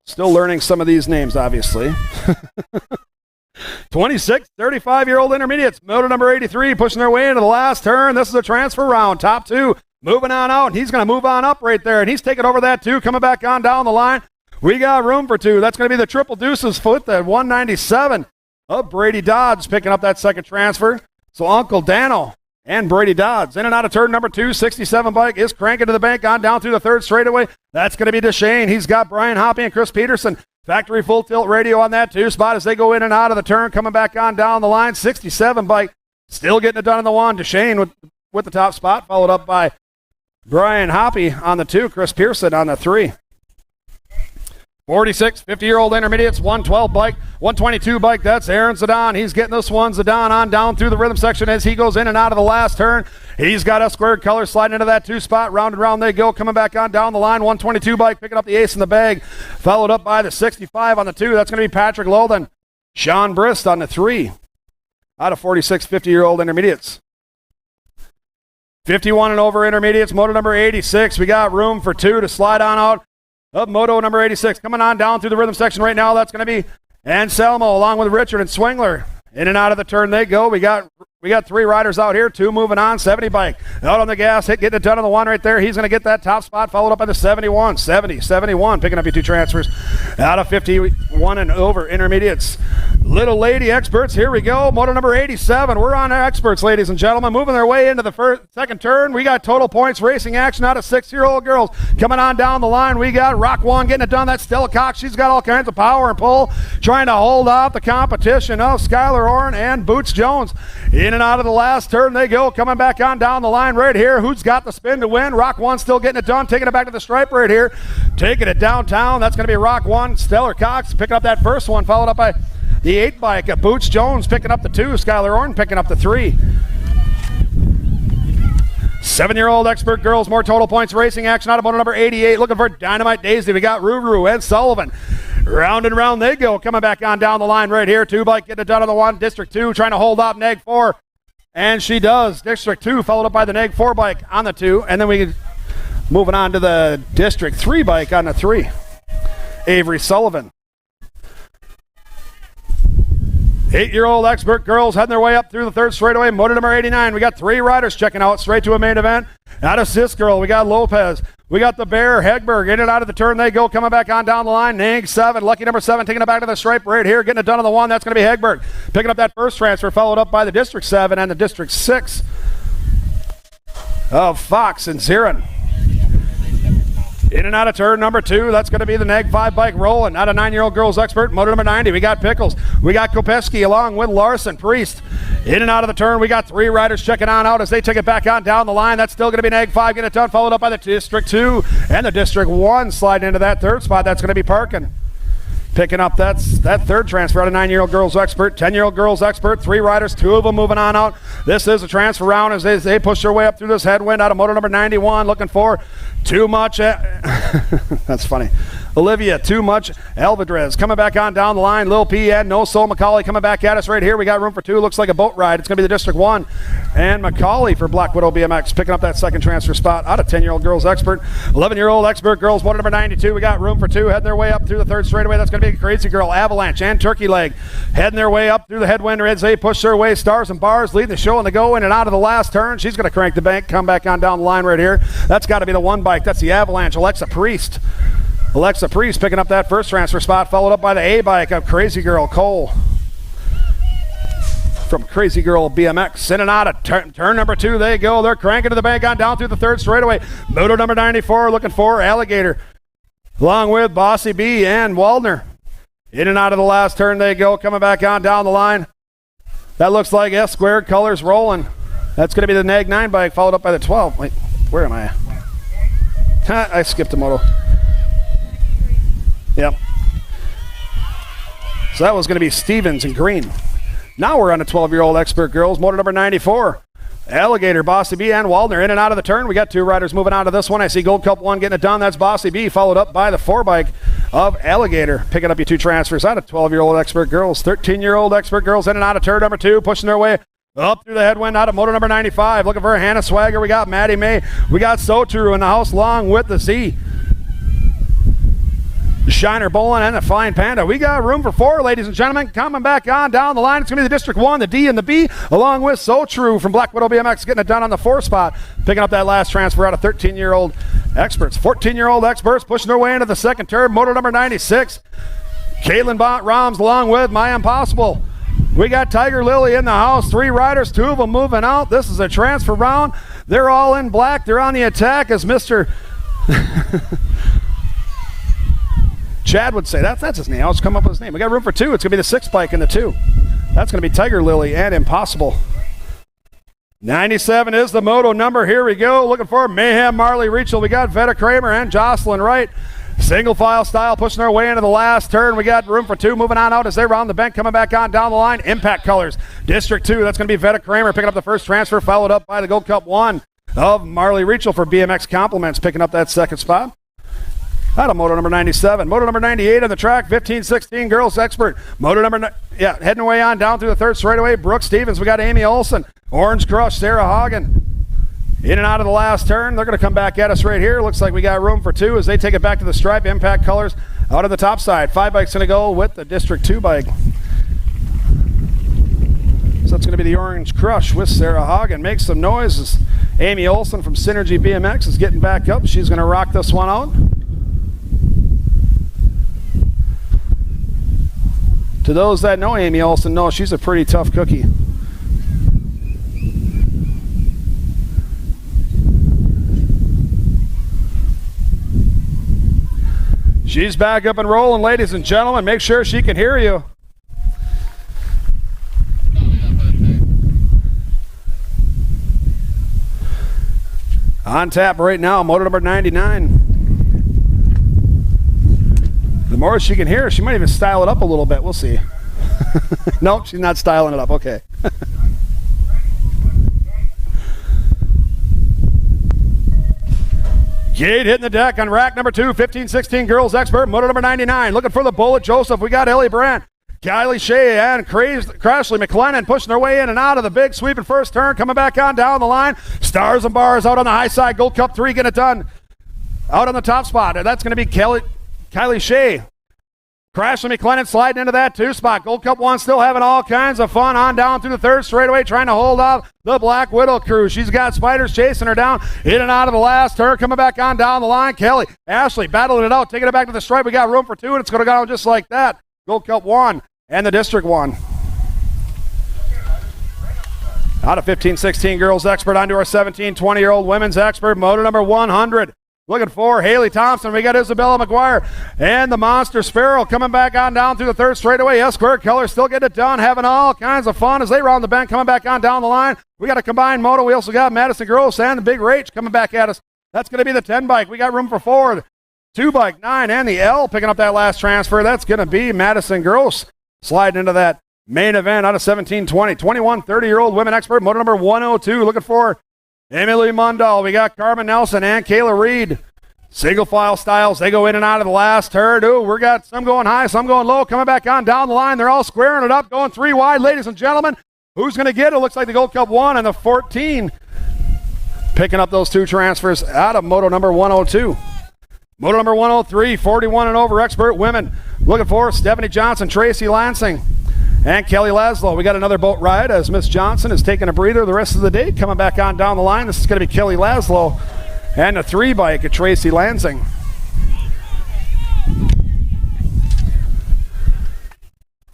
Still learning some of these names, obviously. 26, 35-year-old intermediates. Moto number 83 pushing their way into the last turn. This is a transfer round. Top 2 moving on out, and he's going to move on up right there, and he's taking over that 2, coming back on down the line. We got room for 2. That's going to be the Triple Deuces foot, the 197 of Brady Dodds picking up that second transfer. So Uncle Dano and Brady Dodds in and out of turn number 2. 67 bike is cranking to the bank on down through the third straightaway. That's going to be DeShane. He's got Brian Hoppy and Chris Peterson. Factory full tilt radio on that 2 spot as they go in and out of the turn, coming back on down the line. 67 bike still getting it done in the 1. DeShane with the top spot, followed up by Brian Hoppy on the 2. Chris Pearson on the 3. 46, 50-year-old intermediates, 112 bike, 122 bike, that's Aaron Zidane. He's getting this one, Zidane, on down through the rhythm section as he goes in and out of the last turn. He's got a squared color sliding into that 2 spot. Round and round they go, coming back on down the line. 122 bike, picking up the ace in the bag, followed up by the 65 on the 2. That's going to be Patrick Lothan. Sean Brist on the 3 out of 46, 50-year-old intermediates. 51 and over intermediates, moto number 86. We got room for 2 to slide on out of moto number 86. Coming on down through the rhythm section right now, that's going to be Anselmo along with Richard and Swingler. In and out of the turn they go. We got 3 riders out here, 2 moving on. 70 bike out on the gas, getting it done on the 1 right there. He's going to get that top spot, followed up by the 71. 71 picking up your 2 transfers out of 51 and over intermediates. Little lady experts, here we go. Moto number 87. We're on our experts, ladies and gentlemen, moving their way into the second turn. We got total points racing action out of 6-year-old girls coming on down the line. We got Rock 1 getting it done. That's Stella Cox. She's got all kinds of power and pull, trying to hold off the competition of Skylar Orn and Boots Jones. In and out of the last turn they go, coming back on down the line right here. Who's got the spin to win? Rock 1 still getting it done, taking it back to the stripe right here, taking it downtown. That's going to be Rock 1. Stellar Cox picking up that first one, followed up by the 8 bike. Boots Jones picking up the 2. Skylar Orn picking up the 3. 7-year-old expert girls, more total points racing action out of moto number 88. Looking for Dynamite Daisy. We got Ruru and Sullivan. Round and round they go, coming back on down the line right here. 2 bike getting it done on the 1. District 2 trying to hold off Neg 4. And she does. District 2 followed up by the Neg 4 bike on the 2. And then we moving on to the District 3 bike on the 3. Avery Sullivan. 8-year-old expert girls heading their way up through the third straightaway. Motor number 89. We got 3 riders checking out straight to a main event. Out of Sis Girl, we got Lopez. We got the Bear, Hegberg. In and out of the turn they go, coming back on down the line. Nang 7, lucky number 7, taking it back to the stripe right here, getting it done on the 1. That's going to be Hegberg. Picking up that first transfer, followed up by the District 7 and the District 6 of Fox and Zirin. In and out of turn number 2, that's going to be the Neg 5 bike rolling. Out of 9-year-old girls expert, motor number 90. We got Pickles. We got Kopeski along with Larson. Priest In and out of the turn, we got 3 riders checking on out as they take it back on down the line. That's still going to be an egg 5 getting it done, followed up by the District 2 and the District 1 sliding into that third spot. That's going to be Parkin. Picking up that third transfer out of 9-year-old girls expert, 10-year-old girls expert, 3 riders, 2 of them moving on out. This is a transfer round as they push their way up through this headwind out of moto number 91, looking for Too Much. That's funny. Olivia, Too Much. Elvidrez coming back on down the line. Lil P and No Soul McCauley coming back at us right here. We got room for 2. Looks like a boat ride. It's going to be the District 1. And McCauley for Black Widow BMX picking up that second transfer spot out of 10-year-old girls expert. 11-year-old expert girls, moto number 92. We got room for 2 heading their way up through the third straightaway. That's going to be a Crazy Girl, Avalanche, and Turkey Leg heading their way up through the headwind as they push their way. Stars and Bars leading the show and they go in and out of the last turn. She's going to crank the bank, come back on down the line right here. That's got to be the one bike. That's the Avalanche. Alexa Priest picking up that first transfer spot, followed up by the A bike of Crazy Girl Cole from Crazy Girl BMX. In and out of turn number 2 they go. They're cranking to the bank on down through the third straightaway. Moto number 94 looking for Alligator along with Bossy B and Waldner. In and out of the last turn they go, coming back on down the line. That looks like S squared colors rolling. That's going to be the Nag 9 bike, followed up by the 12. Wait, where am I? I skipped a moto. Yep. So that was going to be Stevens and Green. Now we're on the 12-year-old expert girls, motor number 94. Alligator, Bossy B, and Waldner in and out of the turn. We got 2 riders moving on to this one. I see Gold Cup 1 getting it done. That's Bossy B, followed up by the 4 bike of Alligator. Picking up your 2 transfers out of 12-year-old expert girls. 13-year-old expert girls in and out of turn number 2, pushing their way up through the headwind out of motor number 95. Looking for Hannah Swagger. We got Maddie May. We got So True in the house along with the Z. Shiner Bolin and the Flying Panda. We got room for 4, ladies and gentlemen. Coming back on down the line. It's going to be the District 1, the D, and the B, along with So True from Black Widow BMX getting it done on the 4 spot. Picking up that last transfer out of 13-year-old experts. 14-year-old experts pushing their way into the second turn. Motor number 96. Caitlin Roms along with My Impossible. We got Tiger Lily in the house. 3 riders, 2 of them moving out. This is a transfer round. They're all in black. They're on the attack as Mr. Chad would say that's his name. I'll just come up with his name. We got room for 2. It's going to be the 6 bike in the 2. That's going to be Tiger Lily and Impossible. 97 is the moto number. Here we go. Looking for Mayhem Marley Rachel. We got Vetta Kramer and Jocelyn Wright. Single file style pushing our way into the last turn. We got room for 2 moving on out as they round the bend, coming back on down the line. Impact Colors. District 2. That's going to be Vetta Kramer picking up the first transfer, followed up by the Gold Cup 1 of Marley Rachel for BMX Compliments picking up that second spot. Out of moto number 97. Moto number 98 on the track, 15-16 girls expert. Moto number, heading away on down through the third straightaway. Brooke Stevens, we got Amy Olson. Orange Crush, Sarah Hagen. In and out of the last turn. They're going to come back at us right here. Looks like we got room for 2 as they take it back to the stripe. Impact Colors out of the top side. 5 bikes going to go with the District 2 bike. So that's going to be the Orange Crush with Sarah Hagen. Make some noise as Amy Olson from Synergy BMX is getting back up. She's going to rock this one out. To those that know Amy Olson, know she's a pretty tough cookie. She's back up and rolling, ladies and gentlemen. Make sure she can hear you. On tap right now, motor number 99. The more she can hear, she might even style it up a little bit. We'll see. Nope, she's not styling it up. Okay. Gate hitting the deck on rack number 2, 15-16 girls expert, motor number 99. Looking for the Bullet Joseph. We got Ellie Brandt, Kylie Shea, and Crashly McLennan pushing their way in and out of the big sweeping first turn. Coming back on down the line. Stars and Bars out on the high side. Gold Cup 3 getting it done. Out on the top spot. That's going to be Kylie Shea. Crashly McLennan sliding into that 2 spot. Gold Cup 1 still having all kinds of fun on down through the third straightaway, trying to hold off the Black Widow crew. She's got spiders chasing her down in and out of the last turn. Coming back on down the line. Kelly Ashley battling it out, taking it back to the stripe. We got room for 2, and it's going to go just like that. Gold Cup 1 and the District 1. Out of 15-16 girls expert onto our 17-20-year-old women's expert, motor number 100. Looking for Haley Thompson. We got Isabella McGuire and the Monster Sparrow coming back on down through the third straightaway. Esquire Keller still getting it done, having all kinds of fun as they round the bend, coming back on down the line. We got a combined moto. We also got Madison Gross and the Big Rach coming back at us. That's going to be the 10 bike. We got room for 4. 2 bike, 9, and the L picking up that last transfer. That's going to be Madison Gross sliding into that main event out of 1720. 21, 30-year-old women expert, moto number 102. Looking for Emily Mundall. We got Carmen Nelson and Kayla Reed. Single file styles. They go in and out of the last turn. Ooh, we got some going high, some going low, coming back on down the line. They're all squaring it up, going 3 wide. Ladies and gentlemen, who's going to get it? Looks like the Gold Cup 1 and the 14 picking up those 2 transfers out of moto number 102. Moto number 103, 41 and over expert women. Looking for Stephanie Johnson, Tracy Lansing, and Kelly Laszlo. We got another boat ride as Miss Johnson is taking a breather the rest of the day. Coming back on down the line, this is going to be Kelly Laszlo and the 3 bike at Tracy Lansing.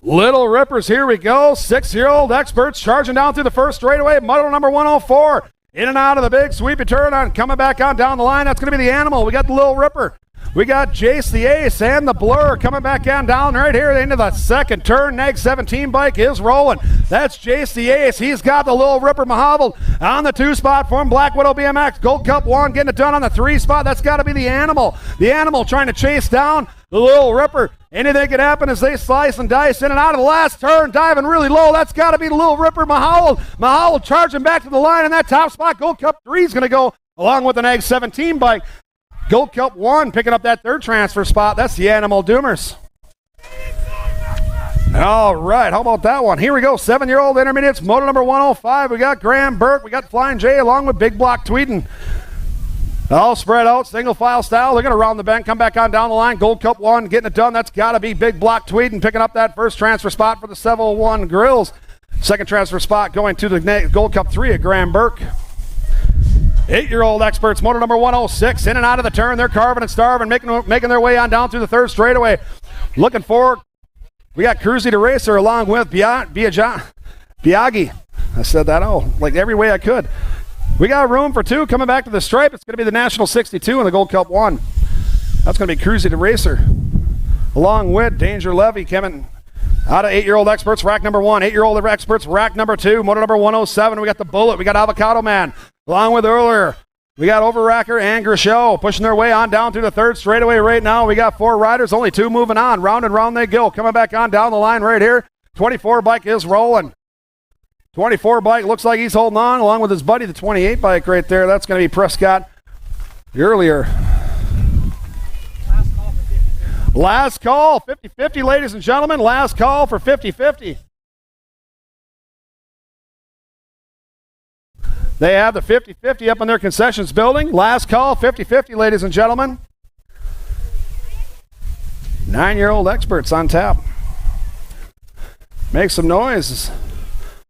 Little Rippers, here we go. 6-year-old experts charging down through the first straightaway. Moto number 104. In and out of the big sweepy turn on, coming back on down the line. That's going to be the Animal. We got the Little Ripper. We got Jace the Ace and the Blur coming back on down right here into the second turn. Neg 17 bike is rolling. That's Jace the Ace. He's got the Little Ripper Mahavel on the 2 spot for him. Black Widow BMX, Gold Cup 1 getting it done on the 3 spot. That's got to be the Animal. The Animal trying to chase down the Little Ripper. Anything could happen as they slice and dice in and out of the last turn, diving really low. That's got to be the Little Ripper Mahowell. Mahowell charging back to the line in that top spot. Gold Cup 3 is going to go along with an Egg 17 bike. Gold Cup 1 picking up that 3rd transfer spot. That's the Animal Doomers. All right, how about that one? Here we go, 7-year-old intermediates, moto number 105. We got Graham Burke. We got Flying J along with Big Block Tweeden. All spread out, single file style. They're going to round the bend, come back on down the line. Gold Cup 1 getting it done. That's got to be Big Block Tweeden picking up that 1st transfer spot for the 701 Grills. 2nd transfer spot going to the Gold Cup 3 at Graham Burke. 8-year-old experts, motor number 106, in and out of the turn. They're carving and starving, making their way on down through the 3rd straightaway. Looking for, we got Cruzy the Racer along with Biagi. I said that, like every way I could. We got room for 2 coming back to the stripe. It's going to be the National 62 and the Gold Cup 1. That's going to be Cruzy the Racer, along with Danger Levy coming out of 8-year-old experts, rack number 1. 8-year-old experts, rack number 2. Motor number 107. We got the Bullet. We got Avocado Man. Along with earlier, we got Overracker and Grishow pushing their way on down through the 3rd straightaway right now. We got 4 riders, only 2 moving on. Round and round they go. Coming back on down the line right here. 24 bike is rolling. 24 bike looks like he's holding on along with his buddy, the 28 bike right there. That's going to be Prescott earlier. Last call, 50-50, ladies and gentlemen. Last call for 50-50. They have the 50-50 up in their concessions building. Last call, 50-50, ladies and gentlemen. 9-year-old experts on tap. Make some noise.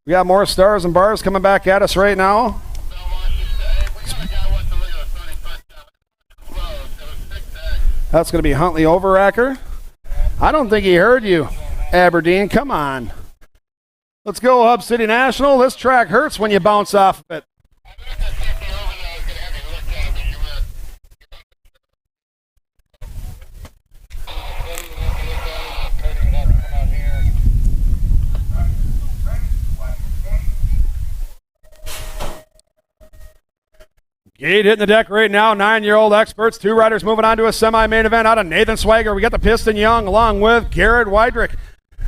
We got more stars and bars coming back at us right now. That's going to be Huntley Overacker. I don't think he heard you, Aberdeen. Come on. Let's go, Hub City National. This track hurts when you bounce off of it. Gate hitting the deck right now. 9-year-old experts. 2 riders moving on to a semi-main event out of Nathan Swagger. We got the Piston Young along with Garrett Weidrich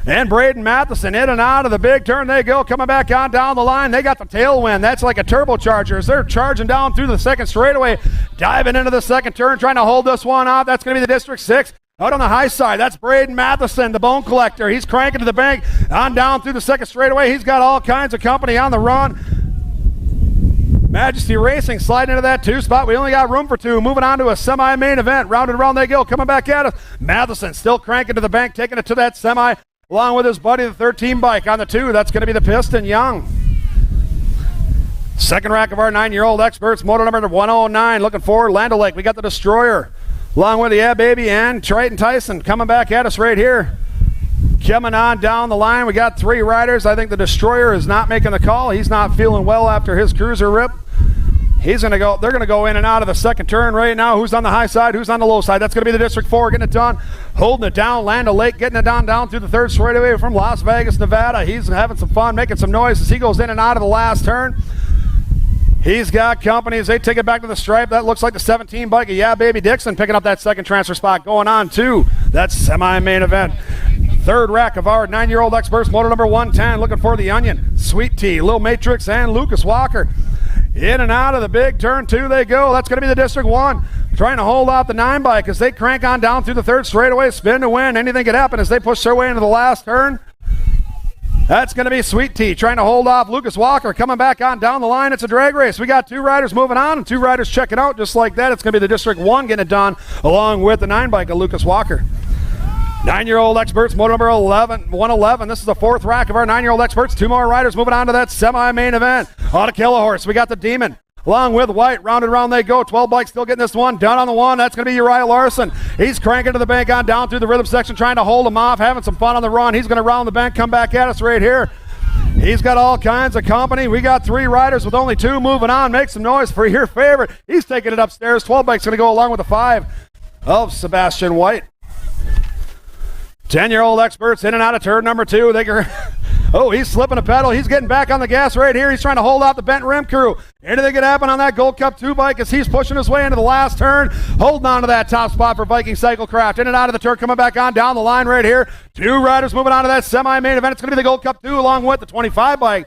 and Braden Matheson. In and out of the big turn they go. Coming back on down the line. They got the tailwind. That's like a turbocharger as they're charging down through the 2nd straightaway. Diving into the 2nd turn. Trying to hold this one off. That's going to be the District 6. Out on the high side, that's Braden Matheson, the bone collector. He's cranking to the bank on down through the 2nd straightaway. He's got all kinds of company on the run. Majesty Racing sliding into that 2 spot. We only got room for 2. Moving on to a semi-main event. Round and round they go. Coming back at us. Matheson still cranking to the bank, taking it to that semi, along with his buddy, the 13 bike on the 2. That's going to be the Piston Young. 2nd rack of our 9-year-old experts. Motor number 109. Looking forward, Land O'Lake. We got the Destroyer, along with the Yeah Baby and Triton Tyson coming back at us right here. Coming on down the line, we got 3 riders. I think the Destroyer is not making the call. He's not feeling well after his cruiser rip. They're going to go in and out of the second turn right now. Who's on the high side? Who's on the low side? That's going to be the District 4 getting it done. Holding it down. Land O'Lake getting it down through the third straightaway from Las Vegas, Nevada. He's having some fun, making some noise as he goes in and out of the last turn. He's got company as they take it back to the stripe. That looks like the 17 bike of Yeah Baby Dixon picking up that second transfer spot going on to that semi-main event. Third rack of our 9-year-old experts, motor number 110, looking for the Onion, Sweet Tea, Lil Matrix, and Lucas Walker. In and out of the big turn 2 they go. That's going to be the District 1 trying to hold out the 9 bike as they crank on down through the third straightaway, spin to win. Anything could happen as they push their way into the last turn. That's going to be Sweet Tea trying to hold off Lucas Walker. Coming back on down the line, it's a drag race. We got 2 riders moving on and 2 riders checking out just like that. It's going to be the District 1 getting it done along with the 9 bike of Lucas Walker. 9-year-old experts, motor number 111. This is the 4th rack of our 9-year-old experts. 2 more riders moving on to that semi-main event. On to Kill a Horse. We got the Demon along with White. Round and round they go. 12 bikes still getting this one. Down on the 1. That's going to be Uriah Larson. He's cranking to the bank on down through the rhythm section, trying to hold him off, having some fun on the run. He's going to round the bank, come back at us right here. He's got all kinds of company. We got 3 riders with only 2 moving on. Make some noise for your favorite. He's taking it upstairs. 12 bikes going to go along with the 5 of Sebastian White. 10-year-old experts in and out of turn number 2. Oh, he's slipping a pedal. He's getting back on the gas right here. He's trying to hold out the bent rim crew. Anything could happen on that Gold Cup 2 bike as he's pushing his way into the last turn, holding on to that top spot for Viking Cyclecraft. In and out of the turn, coming back on down the line right here. 2 riders moving on to that semi-main event. It's going to be the Gold Cup 2 along with the 25 bike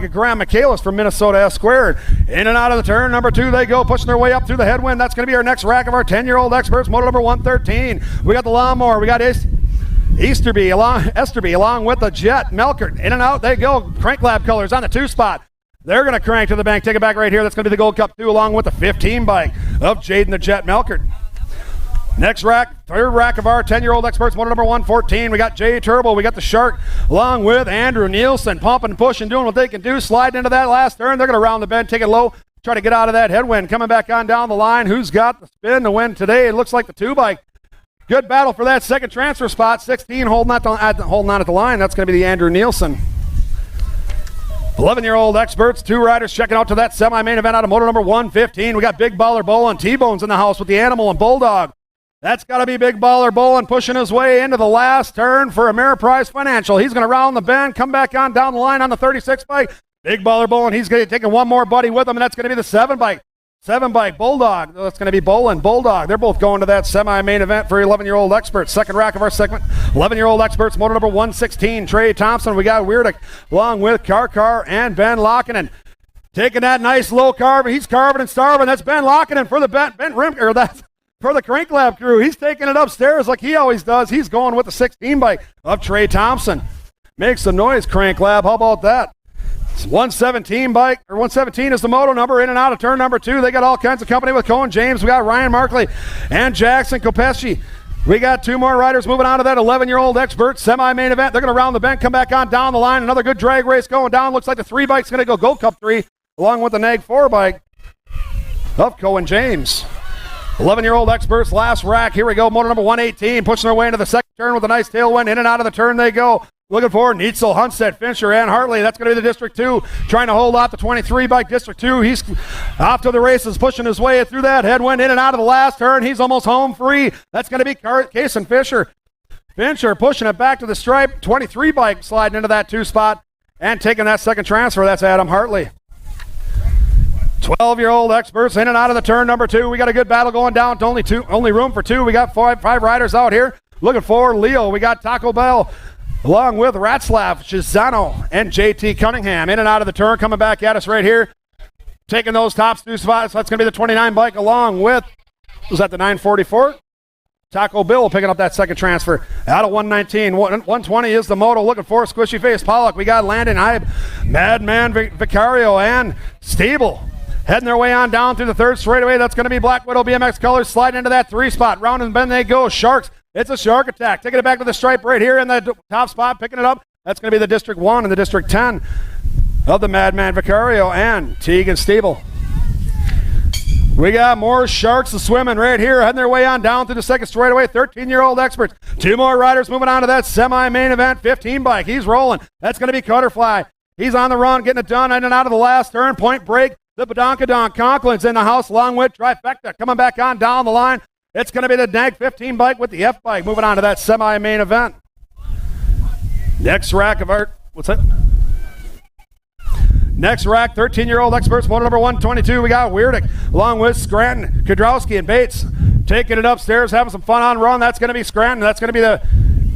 of Graham Michaelis from Minnesota S Squared. In and out of the turn number 2 they go, pushing their way up through the headwind. That's going to be our next rack of our 10-year-old experts, motor number 113. We got the Lawnmower. We got Easterby along with the Jet Melkert. In and out they go. Crank Lab colors on the 2 spot. They're going to crank to the bank, take it back right here. That's going to be the Gold Cup 2 along with the 15 bike of Jaden the Jet Melkert. Next rack, 3rd rack of our 10-year-old experts, motor number 114. We got Jay Turbo. We got the Shark along with Andrew Nielsen, pumping and pushing, doing what they can do, sliding into that last turn. They're going to round the bend, take it low, try to get out of that headwind. Coming back on down the line. Who's got the spin to win today? It looks like the 2 bike. Good battle for that second transfer spot. 16 holding on at the line. That's going to be the Andrew Nielsen. 11-year-old experts, 2 riders checking out to that semi-main event out of motor number 115. We got Big Baller Bull and T-Bones in the house with the Animal and Bulldog. That's got to be Big Baller Bolin pushing his way into the last turn for Ameriprise Financial. He's going to round the bend, come back on down the line on the 36 bike. Big Baller Bolin, he's going to take one more buddy with him, and that's going to be the 7 bike. 7 bike Bulldog. That's going to be Bolin, Bulldog. They're both going to that semi-main event for 11-year-old experts. Second rack of our segment. 11-year-old experts, motor number 116, Trey Thompson. We got Weirdick along with Car and Ben Lockinen. Taking that nice low carve. He's carving and starving. That's Ben Lockinen for the bent rim, or that's for the Crank Lab crew. He's taking it upstairs like he always does. He's going with the 16 bike of Trey Thompson. Make some noise, Crank Lab. How about that? It's 117 bike, or 117 is the moto number. In and out of turn number 2. They got all kinds of company with Cohen James. We got Ryan Markley and Jackson Kopesci. We got 2 more riders moving on to that 11-year-old expert semi-main event. They're going to round the bend, come back on down the line. Another good drag race going down. Looks like the 3 bike's going to go Gold Cup 3 along with the Nag 4 bike of Cohen James. 11-year-old experts, last rack. Here we go. Motor number 118 pushing their way into the second turn with a nice tailwind. In and out of the turn they go. Looking for Neitzel, Hunstead, Fincher, and Hartley. That's going to be the District 2. Trying to hold off the 23 bike District 2. He's off to the races, pushing his way through that headwind. In and out of the last turn. He's almost home free. That's going to be Case and Fisher. Fincher pushing it back to the stripe. 23 bike sliding into that 2 spot and taking that second transfer. That's Adam Hartley. 12-year-old experts in and out of the turn number 2. We got a good battle going down. Only room for 2. We got five riders out here. Looking for Leo. We got Taco Bell along with Ratzlaff, Shizano, and JT Cunningham. In and out of the turn, coming back at us right here. Taking those top 2 spots. That's going to be the 29 bike along with, was that the 944? Taco Bill picking up that second transfer. Out of 119. 120 is the moto. Looking for Squishy Face Pollock. We got Landon Hybe, Madman Vicario, and Steeble. Heading their way on down through the third straightaway. That's going to be Black Widow BMX colors sliding into that 3 spot. Round and bend they go. Sharks. It's a shark attack. Taking it back to the stripe right here in the top spot. Picking it up. That's going to be the District 1 and the District 10 of the Madman Vicario and Teagan Steeble. We got more sharks swimming right here. Heading their way on down through the second straightaway. 13-year-old experts. 2 more riders moving on to that semi-main event. 15 bike. He's rolling. That's going to be Cutterfly. He's on the run, getting it done in and out of the last turn. Point Break The Badonkadonk Conklin's in the house along with Trifecta. Coming back on down the line, it's going to be the NAG 15 bike with the F bike. Moving on to that semi-main event. Next rack of our, what's that? Next rack, 13-year-old experts, motor number 122. We got Weirdick along with Scranton, Kudrowski, and Bates. Taking it upstairs, having some fun on run. That's going to be Scranton. That's going to be the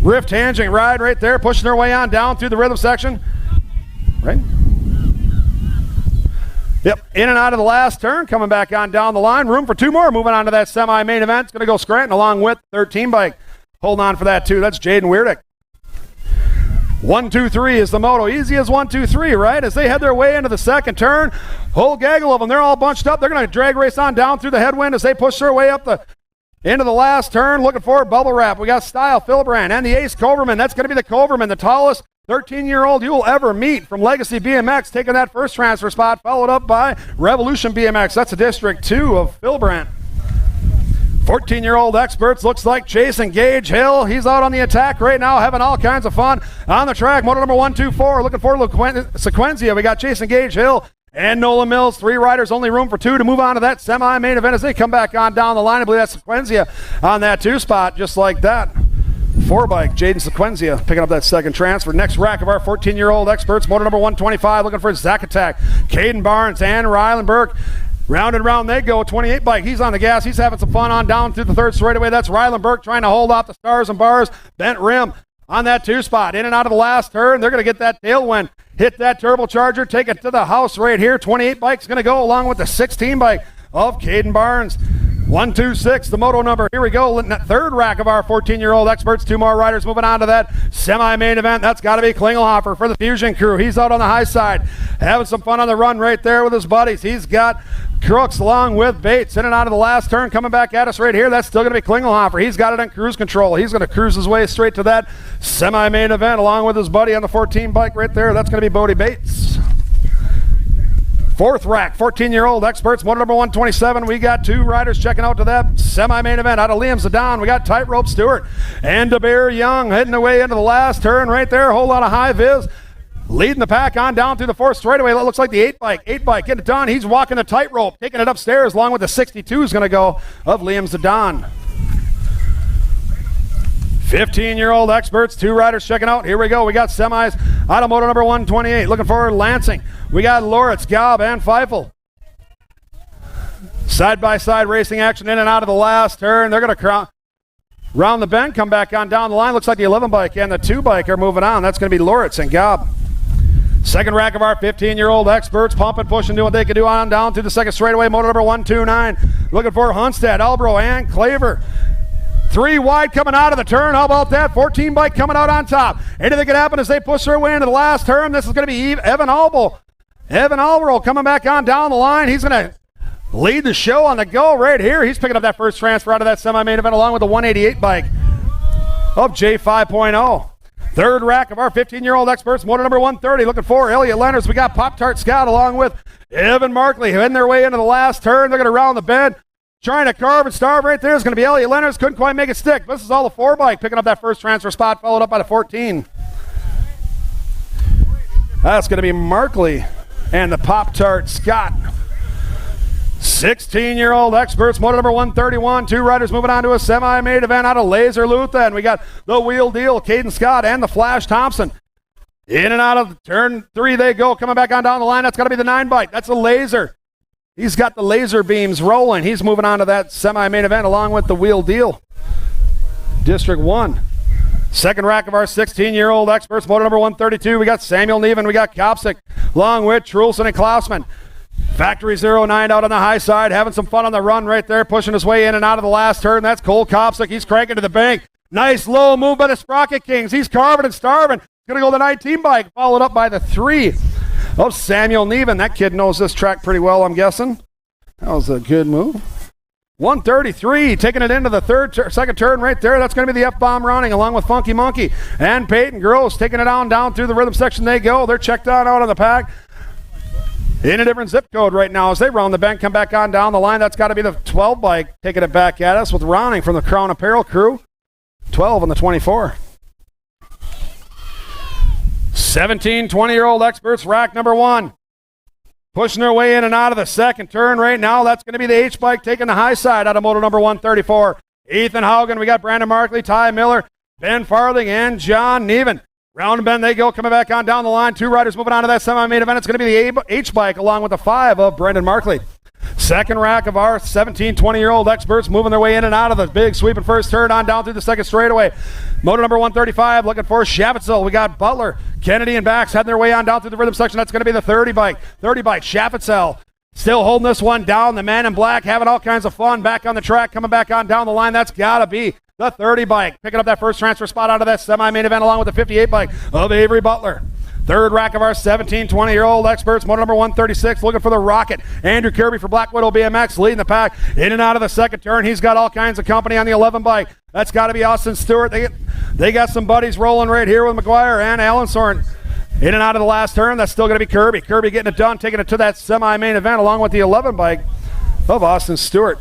Rift Tangent ride right there, pushing their way on down through the rhythm section. Right? Yep, in and out of the last turn, coming back on down the line. Room for two more. Moving on to that semi-main event. It's going to go Scranton along with 13 bike. Holding on for that too. That's Jaden Weirdick. 1, 2, 3 is the moto. Easy as 1, 2, 3, right? As they head their way into the second turn, whole gaggle of them. They're all bunched up. They're going to drag race on down through the headwind as they push their way up the into the last turn. Looking for Bubble Wrap. We got Style, Philbrand, and the Ace Coverman. That's going to be the Coverman, the tallest 13-year-old you'll ever meet from Legacy BMX, taking that first transfer spot, followed up by Revolution BMX. That's a District 2 of Philbrand. 14-year-old experts, looks like Jason Gage Hill. He's out on the attack right now, having all kinds of fun on the track. Motor number 124, looking for Sequenzia. We got Jason Gage Hill and Nolan Mills. 3 riders, only room for 2 to move on to that semi-main event as they come back on down the line. I believe that's Sequenzia on that 2 spot, just like that. 4 bike, Jaden Sequenzia picking up that second transfer. Next rack of our 14-year-old experts, motor number 125, looking for Zach Attack, Caden Barnes, and Rylan Burke. Round and round they go. 28 bike. He's on the gas. He's having some fun on down through the third straightaway. That's Rylan Burke trying to hold off the stars and bars. Bent rim on that 2 spot. In and out of the last turn. They're going to get that tailwind. Hit that turbocharger. Take it to the house right here. 28 bike's going to go along with the 16 bike of Caden Barnes. 126, the moto number. Here we go. Third rack of our 14-year-old experts. 2 more riders moving on to that semi-main event. That's got to be Klingelhofer for the Fusion crew. He's out on the high side, having some fun on the run right there with his buddies. He's got Crooks along with Bates in and out of the last turn, coming back at us right here. That's still going to be Klingelhofer. He's got it on cruise control. He's going to cruise his way straight to that semi-main event along with his buddy on the 14 bike right there. That's going to be Bodie Bates. Fourth rack, 14-year-old experts, motor number 127. We got 2 riders checking out to that semi-main event. Out of Liam Zidane, we got Tightrope Stewart and DeBear Young heading away into the last turn right there. Whole lot of high vis. Leading the pack on down through the 4th straightaway. That looks like the 8 bike. 8 bike getting it done. He's walking the tightrope, taking it upstairs along with the 62 is going to go of Liam Zidane. 15-year-old experts, 2 riders checking out. Here we go. We got semis out of motor number 128. Looking for Lansing. We got Loritz, Gaub, and Feifel. Side-by-side racing action in and out of the last turn. They're going to round the bend, come back on down the line. Looks like the 11 bike and the 2 bike are moving on. That's going to be Loritz and Gaub. Second rack of our 15-year-old experts, pumping, pushing, doing what they can do on down through the second straightaway. Motor number 129. Looking for Hunstead, Albro, and Claver. 3 wide coming out of the turn. How about that? 14 bike coming out on top. Anything can happen as they push their way into the last turn. This is going to be Evan Albro. Evan Albro coming back on down the line. He's going to lead the show on the go right here. He's picking up that first transfer out of that semi-main event along with the 188 bike of J5.0. Third rack of our 15-year-old experts, motor number 130. Looking for Elliot Leonards. We got Pop-Tart Scott along with Evan Markley heading their way into the last turn. They're going to round the bend. Trying to carve and starve right there is going to be Elliot Leonards. Couldn't quite make it stick. This is all the 4 bike picking up that first transfer spot, followed up by the 14. That's going to be Markley and the Pop-Tart Scott. 16-year-old experts, motor number 131. 2 riders moving on to a semi-main event out of Laser Lutha. And we got the Wheel Deal, Caden Scott, and the Flash Thompson. In and out of turn 3 they go. Coming back on down the line, that's got to be the 9 bike. That's a Laser. He's got the laser beams rolling. He's moving on to that semi-main event along with the Wheel Deal. District 1. Second rack of our 16-year-old experts, motor number 132. We got Samuel Neven. We got Kopsik along with Trulson and Klausman. Factory 09 out on the high side, having some fun on the run right there, pushing his way in and out of the last turn. That's Cole Kopsik. He's cranking to the bank. Nice low move by the Sprocket Kings. He's carving and starving. Going to go the 19 bike, followed up by the 3 of Samuel Neven. That kid knows this track pretty well, I'm guessing. That was a good move. 133, taking it into the second turn right there. That's going to be the F-bomb rounding along with Funky Monkey and Peyton Gross taking it down through the rhythm section they go. They're checked on out of the pack. In a different zip code right now as they round the bend, come back on down the line. That's got to be the 12 bike taking it back at us with rounding from the Crown Apparel crew. 12 on the 24. 17, 20-year-old experts, rack number 1. Pushing their way in and out of the second turn right now. That's going to be the H-Bike taking the high side out of moto number 134. Ethan Haugen, we got Brandon Markley, Ty Miller, Ben Farthing, and John Neven. Round and bend they go, coming back on down the line. Two riders moving on to that semi-main event. It's going to be the H-Bike along with the 5 of Brendan Markley. Second rack of our 17, 20-year-old experts moving their way in and out of the big sweeping first turn on down through the second straightaway. Moto number 135 looking for Schaffetzel. We got Butler, Kennedy, and Bax heading their way on down through the rhythm section. That's going to be the 30 bike. 30 bike, Schaffetzel. Still holding this one down. The man in black having all kinds of fun back on the track, coming back on down the line. That's got to be the 30 bike. Picking up that first transfer spot out of that semi-main event along with the 58 bike of Avery Butler. Third rack of our 17, 20-year-old experts, moto number 136, looking for the Rocket. Andrew Kirby for Black Widow BMX, leading the pack in and out of the second turn. He's got all kinds of company on the 11 bike. That's got to be Austin Stewart. They got some buddies rolling right here with McGuire and Alan Soren. In and out of the last turn, that's still going to be Kirby. Kirby getting it done, taking it to that semi-main event along with the 11 bike of Austin Stewart.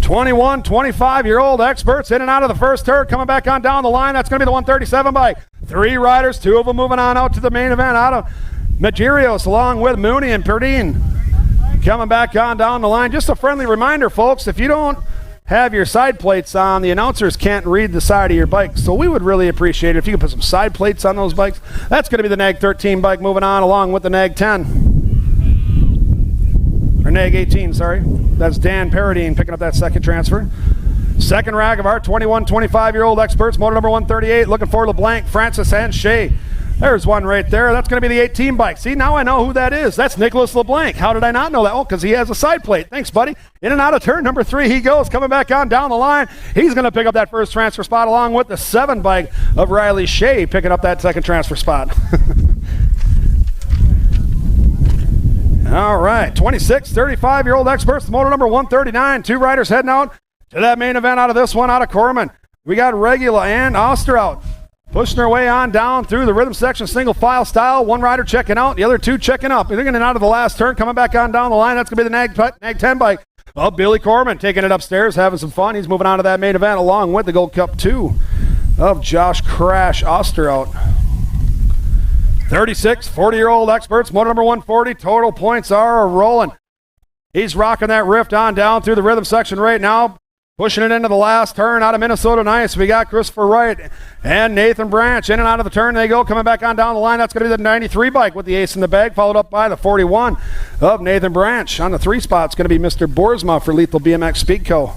21, 25-year-old experts in and out of the first turn, coming back on down the line. That's going to be the 137 bike. 3 riders, 2 of them moving on out to the main event out of Magirios along with Mooney and Perdine. Coming back on down the line. Just a friendly reminder, folks, if you don't have your side plates on, the announcers can't read the side of your bike. So we would really appreciate it if you could put some side plates on those bikes. That's going to be the NAG 13 bike moving on along with the NAG 10. Or NAG 18, sorry. That's Dan Paradine picking up that second transfer. Second rack of our 21, 25-year-old experts, motor number 138, looking for LeBlanc, Francis, and Shea. There's one right there. That's going to be the 18 bike. See, now I know who that is. That's Nicholas LeBlanc. How did I not know that? Oh, because he has a side plate. Thanks, buddy. In and out of turn number 3 he goes, coming back on down the line. He's going to pick up that first transfer spot along with the 7 bike of Riley Shea picking up that second transfer spot. All right, 26, 35-year-old experts, motor number 139. 2 riders heading out to that main event out of this one out of Corman. We got Regula and Oster out. Pushing their way on down through the rhythm section, single file style. 1 rider checking out, the other 2 checking up. They're getting out of the last turn, coming back on down the line. That's going to be the NAG 10 bike of Billy Corman, taking it upstairs, having some fun. He's moving on to that main event along with the Gold Cup 2 of Josh Crash Oster out. 36, 40-year-old experts, motor number 140. Total points are rolling. He's rocking that rift on down through the rhythm section right now. Pushing it into the last turn out of Minnesota Nice. We got Christopher Wright and Nathan Branch. In and out of the turn they go. Coming back on down the line. That's going to be the 93 bike with the ace in the bag. Followed up by the 41 of Nathan Branch. On the 3 spot, it's going to be Mr. Boersma for Lethal BMX Speed Co.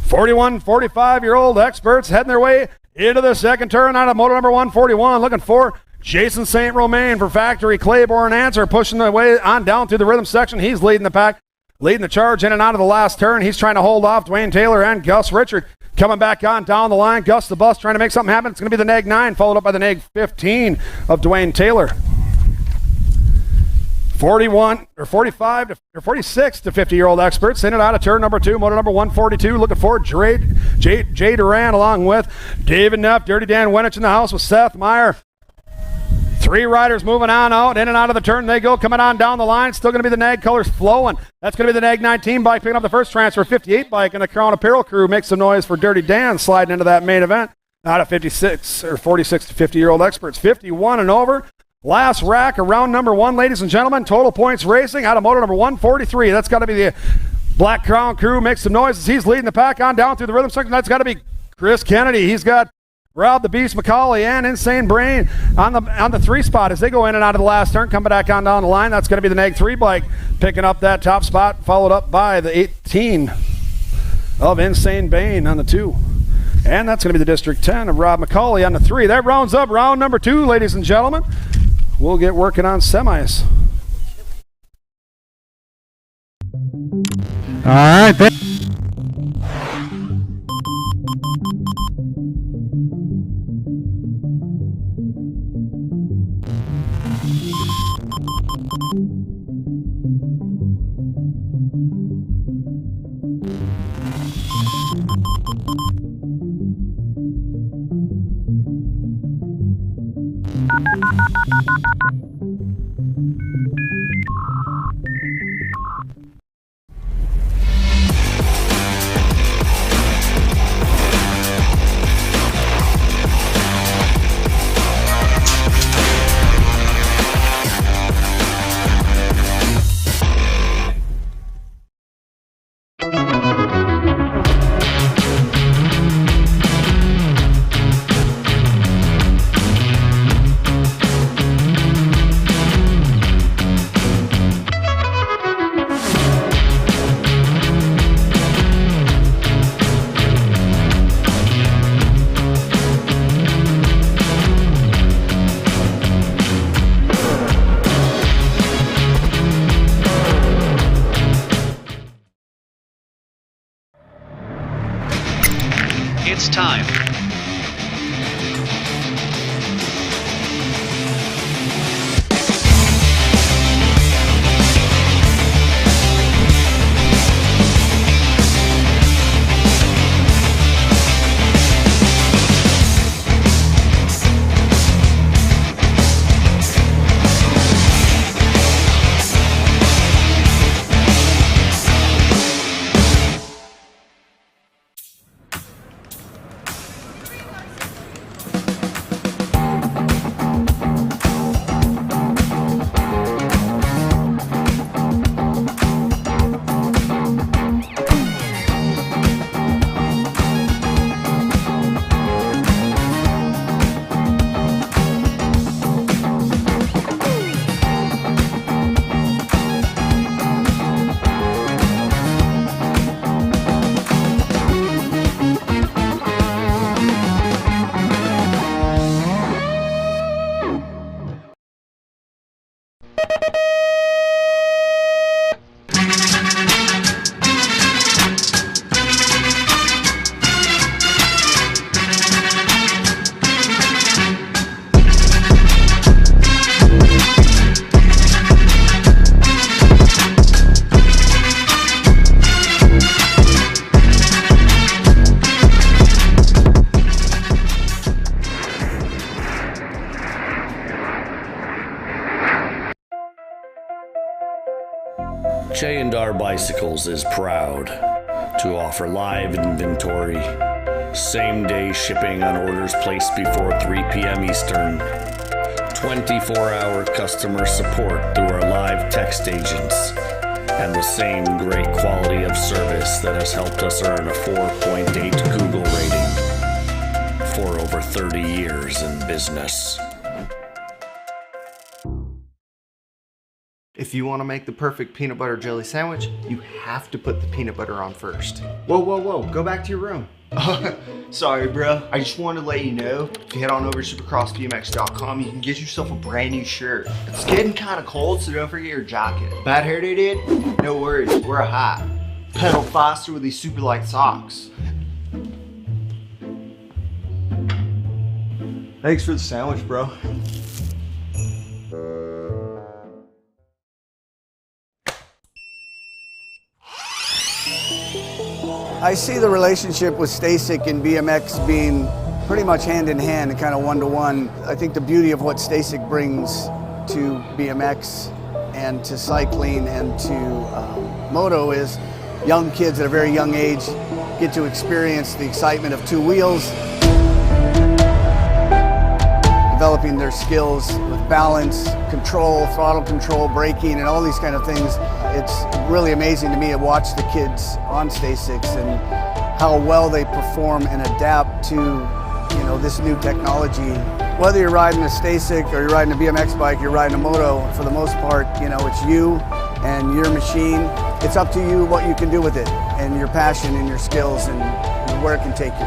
41, 45-year-old experts heading their way into the second turn out of motor number 141. Looking for Jason St. Romain for Factory Claiborne Answer. Pushing the way on down through the rhythm section. He's leading the pack. Leading the charge in and out of the last turn. He's trying to hold off Dwayne Taylor and Gus Richard. Coming back on down the line. Gus the Bus trying to make something happen. It's going to be the NAG 9, followed up by the NAG 15 of Dwayne Taylor. 41 or 45 or 46 to 50-year-old experts in and out of turn number 2, motor number 142. Looking for Jay Duran along with David Neff, Dirty Dan Wenich in the house with Seth Meyer. 3 riders moving on out, in and out of the turn they go, coming on down the line. Still going to be the NAG colors flowing. That's going to be the NAG 19 bike picking up the first transfer. 58 bike and the Crown Apparel crew makes some noise for Dirty Dan sliding into that main event out of 56 or 46 to 50-year-old experts. 51 and over. Last rack around number 1, ladies and gentlemen. Total points racing out of motor number 143. That's got to be the Black Crown crew. Makes some noise as he's leading the pack on down through the rhythm section. That's got to be Chris Kennedy. He's got Rob the Beast McCauley and Insane Brain on the 3 spot as they go in and out of the last turn, coming back on down the line. That's going to be the NAG 3 bike picking up that top spot, followed up by the 18 of Insane Bane on the 2. And that's going to be the District 10 of Rob McCauley on the 3. That rounds up round number 2, ladies and gentlemen. We'll get working on semis. All right. time. J&R Bicycles is proud to offer live inventory, same-day shipping on orders placed before 3 p.m. Eastern, 24-hour customer support through our live text agents, and the same great quality of service that has helped us earn a 4.8 Google rating for over 30 years in business. If you want to make the perfect peanut butter jelly sandwich, you have to put the peanut butter on first. Whoa, whoa, whoa, go back to your room. Sorry, bro. I just wanted to let you know, if you head on over to supercrossbmx.com, you can get yourself a brand new shirt. It's getting kind of cold, so don't forget your jacket. Bad hair day, dude? No worries, wear a hat. Pedal faster with these super light socks. Thanks for the sandwich, bro. I see the relationship with Stasic and BMX being pretty much hand in hand and kind of one-to-one. I think the beauty of what Stasic brings to BMX and to cycling and to moto is young kids at a very young age get to experience the excitement of two wheels, developing their skills with balance, control, throttle control, braking, and all these kind of things. It's really amazing to me to watch the kids on Stasics and how well they perform and adapt to, you know, this new technology. Whether you're riding a Stasic or you're riding a BMX bike, you're riding a moto, for the most part, you know, it's you and your machine. It's up to you what you can do with it and your passion and your skills and where it can take you.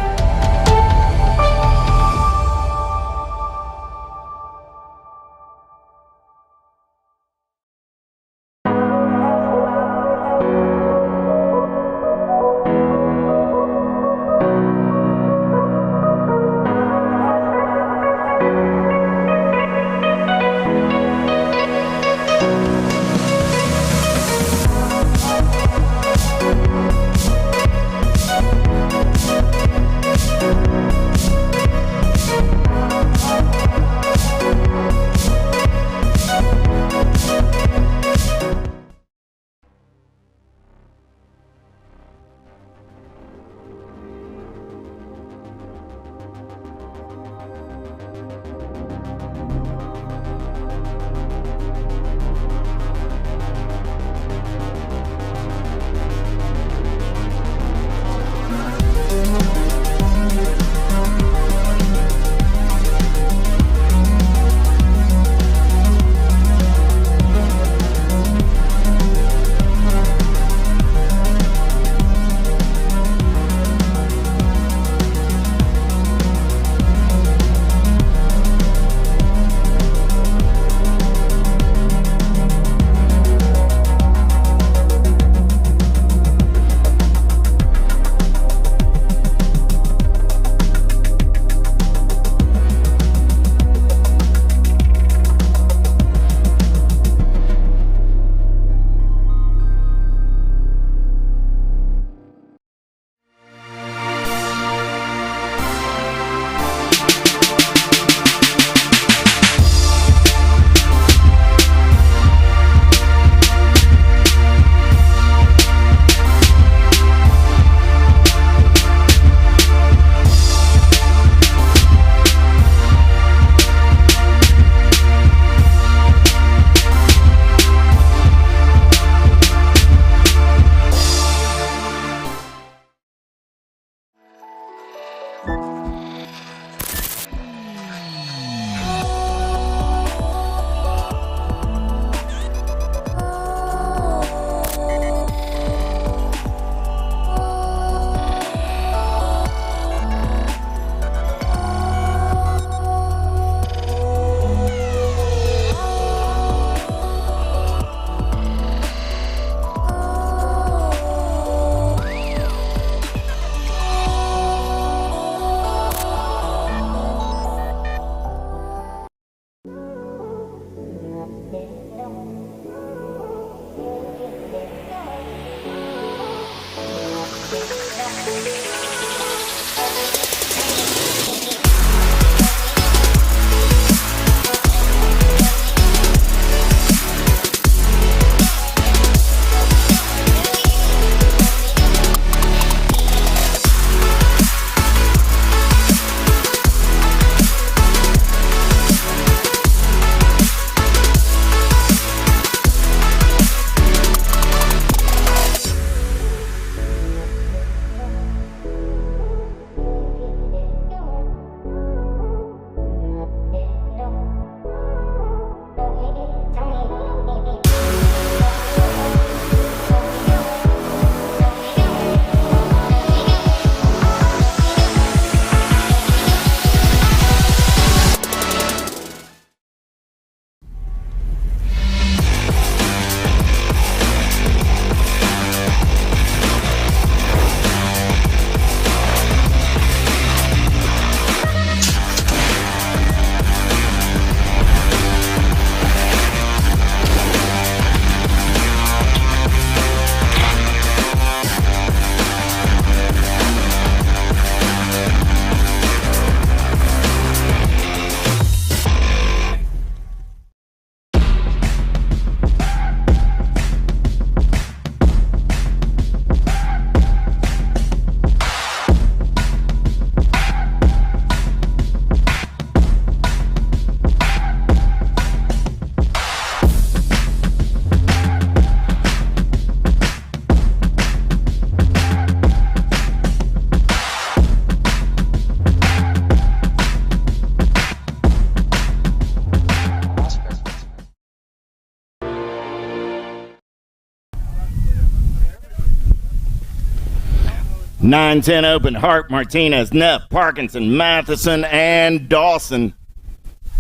9-10 open. Hart, Martinez, Neff, Parkinson, Matheson, and Dawson.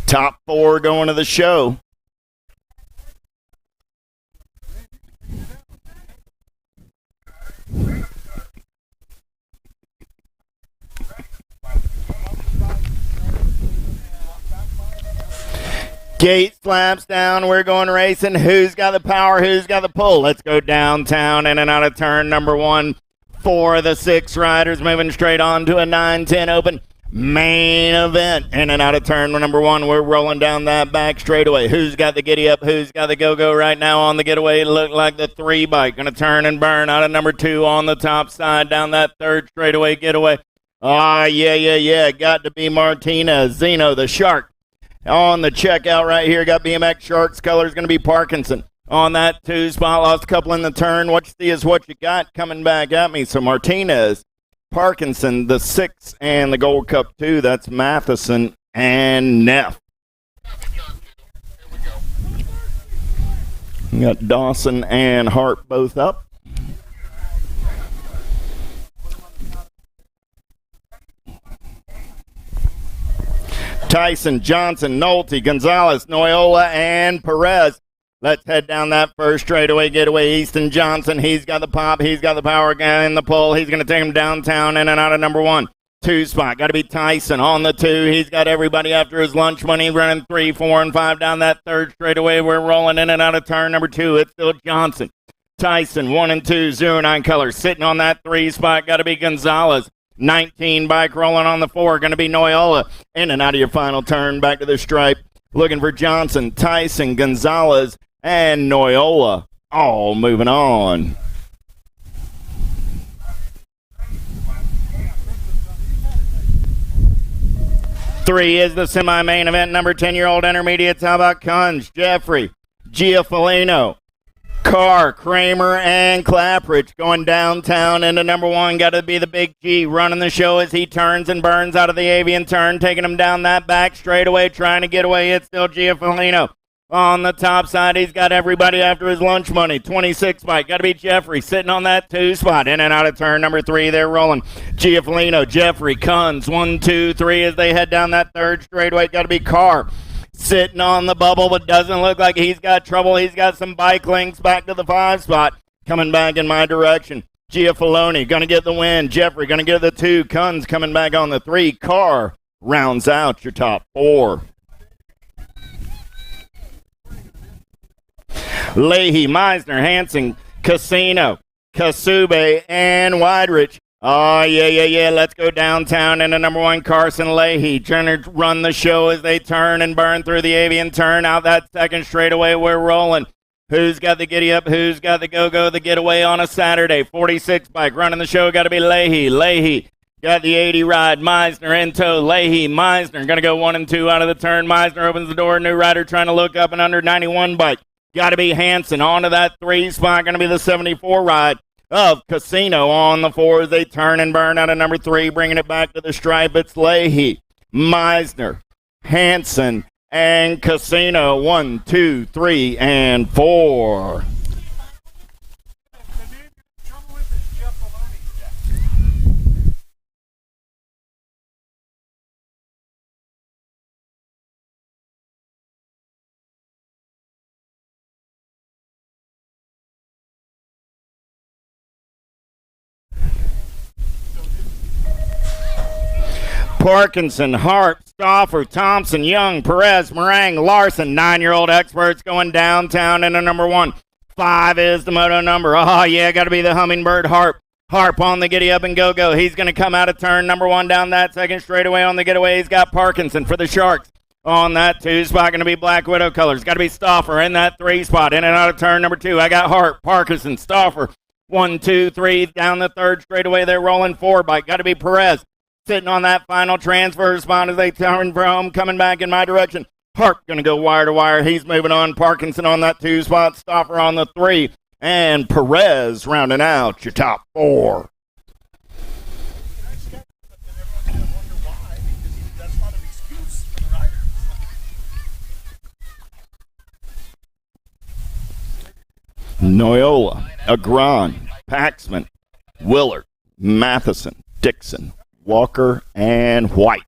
Top 4 going to the show. Gate slaps down. We're going racing. Who's got the power? Who's got the pull? Let's go downtown in and out of turn number 1 for the 6 riders. Moving straight on to a 9-10 open main event. In and out of turn number 1. We're rolling down that back straightaway. Who's got the giddy up? Who's got the go-go right now on the getaway? Look like the 3 bike. Going to turn and burn out of number 2 on the top side down that 3rd straightaway getaway. Yeah. Got to be Martinez. Zeno, the Shark. On the checkout right here, got BMX Sharks. Color's going to be Parkinson. On that 2 spot, lost a couple in the turn. What you see is what you got coming back at me. So Martinez, Parkinson, the 6, and the Gold Cup 2. That's Matheson and Neff. We got Dawson and Hart both up. Tyson, Johnson, Nolte, Gonzalez, Noyola, and Perez. Let's head down that first straightaway getaway. Easton Johnson, he's got the pop, he's got the power guy in the pull. He's going to take him downtown in and out of number 1. 2 spot, got to be Tyson on the 2. He's got everybody after his lunch money, running 3, 4, and 5 down that 3rd straightaway. We're rolling in and out of turn number 2. It's still Johnson. Tyson, 1 and 2, 09 color. Sitting on that 3 spot, got to be Gonzalez. 19 bike rolling on the 4, going to be Noyola. In and out of your final turn, back to the stripe. Looking for Johnson, Tyson, Gonzalez, and Noyola. All moving on. Three is the semi-main event. Number 10-year-old intermediates. How about Kunz, Jeffrey, Giafalino, Carr, Kramer, and Clapridge going downtown into number 1. Got to be the Big G running the show as he turns and burns out of the avian turn, taking him down that back straightaway, trying to get away. It's still Giafalino. On the top side, he's got everybody after his lunch money. 26 bike. Got to be Jeffrey sitting on that 2 spot. In and out of turn number 3. They're rolling. Giafalino, Jeffrey, Kunz. 1, 2, 3 as they head down that 3rd straightaway. Got to be Carr. Sitting on the bubble, but doesn't look like he's got trouble. He's got some bike links back to the 5 spot. Coming back in my direction. Giafaloni going to get the win. Jeffrey going to get the 2. Kunz coming back on the 3. Carr rounds out your top 4. Leahy, Meisner, Hansen, Casino, Kasube, and Weidrich. Oh, yeah. Let's go downtown into number 1, Carson Leahy. Trying to run the show as they turn and burn through the avian turn. Out that 2nd straightaway, we're rolling. Who's got the giddy up? Who's got the go-go? The getaway on a Saturday. 46 bike running the show. Got to be Leahy. Leahy got the 80 ride. Meisner in tow. Leahy, Meisner. Going to go 1 and 2 out of the turn. Meisner opens the door. New rider trying to look up and under 91 bike. Got to be Hansen onto that 3 spot. Going to be the 74 ride of Casino on the 4 as they turn and burn out of number 3, bringing it back to the stripe. It's Leahy, Meisner, Hansen, and Casino. 1, 2, 3, and 4. Parkinson, Hart, Stauffer, Thompson, Young, Perez, Meringue, Larson, 9-year-old experts going downtown into number 1. 5 is the moto number. Oh, yeah, got to be the Hummingbird Harp. Harp on the giddy up and go-go. He's going to come out of turn number 1 down that 2nd straightaway on the getaway. He's got Parkinson for the Sharks. On that 2 spot, going to be Black Widow colors. Got to be Stauffer in that 3 spot. In and out of turn number 2. I got Hart, Parkinson, Stauffer. 1, 2, 3 down the 3rd straightaway. They're rolling 4 bike. Got to be Perez. Sitting on that final transfer spot as they turn from coming back in my direction. Hart going to go wire to wire. He's moving on. Parkinson on that 2 spot. Stauffer on the 3. And Perez rounding out your top 4. Noyola, Agron, Paxman, Willard, Matheson, Dixon, Walker, and White.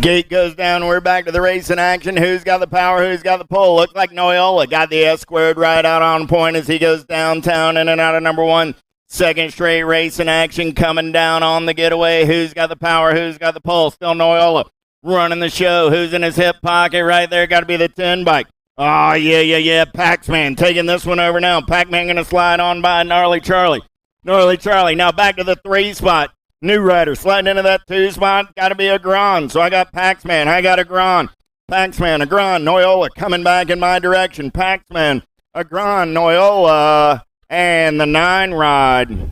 Gate goes down. We're back to the race in action. Who's got the power? Who's got the pull? Looks like Noyola got the S squared right out on point as he goes downtown in and out of number one. Second straight race in action coming down on the getaway. Who's got the power? Who's got the pull? Still Noyola running the show. Who's in his hip pocket right there? Got to be the 10 bike. Oh, yeah. Paxman taking this one over now. Pac-Man going to slide on by Gnarly Charlie. Gnarly Charlie now back to the 3 spot. New rider sliding into that 2 spot. Got to be a Grand. So I got Paxman. I got a Grand. Paxman, a Grand. Noyola coming back in my direction. Paxman, a Grand. Noyola. And the 9 ride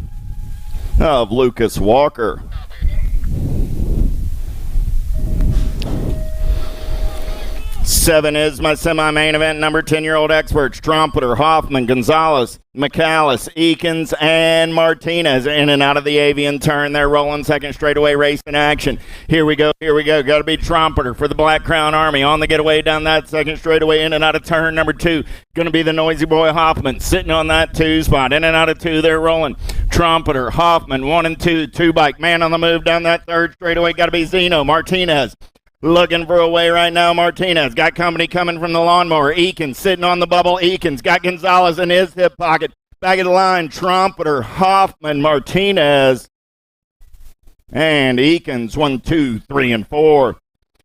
of Lucas Walker. Seven is my semi-main event. Number 10-year-old experts, Trumpeter, Hoffman, Gonzalez, McAllis, Eakins, and Martinez in and out of the avian turn. They're rolling second straightaway race in action. Here we go. Got to be Trumpeter for the Black Crown Army on the getaway down that second straightaway in and out of turn number 2. Going to be the noisy boy Hoffman sitting on that 2 spot. In and out of 2, they're rolling. Trumpeter, Hoffman, 1 and 2, 2 bike. Man on the move down that third straightaway. Got to be Zeno, Martinez. Looking for a way right now, Martinez. Got company coming from the lawnmower. Eakins sitting on the bubble. Eakins got Gonzalez in his hip pocket. Back of the line, Trumpeter, Hoffman, Martinez, and Eakins. 1, 2, 3, and 4.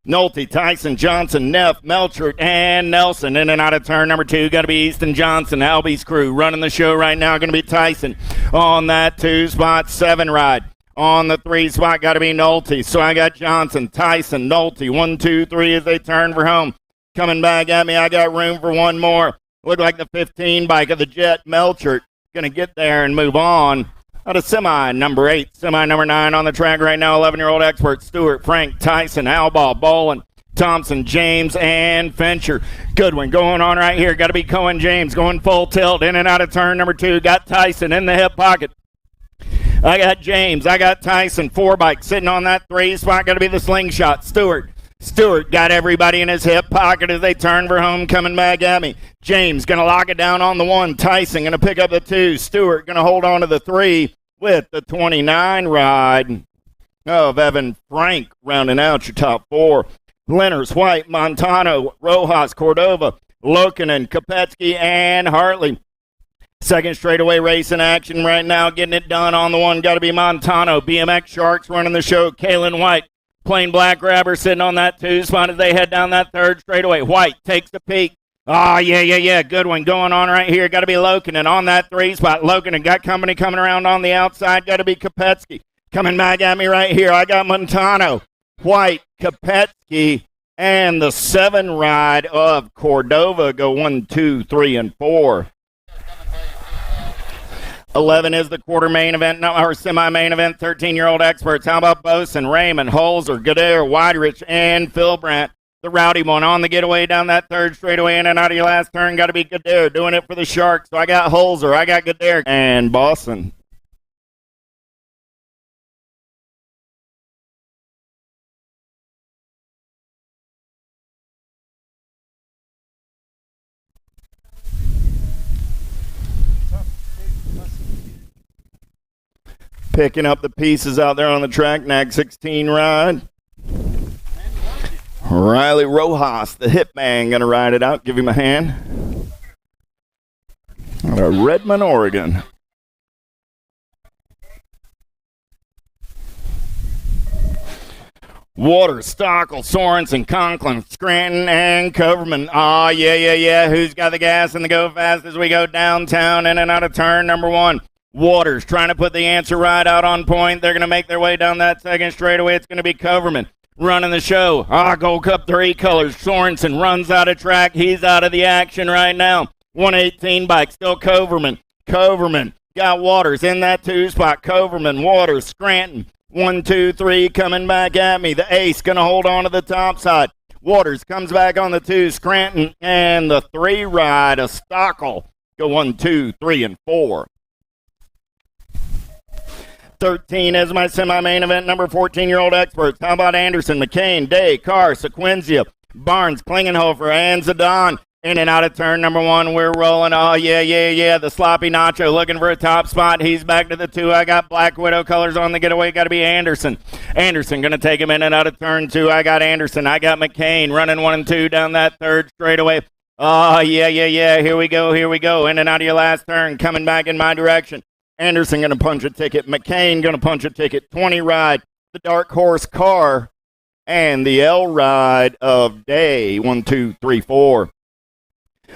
Nolte, Tyson, Johnson, Neff, Melchert, and Nelson. In and out of turn number 2. Got to be Easton Johnson. Albie's crew running the show right now. Going to be Tyson on that 2 spot, 7 ride. On the 3 spot, got to be Nolte. So I got Johnson, Tyson, Nolte. 1, 2, 3 as they turn for home. Coming back at me, I got room for one more. Look like the 15 bike of the Jet, Melchert. Going to get there and move on. Out of semi number 8, semi number 9 on the track right now. 11-year-old expert, Stewart, Frank, Tyson, Albaugh, Bolin, Thompson, James, and Fincher. Good one going on right here. Got to be Cohen James going full tilt in and out of turn number 2. Got Tyson in the hip pocket. I got James. I got Tyson. 4 bike sitting on that 3 spot. Got to be the slingshot. Stewart got everybody in his hip pocket as they turn for home. Coming back at me. James going to lock it down on the 1. Tyson going to pick up the 2. Stewart going to hold on to the 3 with the 29 ride of Evan Frank rounding out your top 4. Lenners, White, Montano, Rojas, Cordova, Lokinen, Kopetsky, and Hartley. Second straightaway race in action right now. Getting it done on the 1. Got to be Montano. BMX Sharks running the show. Kalen White, plain black grabber sitting on that 2 spot as they head down that 3rd straightaway. White takes the peak. Oh, yeah. Good one going on right here. Got to be Lokinen on that 3 spot. Lokinen got company coming around on the outside. Got to be Kopetsky. Coming back at me right here. I got Montano, White, Kopetsky, and the 7 ride of Cordova go 1, 2, 3, and 4. 11 is the quarter main event, or semi-main event, 13-year-old experts. How about Boson, Raymond, Holzer, Godair, Weidrich, and Phil Brandt? The rowdy one on the getaway down that 3rd straightaway in and out of your last turn. Got to be Godair doing it for the Sharks. So I got Holzer, I got Godair, and Boson. Picking up the pieces out there on the track. Nag 16 ride. Riley Rojas, the hitman, going to ride it out. Give him a hand. Out of Redmond, Oregon. Waters, Stockel, Sorensen, Conklin, Scranton, and Coverman. Oh, yeah. Who's got the gas and the go fast as we go downtown in and out of turn number 1? Waters trying to put the answer right out on point. They're going to make their way down that second straightaway. It's going to be Coverman running the show. Gold Cup 3 colors. Sorensen runs out of track. He's out of the action right now. 118 bike, still Coverman. Coverman got Waters in that 2 spot. Coverman, Waters, Scranton. 1, 2, 3 coming back at me. The ace going to hold on to the top side. Waters comes back on the 2. Scranton and the 3 ride of Stockel. Go 1, 2, 3, and 4. 13 is my semi-main event, number 14-year-old experts. How about Anderson, McCain, Day, Carr, Sequenzia, Barnes, Klingenhofer, and Zidane. In and out of turn number 1, we're rolling. Oh, yeah. The sloppy Nacho looking for a top spot. He's back to the 2. I got Black Widow colors on the getaway. Got to be Anderson. Anderson going to take him in and out of turn 2. I got Anderson. I got McCain running 1 and 2 down that third straightaway. Oh, yeah. Here we go. In and out of your last turn. Coming back in my direction. Anderson going to punch a ticket. McCain going to punch a ticket. 20 ride. The Dark Horse Car. And the L ride of Day. 1, 2, 3, 4.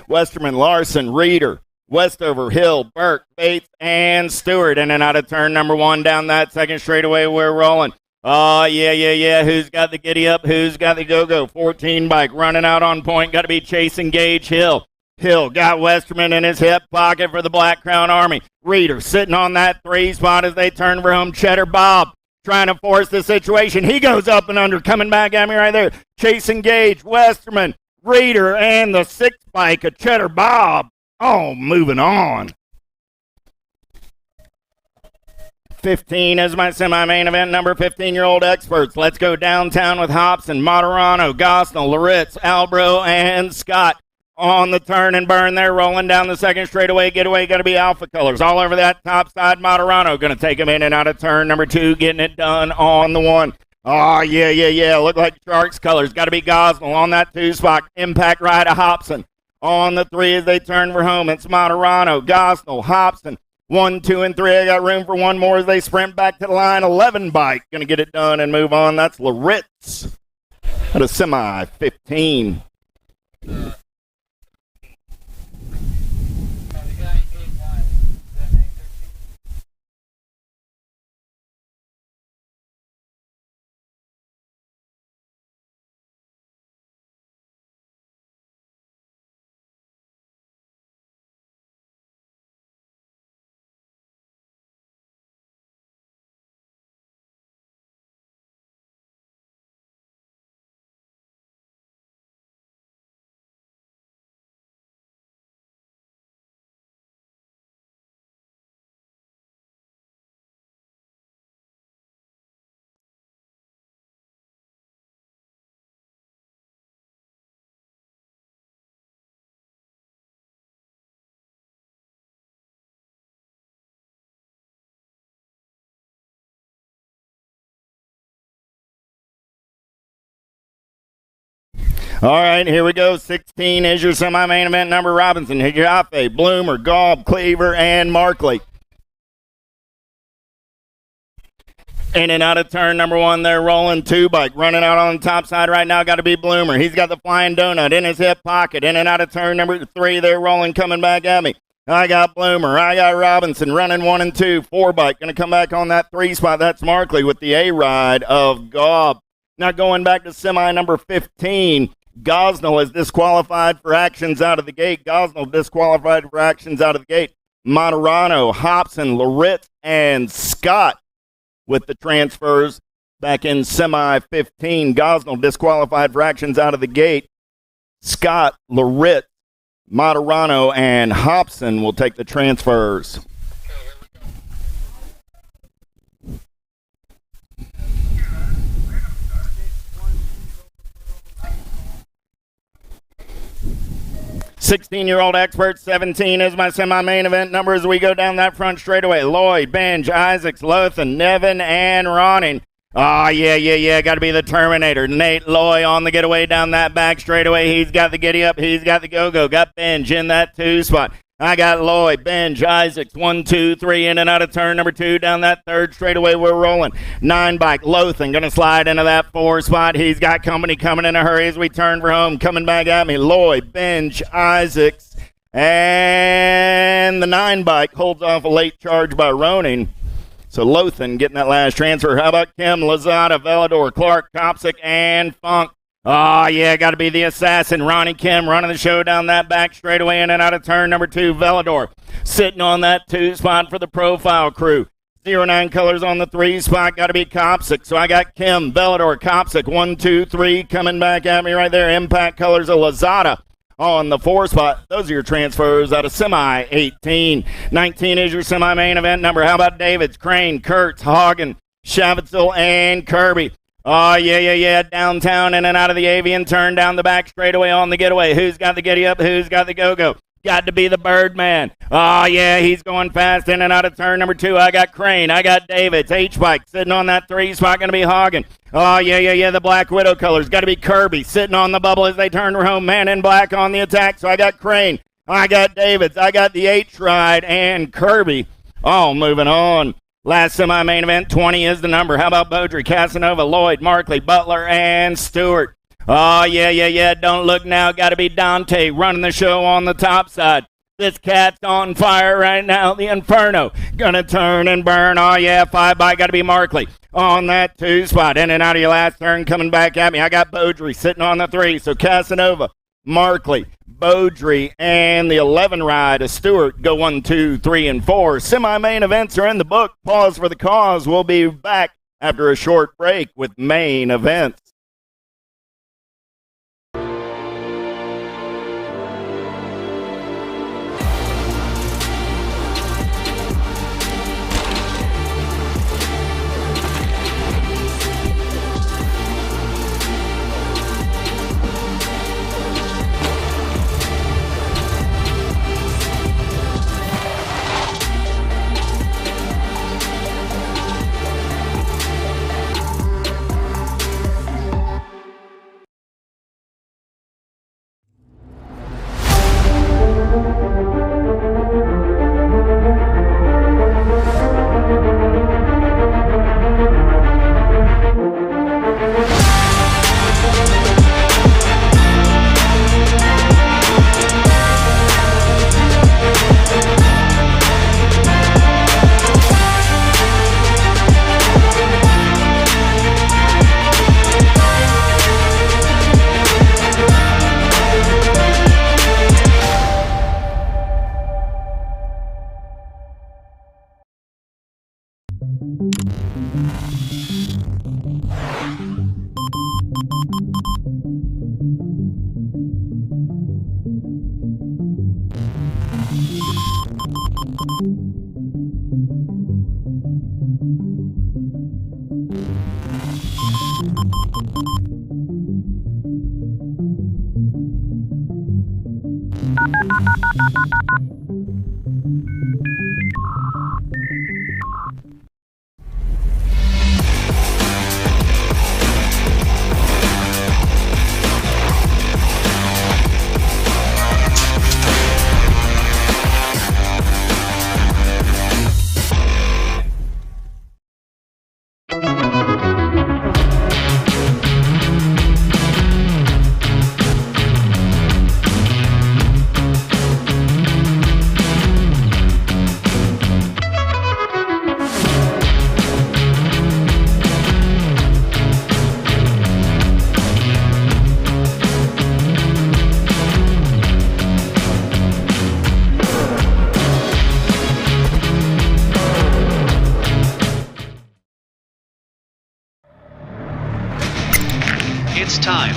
Westerman, Larson, Reeder, Westover, Hill, Burke, Bates, and Stewart. In and out of turn number 1 down that second straightaway. We're rolling. Oh, yeah. Who's got the giddy up? Who's got the go-go? 14 bike running out on point. Got to be chasing Gage Hill. Hill got Westerman in his hip pocket for the Black Crown Army. Reeder sitting on that 3 spot as they turn for home. Cheddar Bob trying to force the situation. He goes up and under. Coming back at me right there. Chasing Gage, Westerman, Reeder, and the 6 bike of Cheddar Bob. Oh, moving on. 15 is my semi-main event, number 15-year-old experts. Let's go downtown with Hobson, Moderano, Gosnell, Loritz, Albro, and Scott. On the turn and burn, they're rolling down the second straightaway. Getaway got to be Alpha colors. All over that top side, Moderano going to take him in and out of turn number 2, getting it done on the 1. Oh, yeah. Look like Sharks colors. Got to be Gosnell on that 2 spot. Impact ride of Hobson. On the 3 as they turn for home. It's Moderano, Gosnell, Hobson. 1, 2, and 3. I got room for one more as they sprint back to the line. 11 bike. Going to get it done and move on. That's Loritz at a semi 15. All right, here we go. 16 is your semi-main event number. Robinson, Hijafe, Bloomer, Gaub, Cleaver, and Markley. In and out of turn number 1, they're rolling 2 bike. Running out on the top side right now, got to be Bloomer. He's got the flying donut in his hip pocket. In and out of turn number 3, they're rolling, coming back at me. I got Bloomer. I got Robinson running 1 and 2. 4 bike. Going to come back on that 3 spot. That's Markley with the A-ride of Gaub. Now going back to semi number 15. Gosnell is disqualified for actions out of the gate. Gosnell disqualified for actions out of the gate. Moderano, Hobson, Loritz, and Scott with the transfers back in semi 15. Gosnell disqualified for actions out of the gate. Scott, Loritz, Moderano, and Hobson will take the transfers. 16-year-old expert, 17 is my semi-main event number as we go down that front straightaway. Lloyd, Benj, Isaacs, Lothan, Nevin, and Ronning. Oh, yeah. Got to be the Terminator. Nate Loy on the getaway down that back straightaway. He's got the giddy up. He's got the go-go. Got Benj in that 2 spot. I got Loy, Benj, Isaacs, 1, 2, 3, in and out of turn number 2 down that 3rd straightaway. We're rolling. 9 bike, Lothan, going to slide into that 4 spot. He's got company coming in a hurry as we turn for home. Coming back at me, Loy, Benj, Isaacs, and the 9 bike holds off a late charge by Roning. So Lothan getting that last transfer. How about Kim, Lazada, Velador, Clark, Kopsick, and Funk? Oh, yeah, got to be the assassin. Ronnie Kim running the show down that back straightaway in and out of turn number 2. Velador sitting on that 2 spot for the profile crew. 09 colors on the 3 spot. Got to be Kopsick. So I got Kim, Velador, Kopsick. 1, 2, 3 coming back at me right there. Impact colors of Lazada on the 4 spot. Those are your transfers out of semi 18. 19 is your semi main event number. How about Davids, Crane, Kurtz, Hagen, Shavitzel, and Kirby? Oh, yeah. Downtown in and out of the avian turn down the back straightaway on the getaway. Who's got the giddy up? Who's got the go-go? Got to be the Birdman. Oh, yeah, he's going fast in and out of turn number 2. I got Crane. I got Davids. H-Bike sitting on that 3 spot. Going to be Hagen. Oh, yeah. The Black Widow colors. Got to be Kirby sitting on the bubble as they turn for home. Man in black on the attack. So I got Crane. I got Davids. I got the H-Ride and Kirby. Oh, moving on. Last semi-main event, 20 is the number. How about Beaudry, Casanova, Lloyd, Markley, Butler, and Stewart? Oh, yeah. Don't look now. Got to be Dante running the show on the top side. This cat's on fire right now. The Inferno gonna turn and burn. Oh, yeah, 5 bike. Got to be Markley on that 2 spot. In and out of your last turn coming back at me. I got Beaudry sitting on the 3. So Casanova, Markley, Beaudry, and the 11 ride of Stewart go 1, 2, 3, and 4. Semi-main events are in the book. Pause for the cause. We'll be back after a short break with main events. It's time.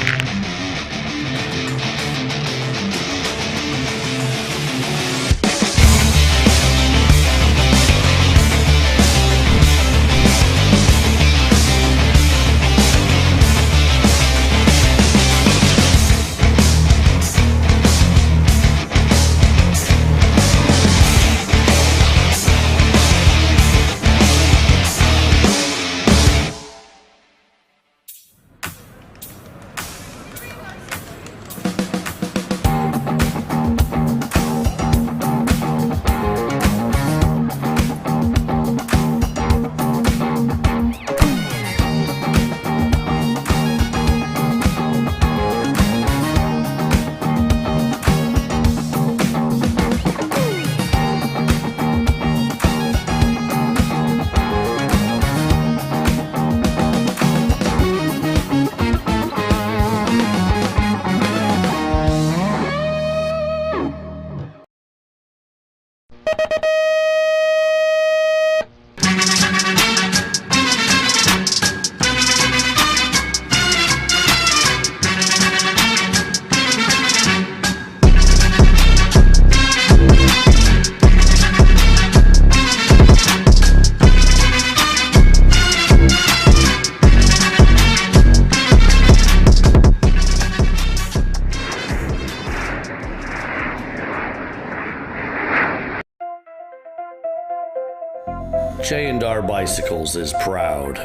J&R Bicycles is proud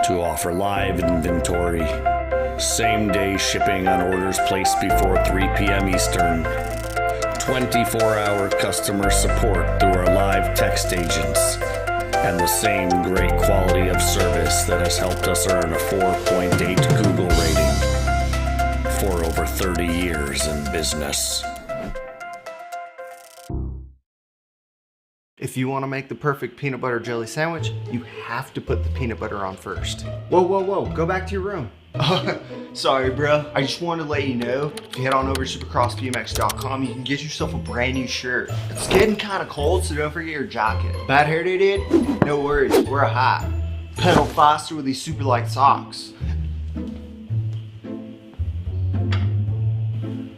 to offer live inventory, same-day shipping on orders placed before 3 p.m. Eastern, 24-hour customer support through our live text agents, and the same great quality of service that has helped us earn a 4.8 Google rating for over 30 years in business. If you want to make the perfect peanut butter jelly sandwich, you have to put the peanut butter on first. Whoa, whoa, whoa, go back to your room. Sorry, bro. I just wanted to let you know, if you head on over to supercrossbmx.com, you can get yourself a brand new shirt. It's getting kind of cold, so don't forget your jacket. Bad hair day, dude? No worries, wear a hat. Pedal faster with these super light socks.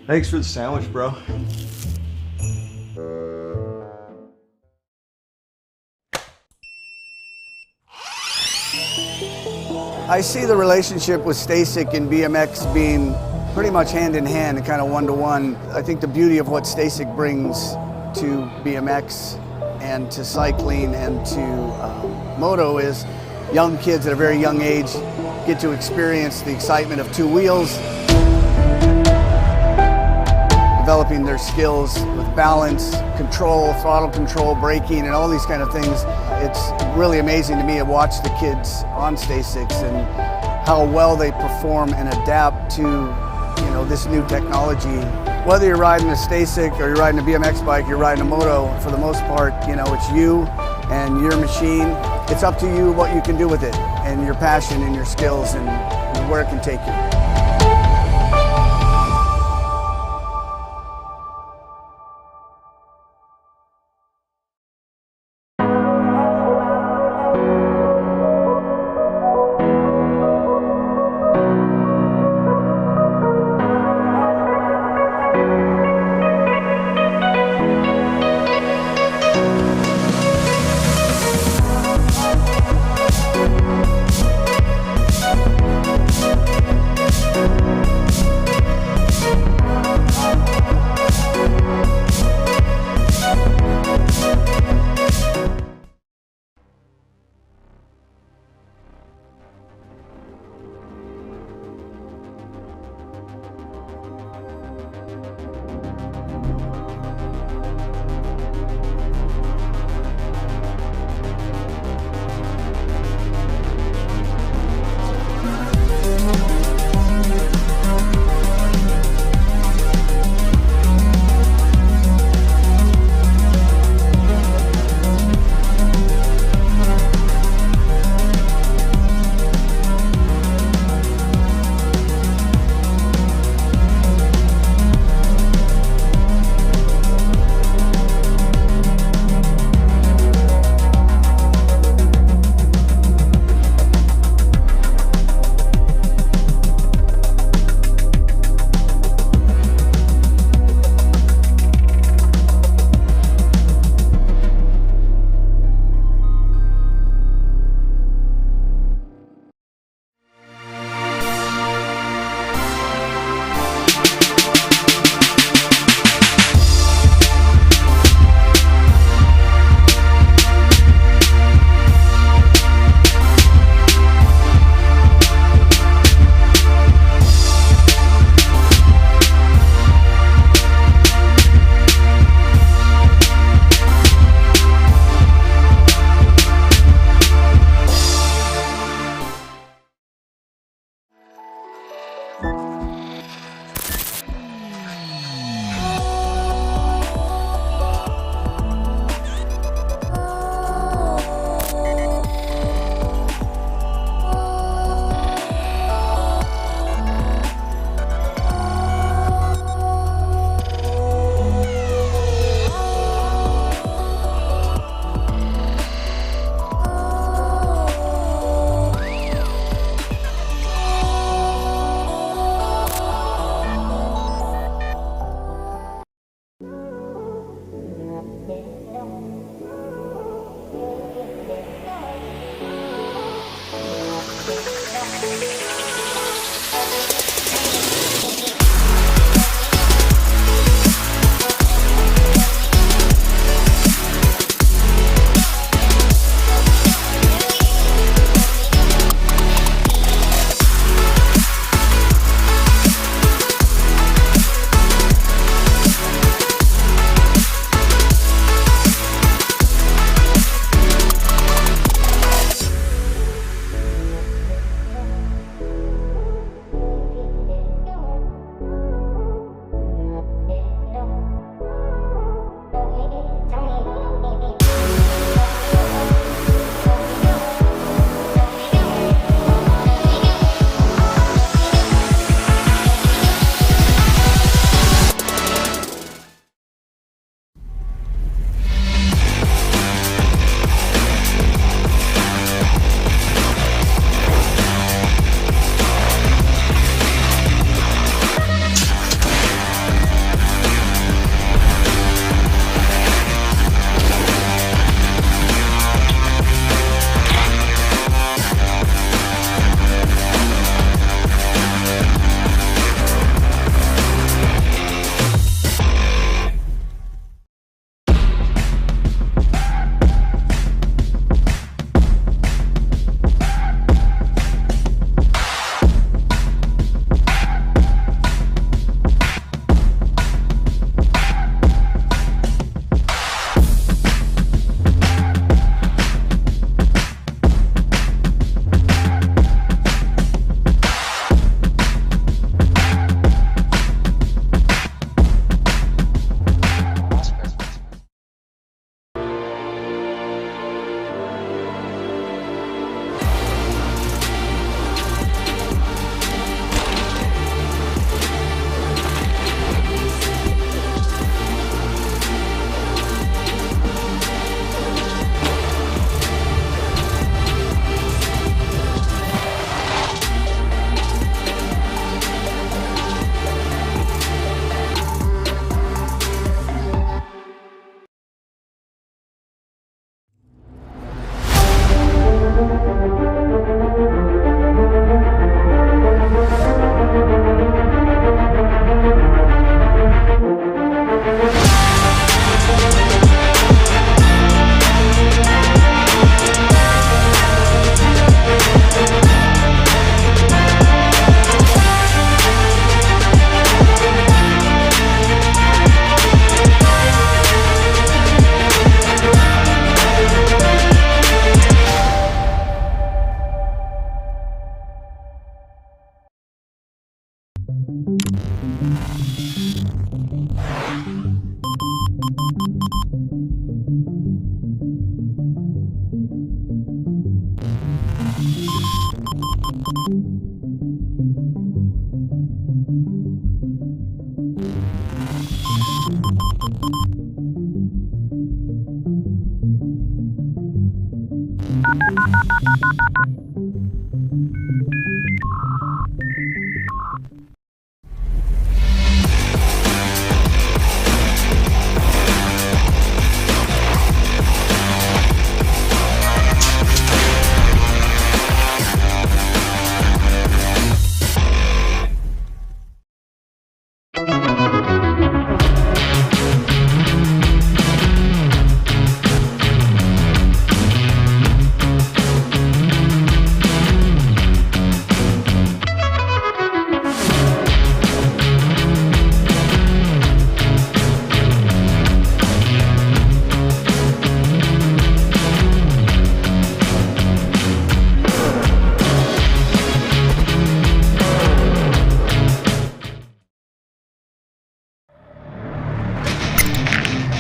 Thanks for the sandwich, bro. I see the relationship with Stasic and BMX being pretty much hand in hand and kind of one-to-one. I think the beauty of what Stasic brings to BMX and to cycling and to moto is young kids at a very young age get to experience the excitement of two wheels, developing their skills with balance, control, throttle control, braking, and all these kind of things. It's really amazing to me to watch the kids on Stasics and how well they perform and adapt to, this new technology. Whether you're riding a Stasic or you're riding a BMX bike, you're riding a moto, for the most part, it's you and your machine. It's up to you what you can do with it and your passion and your skills and where it can take you.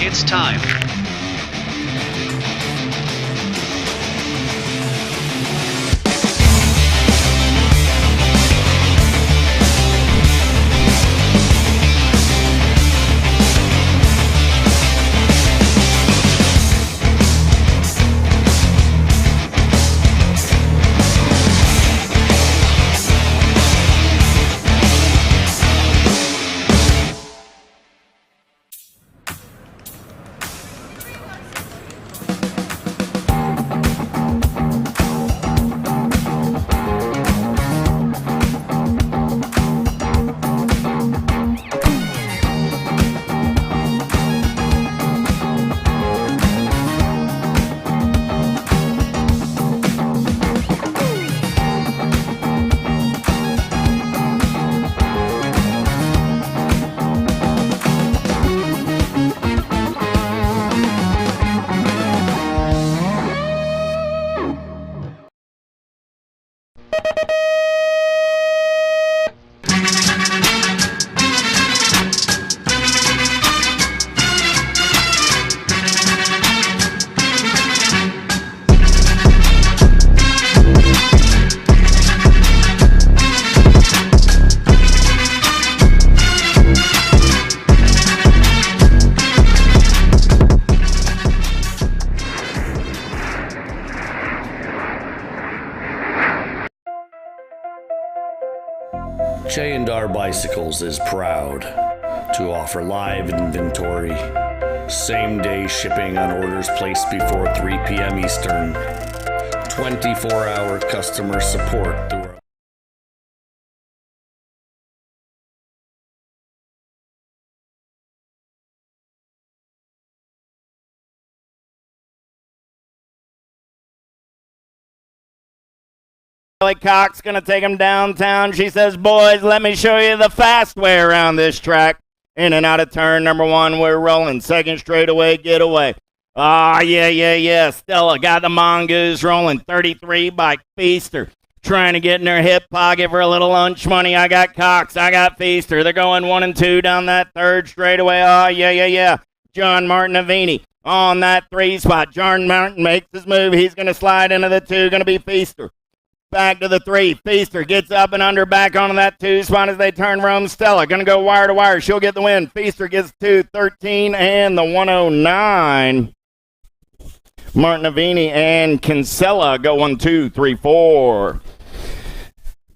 It's time. J&R Bicycles is proud to offer live inventory, same-day shipping on orders placed before 3 p.m. Eastern, 24-hour customer support through our Kelly Cox gonna take him downtown. She says, boys, let me show you the fast way around this track. In and out of turn number one, we're rolling. Second straightaway, getaway. Yeah. Stella got the mongoose rolling. 33 by Feaster. Trying to get in her hip pocket for a little lunch money. I got Cox. I got Feaster. They're going 1 and 2 down that third straightaway. Yeah. John Martinavini on that 3 spot. John Martin makes his move. He's going to slide into the 2. Going to be Feaster. Back to the 3. Feaster gets up and under back onto that 2 spot as they turn Rome. Stella going to go wire to wire. She'll get the win. Feaster gets 2:13 and the 109. Martinavini and Kinsella go 1, 2, 3, 4.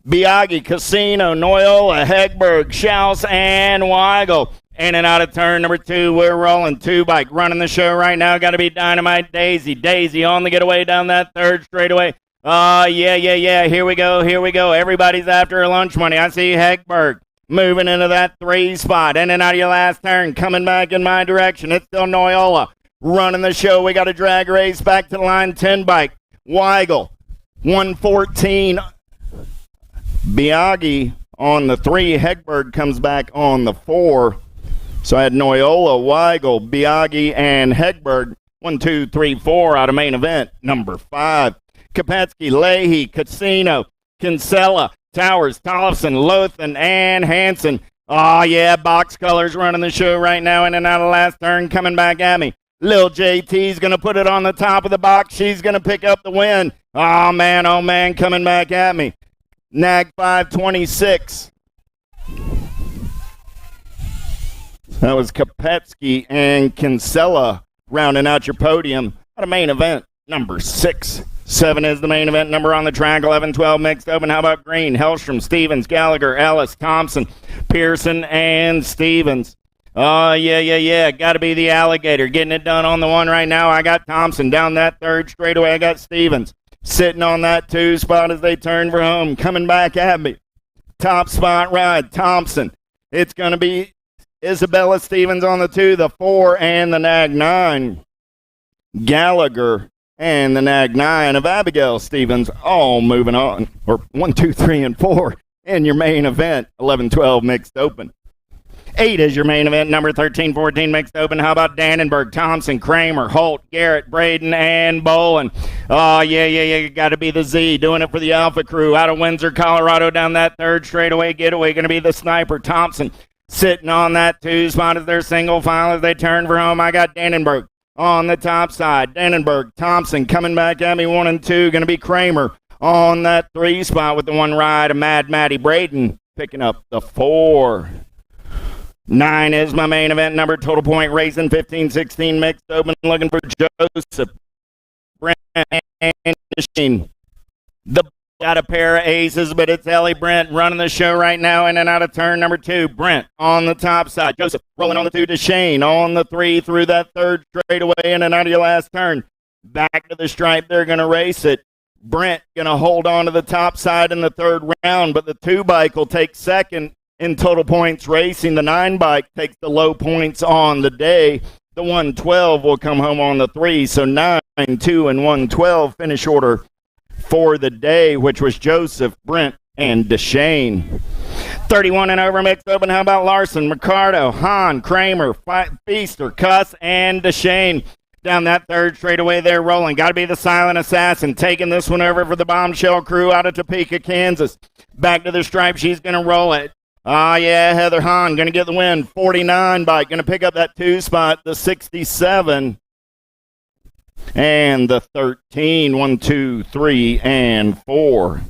Biaggi, Casino, Noyola, Hegberg, Schaus, and Weigel. In and out of turn number 2, we're rolling. 2 bike running the show right now. Got to be Dynamite Daisy. Daisy on the getaway down that third straightaway. Yeah. Here we go. Everybody's after her lunch money. I see Hegberg moving into that 3 spot. In and out of your last turn. Coming back in my direction. It's still Noyola running the show. We got a drag race back to the line. 10 bike. Weigel. 114. Biaggi on the 3. Hegberg comes back on the 4. So I had Noyola, Weigel, Biaggi, and Hegberg. 1, 2, 3, 4 out of main event. Number 5. Kopetsky, Leahy, Casino, Kinsella, Towers, Tollefson, Lothan, and Hansen. Box colors running the show right now. In and out of last turn, coming back at me. Lil JT's going to put it on the top of the box. She's going to pick up the win. Oh, man, coming back at me. Nag 526. That was Kopetsky and Kinsella rounding out your podium at a main event. number 6. 7 is the main event number on the track. 11, 12 mixed open. How about green? Hellstrom, Stevens, Gallagher, Ellis, Thompson, Pearson, and Stevens. Oh, yeah. Got to be the alligator. Getting it done on the one right now. I got Thompson down that third straightaway. I got Stevens sitting on that 2 spot as they turn for home. Coming back at me. Top spot ride, Thompson. It's going to be Isabella Stevens on the 2, the 4, and the nag 9. Gallagher and the nag 9 of Abigail Stevens all moving on. Or 1, 2, 3, and 4 in your main event. 11, 12 mixed open. 8 is your main event. Number 13, 14 mixed open. How about Dannenberg, Thompson, Kramer, Holt, Garrett, Braden, and Bolin? Oh, yeah. Got to be the Z. Doing it for the Alpha Crew. Out of Windsor, Colorado, down that third straightaway getaway. Going to be the Sniper, Thompson. Sitting on that 2 spot as their single file as they turn for home. I got Dannenberg on the top side. Dannenberg, Thompson coming back at me 1 and 2. Going to be Kramer on that 3 spot with the 1 ride of Mad Matty Braden picking up the 4. 9 is my main event number. Total point racing 15, 16 mixed open. Looking for Joseph, Brent, and Machine. The got a pair of aces, but it's Ellie Brent running the show right now in and out of turn number 2. Brent on the top side. Joseph rolling on the 2 to Shane on the 3 through that third straightaway in and out of your last turn. Back to the stripe. They're going to race it. Brent going to hold on to the top side in the third round, but the 2 bike will take second in total points racing. The 9 bike takes the low points on the day. The 112 will come home on the 3. So 9, 2, and 112 finish order for the day, which was Joseph, Brent, and DeShane. 31 and over mixed open. How about Larson, Ricardo, Hahn, Kramer, Feaster, Cuss, and DeShane? Down that third straightaway they're rolling. Got to be the Silent Assassin taking this one over for the Bombshell Crew out of Topeka, Kansas. Back to the stripe. She's going to roll it. Yeah, Heather Hahn going to get the win. 49 bike going to pick up that 2 spot. The 67 and the 13. 1, 2, 3, and 4.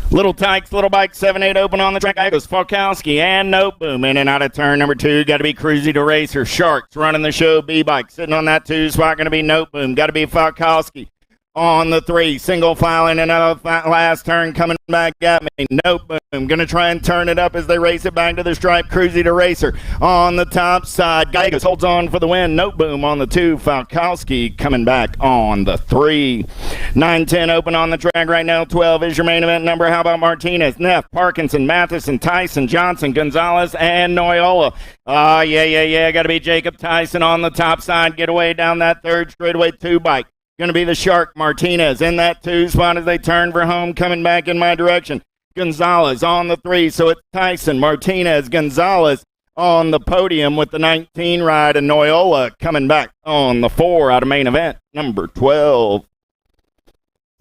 Little Tykes, Little Bike, 7-8 open on the track. I goes Falkowski and Note Boom in and out of turn number 2. Got to be Cruzy to Racer. Sharks running the show. B-Bike sitting on that 2 spot. Going to be Note Boom. Got to be Falkowski on the 3, single file in and out of that last turn, coming back at me. Note Boom, going to try and turn it up as they race it back to the stripe. Cruzy to Racer on the top side. Geigus holds on for the win. Note Boom on the 2. Falkowski coming back on the 3. 9, 10 open on the track right now. 12 is your main event number. How about Martinez, Neff, Parkinson, Matheson, Tyson, Johnson, Gonzalez, and Noyola? Yeah. Got to be Jacob Tyson on the top side. Get away down that third straightaway 2 bike. Going to be the Shark, Martinez in that 2 spot as they turn for home, coming back in my direction. Gonzalez on the 3, so it's Tyson, Martinez, Gonzalez on the podium with the 19 ride, and Noyola coming back on the 4 out of main event number 12.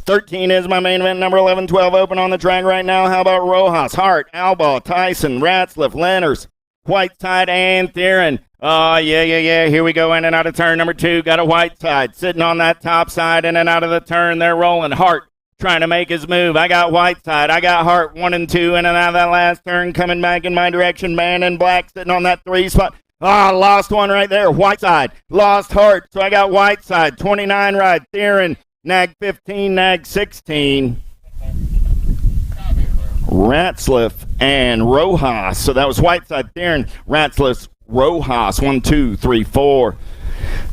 13 is my main event number. 11, 12 open on the track right now. How about Rojas, Hart, Albaugh, Tyson, Ratzliff, Lenners, Whiteside, and Theron? Yeah. Here we go in and out of turn number 2. Got a Whiteside sitting on that top side in and out of the turn. They're rolling. Hart trying to make his move. I got Whiteside. I got Hart 1 and 2 in and out of that last turn. Coming back in my direction. Man in black sitting on that 3 spot. Lost one right there. Whiteside. Lost Hart. So I got Whiteside. 29 ride. Theron. Nag 15. Nag 16. Ratzliff and Rojas. So that was Whiteside, Theron, Ratzliff, Rojas. 1, 2, 3, 4.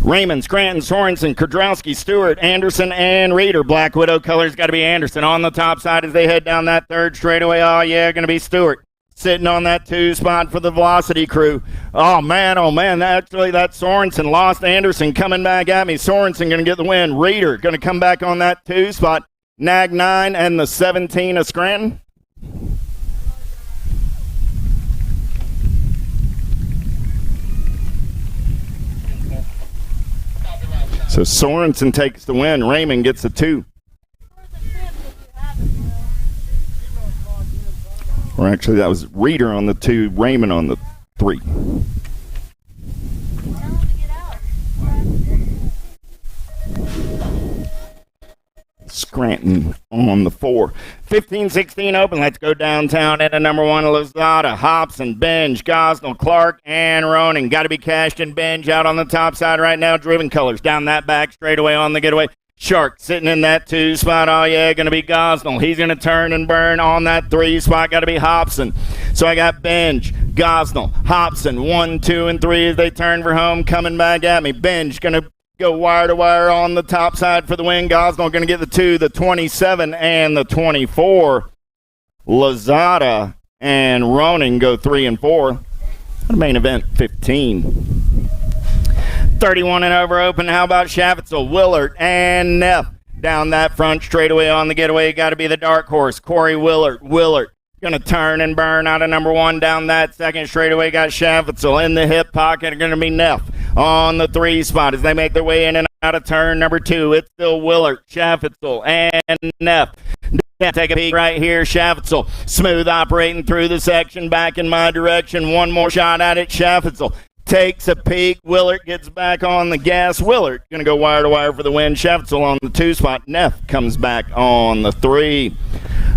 Raymond, Scranton, Sorensen, Kudrowski, Stewart, Anderson, and Reeder. Black Widow colors got to be Anderson on the top side as they head down that third straightaway. Going to be Stewart sitting on that 2 spot for the Velocity Crew. Oh man, actually that Sorensen lost Anderson coming back at me. Sorensen going to get the win. Reeder going to come back on that 2 spot. Nag 9 and the 17 of Scranton. So Sorensen takes the win. Raymond gets the 2. Or actually, that was Reeder on the 2, Raymond on the 3. Scranton on the 4. 15-16 open. Let's go downtown into number 1, Lazada, Hobson, Benge, Gosnell, Clark, and Ronan. Got to be cashed in Benge out on the top side right now. Driven Colors down that back straightaway on the getaway. Shark sitting in that 2 spot. Oh, yeah, going to be Gosnell. He's going to turn and burn on that 3 spot. Got to be Hobson. So I got Benge, Gosnell, Hobson, 1, 2, and 3 as they turn for home. Coming back at me. Benge going to go wire to wire on the top side for the win. Gosnell going to get the 2, the 27, and the 24. Lazada and Ronan go 3 and 4. The main event, 15. 31 and over open. How about Chaffetzel, Willard, and Neff down that front straightaway on the getaway? Got to be the dark horse, Corey Willard. Willard going to turn and burn out of number 1 down that second straightaway. Got Chaffetzel in the hip pocket. Going to be Neff on the 3 spot as they make their way in and out of turn number 2. It's still Willard, Chaffetzel, and Neff. Take a peek right here. Chaffetzel smooth operating through the section back in my direction. One more shot at it. Chaffetzel takes a peek. Willard gets back on the gas. Willard going to go wire to wire for the win. Chaffetzel on the 2 spot. Neff comes back on the 3.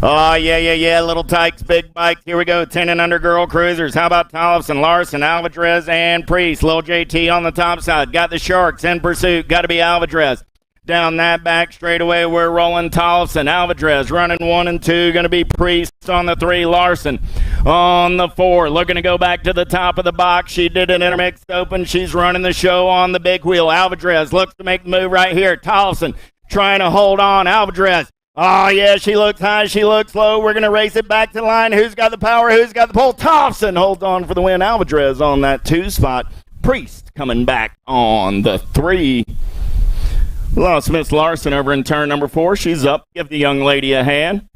Oh, yeah. Little Tykes, big bikes. Here we go. 10 and under girl cruisers. How about Tollefson, Larson, Alvarez, and Priest? Lil JT on the top side. Got the Sharks in pursuit. Got to be Alvarez. Down that back straightaway, we're rolling Tollefson. Alvarez running 1 and 2. Going to be Priest on the 3. Larson on the 4. Looking to go back to the top of the box. She did an intermixed open. She's running the show on the big wheel. Alvarez looks to make the move right here. Tollefson trying to hold on. Alvarez. Oh, yeah, she looks high. She looks low. We're going to race it back to the line. Who's got the power? Who's got the pole? Tollefson holds on for the win. Alvarez on that 2 spot. Priest coming back on the 3. Lost Miss Larson over in turn number 4. She's up. Give the young lady a hand.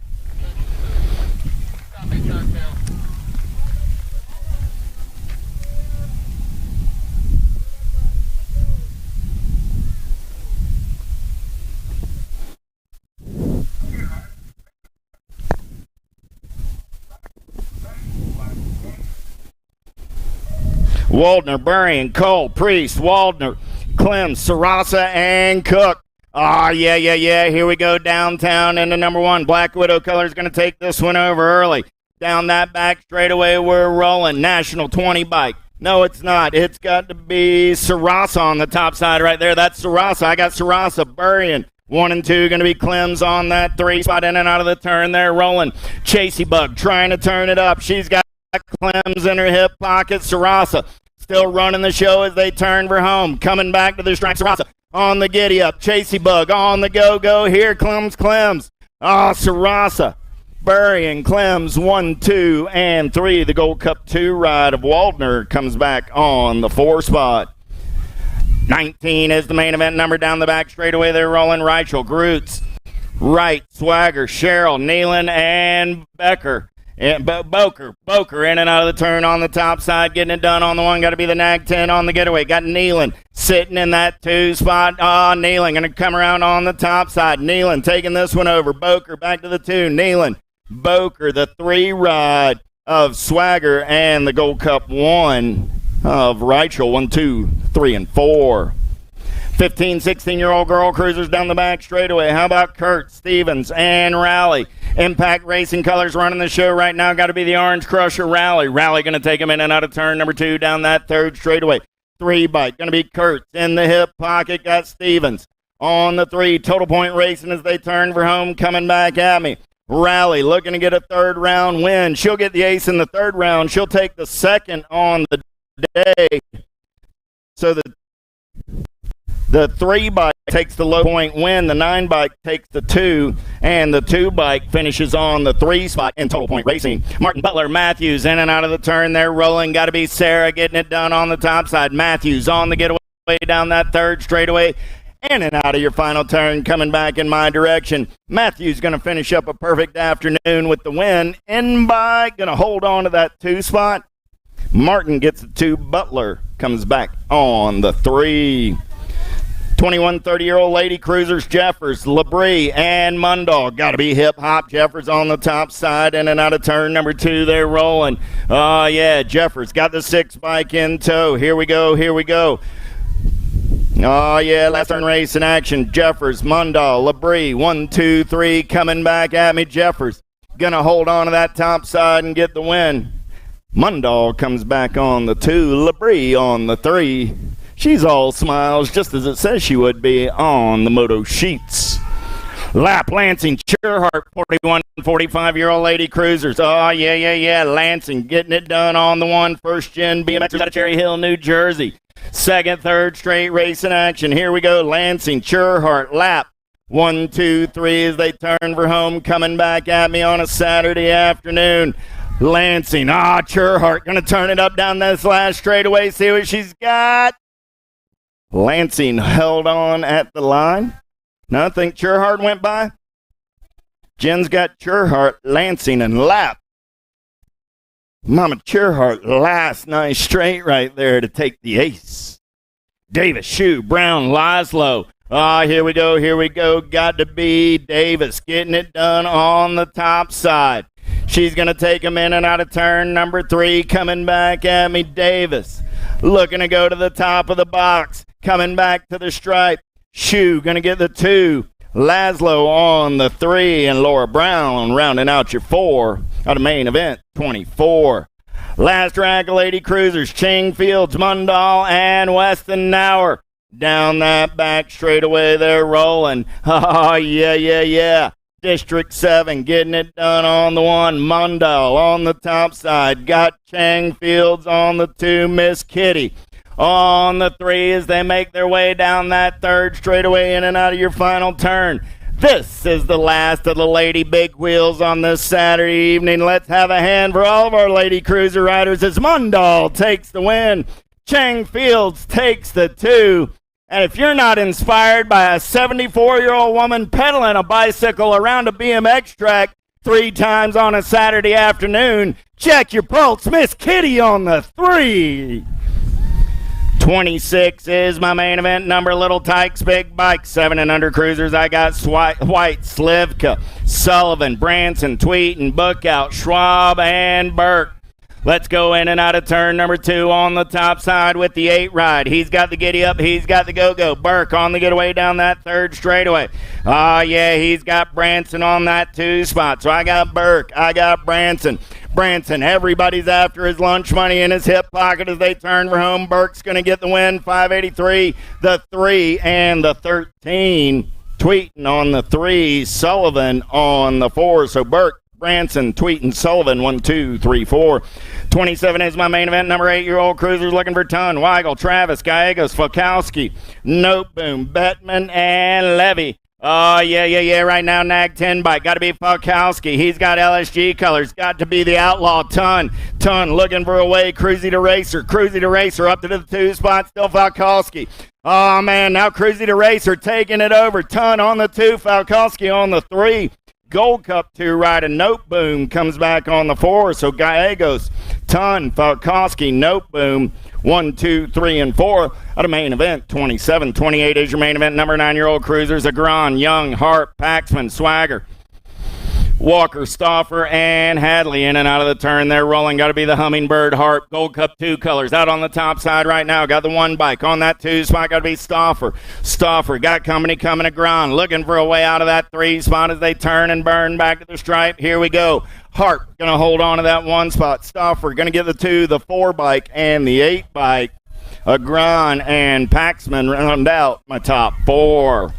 Waldner, Burrian, Cole, Priest, Waldner, Clem, Sarasa, and Cook. Oh, yeah. Here we go downtown into number 1. Black Widow Colors going to take this one over early. Down that back straightaway, we're rolling. National 20 bike. No, it's not. It's got to be Sarasa on the top side right there. That's Sarasa. I got Sarasa. Burrian. 1 and 2 going to be Clem's on that 3 spot in and out of the turn there. Rolling. Chasey Bug trying to turn it up. She's got Clem's in her hip pocket. Sarasa still running the show as they turn for home. Coming back to the strike. Sarasa on the giddy up. Chasey Bug on the go. Here comes Clem's. Sarasa. Burrian, Clem's 1, 2, and 3. The Gold Cup 2 ride of Waldner comes back on the 4 spot. 19 is the main event number down the back straightaway. They're rolling Reichel, Groots, Wright, Swagger, Sherrill, Nealon, and Becker. And Boker in and out of the turn on the top side, getting it done on the 1. Got to be the Nag 10 on the getaway. Got Nealon sitting in that 2 spot. Nealon going to come around on the top side. Nealon taking this one over. Boker back to the 2. Nealon, Boker, the 3 ride of Swagger, and the Gold Cup 1 of Reichel. 1, 2, 3, and 4. 15, 16-year-old girl cruisers down the back straightaway. How about Kurt, Stevens, and Rally? Impact Racing Colors running the show right now. Got to be the Orange Crusher Rally. Rally going to take him in and out of turn number 2 down that 3rd straightaway. 3 bike. Going to be Kurtz in the hip pocket. Got Stevens on the 3. Total Point Racing as they turn for home. Coming back at me. Rally looking to get a 3rd round win. She'll get the ace in the 3rd round. She'll take the 2nd on the day. So the 3 bike takes the low point win. The 9 bike takes the 2, and the 2 bike finishes on the 3 spot in Total Point Racing. Martin Butler Matthews in and out of the turn. They're rolling. Got to be Sarah getting it done on the top side. Matthews on the getaway down that 3rd straightaway. In and out of your final turn, coming back in my direction. Matthews going to finish up a perfect afternoon with the win. In by, going to hold on to that 2 spot. Martin gets the 2. Butler comes back on the 3. 21, 30-year-old lady cruisers, Jeffers, Labrie, and Mundog. Got to be hip-hop. Jeffers on the top side, in and out of turn number 2. They're rolling. Oh, yeah, Jeffers got the 6 bike in tow. Here we go. Oh, yeah, last turn race in action. Jeffers, Mundahl, Labrie, 1, 2, 3, coming back at me. Jeffers gonna hold on to that top side and get the win. Mundahl comes back on the 2, Labrie on the 3. She's all smiles, just as it says she would be on the moto sheets. Lap Lansing, Cherhart, 41, 45-year-old lady cruisers. Oh, yeah. Lansing getting it done on the 1. First gen BMX out of Cherry Hill, New Jersey. Second, third straight race in action. Here we go. Lansing, Cherhart, lap 1, 2, 3 as they turn for home, coming back at me on a Saturday afternoon. Lansing, Cherhart going to turn it up down this last straightaway, see what she's got. Lansing held on at the line. Now I think Cherhart went by. Jen's got Cherhart, Lansing, and lap. Mama Cherhart, last nice straight right there to take the ace. Davis, Shoe, Brown, Laszlo. Here we go. Got to be Davis getting it done on the top side. She's going to take him in and out of turn number 3. Coming back at me, Davis. Looking to go to the top of the box. Coming back to the stripe. Shoe going to get the 2. Laszlo on the 3. And Laura Brown rounding out your 4 out of main event 24. Last rack of lady cruisers. Ching Fields, Mundahl, and Weston Nauer. Down that back straightaway they're rolling. Oh, yeah. District 7 getting it done on the 1. Mundahl on the top side. Got Chang Fields on the 2. Miss Kitty on the 3 as they make their way down that third straightaway in and out of your final turn. This is the last of the lady big wheels on this Saturday evening. Let's have a hand for all of our lady cruiser riders as Mundahl takes the win. Chang Fields takes the 2. And if you're not inspired by a 74-year-old woman pedaling a bicycle around a BMX track 3 times on a Saturday afternoon, check your pulse. Miss Kitty on the 3. 26 is my main event number. Little Tykes, big bike, 7 and under cruisers. I got White, Slivka, Sullivan, Branson, Tweeten, Bookout, Schwab, and Burke. Let's go in and out of turn number 2 on the top side with the 8 ride. He's got the giddy up. He's got the go-go. Burke on the getaway down that third straightaway. He's got Branson on that 2 spot. So I got Burke. I got Branson. Everybody's after his lunch money in his hip pocket as they turn for home. Burke's going to get the win. 583, the 3, and the 13. Tweeten on the 3, Sullivan on the 4. So Burke, Branson, Tweeten, Sullivan, 1, 2, 3, 4. 27 is my main event. Number 8-year-old cruisers looking for Ton, Weigel, Travis, Gallegos, Falkowski, Noteboom, Bettman, and Levy. Right now, Nag 10 bike. Got to be Falkowski. He's got LSG colors. Got to be the outlaw Ton looking for a way. Cruisy to Racer up to the 2 spot. Still Falkowski. Oh, man, now Cruisy to Racer taking it over. Ton on the 2, Falkowski on the 3. Gold Cup 2 ride, and Noteboom comes back on the 4. So Gallegos, Ton, Falkowski, Noteboom, 1, 2, 3, and 4 out of main event 27. 28 is your main event. Number 9-year-old cruisers: Agron, Young, Hart, Paxman, Swagger, Walker, Stauffer, and Hadley in and out of the turn. They're rolling. Got to be the Hummingbird, Hart, Gold Cup 2 colors. Out on the top side right now. Got the 1 bike on that 2 spot. Got to be Stauffer. Got company coming to Agron. Looking for a way out of that 3 spot as they turn and burn back to the stripe. Here we go. Hart going to hold on to that 1 spot. Stauffer going to get the 2, the 4 bike, and the 8 bike. Agron and Paxman round out my top 4.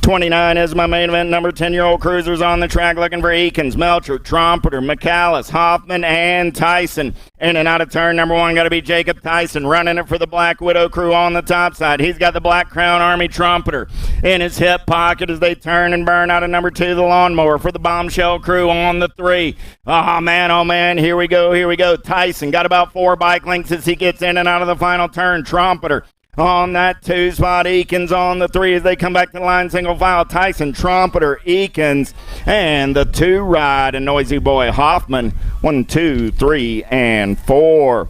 29 is my main event. Number 10-year-old cruisers on the track looking for Eakins, Melcher, Trumpeter, McAllis, Hoffman, and Tyson. In and out of turn number 1, got to be Jacob Tyson running it for the Black Widow crew on the top side. He's got the Black Crown Army Trumpeter in his hip pocket as they turn and burn out of number 2, the Lawnmower for the Bombshell crew on the 3. Oh, man, here we go. Tyson got about 4 bike lengths as he gets in and out of the final turn. Trumpeter on that 2 spot, Eakins on the 3 as they come back to the line single file. Tyson, Trumpeter, Eakins, and the 2 ride, and Noisy Boy Hoffman, 1, 2, 3, and 4.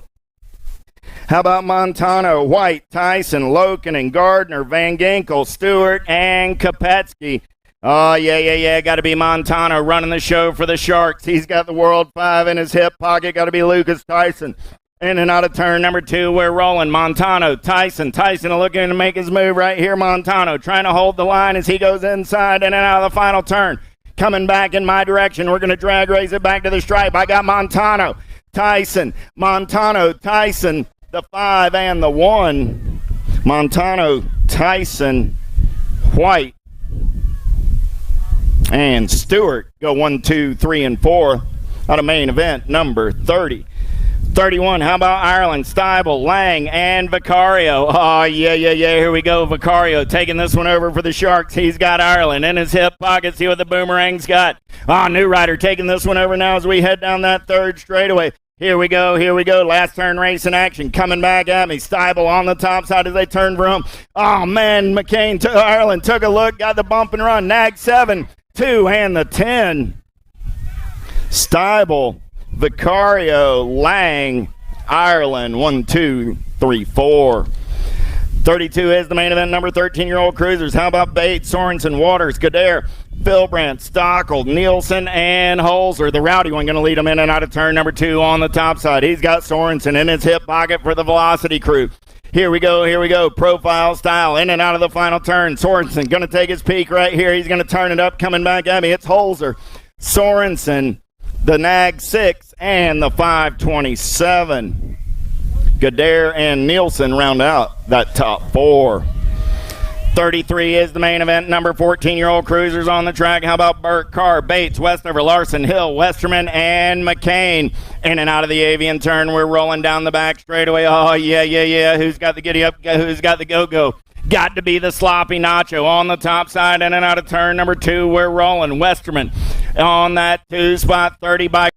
How about Montano, White, Tyson, Loken, and Gardner, Van Ginkel, Stewart, and Kopetsky. Oh, yeah. Got to be Montano running the show for the Sharks. He's got the World 5 in his hip pocket. Got to be Lucas Tyson. In and out of turn number 2, we're rolling. Montano, Tyson looking to make his move right here. Montano trying to hold the line as he goes inside in and out of the final turn. Coming back in my direction. We're going to drag race it back to the stripe. I got Montano, Tyson, the 5 and the 1. Montano, Tyson, White, and Stewart go 1, 2, 3, and 4 out of main event number 30. 31, how about Ireland? Steibel, Lang, and Vicario. Oh, yeah. Here we go. Vicario taking this one over for the Sharks. He's got Ireland in his hip pocket. See what the Boomerang's got. New rider taking this one over now as we head down that third straightaway. Here we go. Last turn race in action. Coming back at me. Steibel on the top side as they turn for him. Oh, man. McCain to Ireland. Took a look. Got the bump and run. Nag 7, 2, and the 10. Steibel, Vicario, Lang, Ireland, 1, 2, 3, 4. 32 is the main event, number 13-year-old cruisers. How about Bates, Sorensen, Waters, Gadare, Philbrandt, Stockel, Nielsen, and Holzer. The rowdy one going to lead him in and out of turn number 2 on the top side. He's got Sorensen in his hip pocket for the Velocity crew. Here we go. Profile style, in and out of the final turn. Sorensen going to take his peak right here. He's going to turn it up, coming back at me. It's Holzer, Sorensen, the Nag 6, and the 527. Gadare and Nielsen round out that top 4. 33 is the main event. Number 14-year-old cruisers on the track. How about Burke, Carr, Bates, Westover, Larson, Hill, Westerman, and McCain. In and out of the avian turn. We're rolling down the back straightaway. Oh, yeah. Who's got the giddy up? Who's got the go-go? Got to be the sloppy Nacho on the top side. In and out of turn number 2. We're rolling. Westerman on that 2 spot. 30 by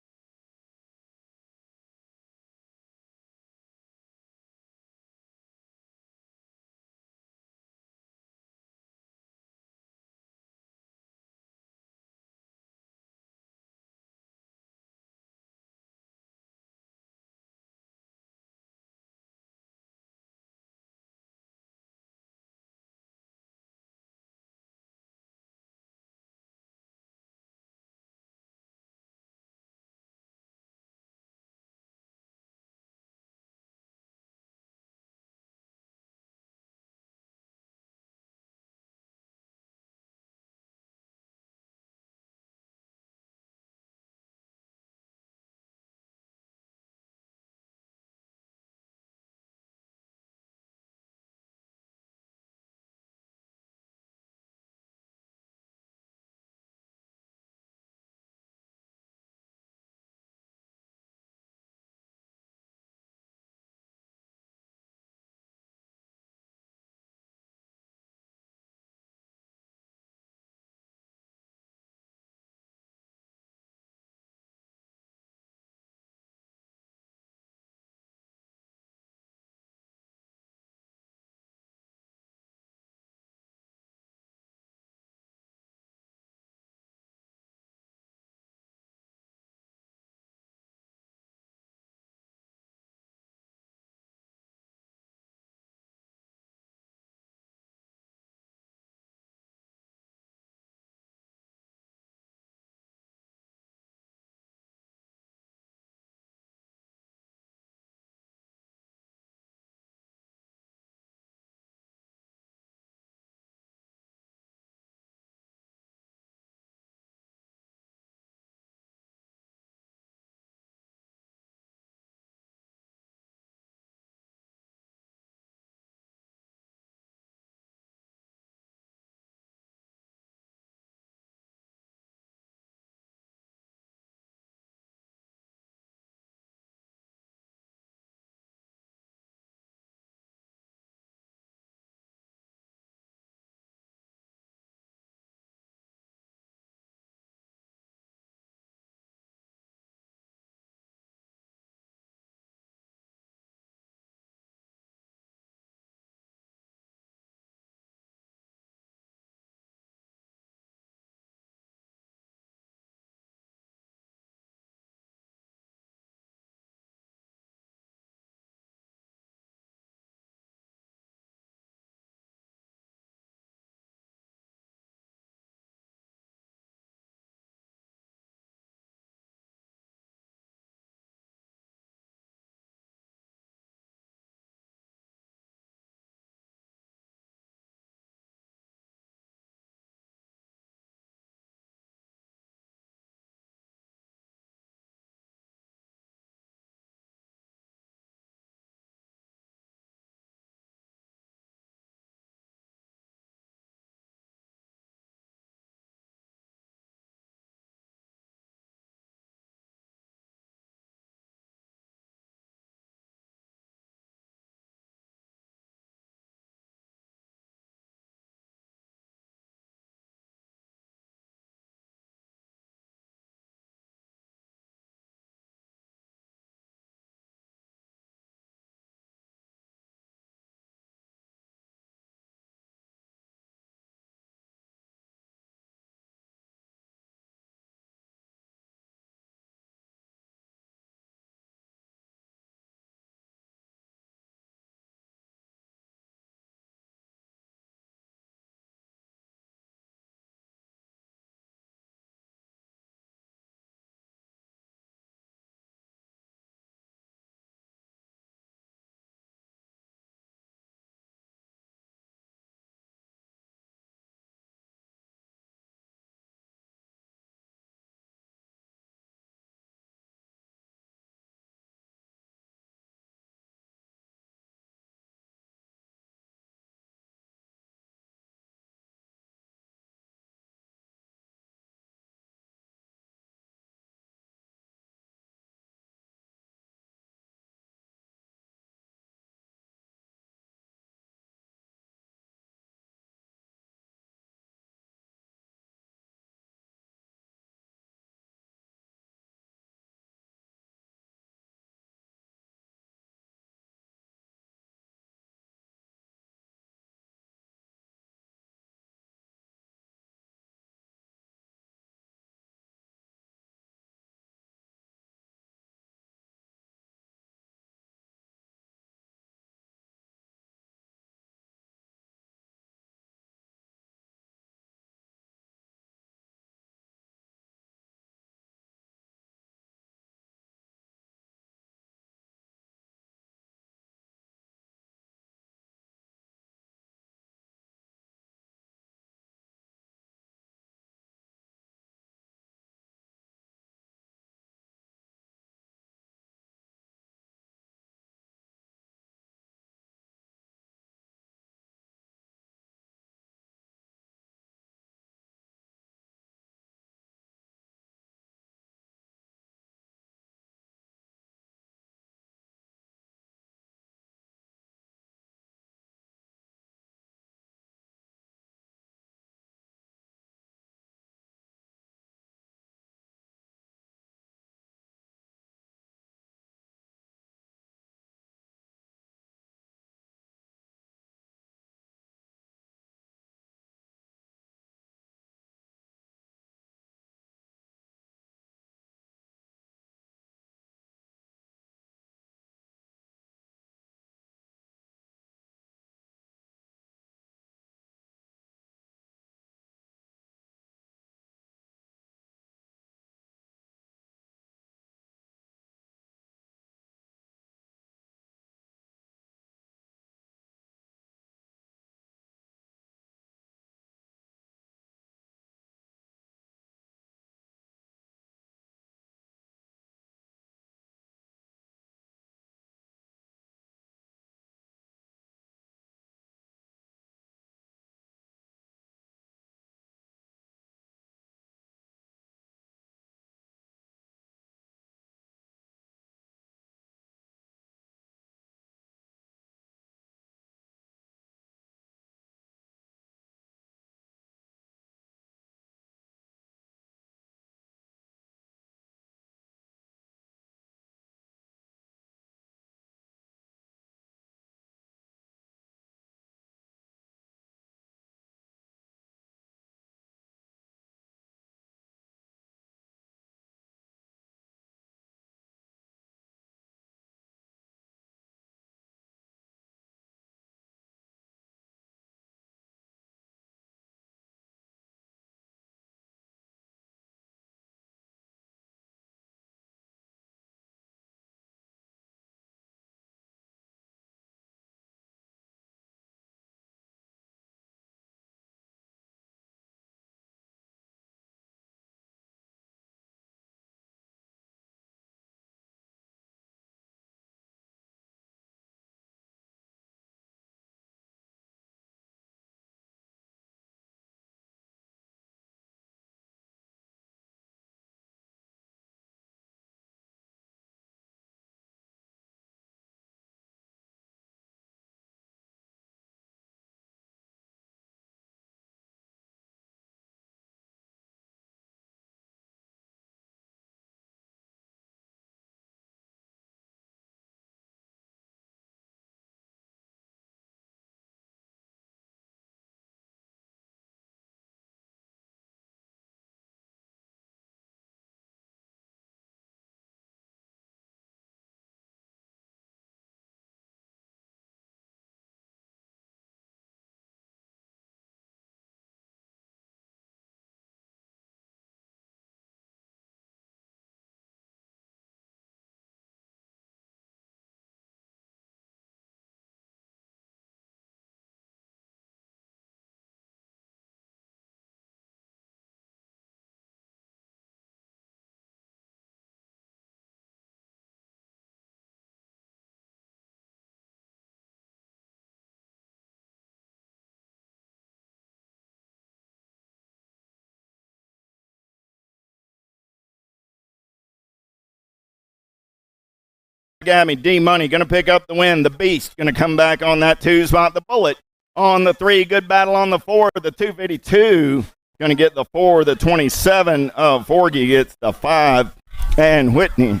Gabby, D-Money going to pick up the win. The Beast going to come back on that 2 spot. The Bullet on the 3. Good battle on the 4. The 252 going to get the 4. The 27 of Forgy gets the 5. And Whitney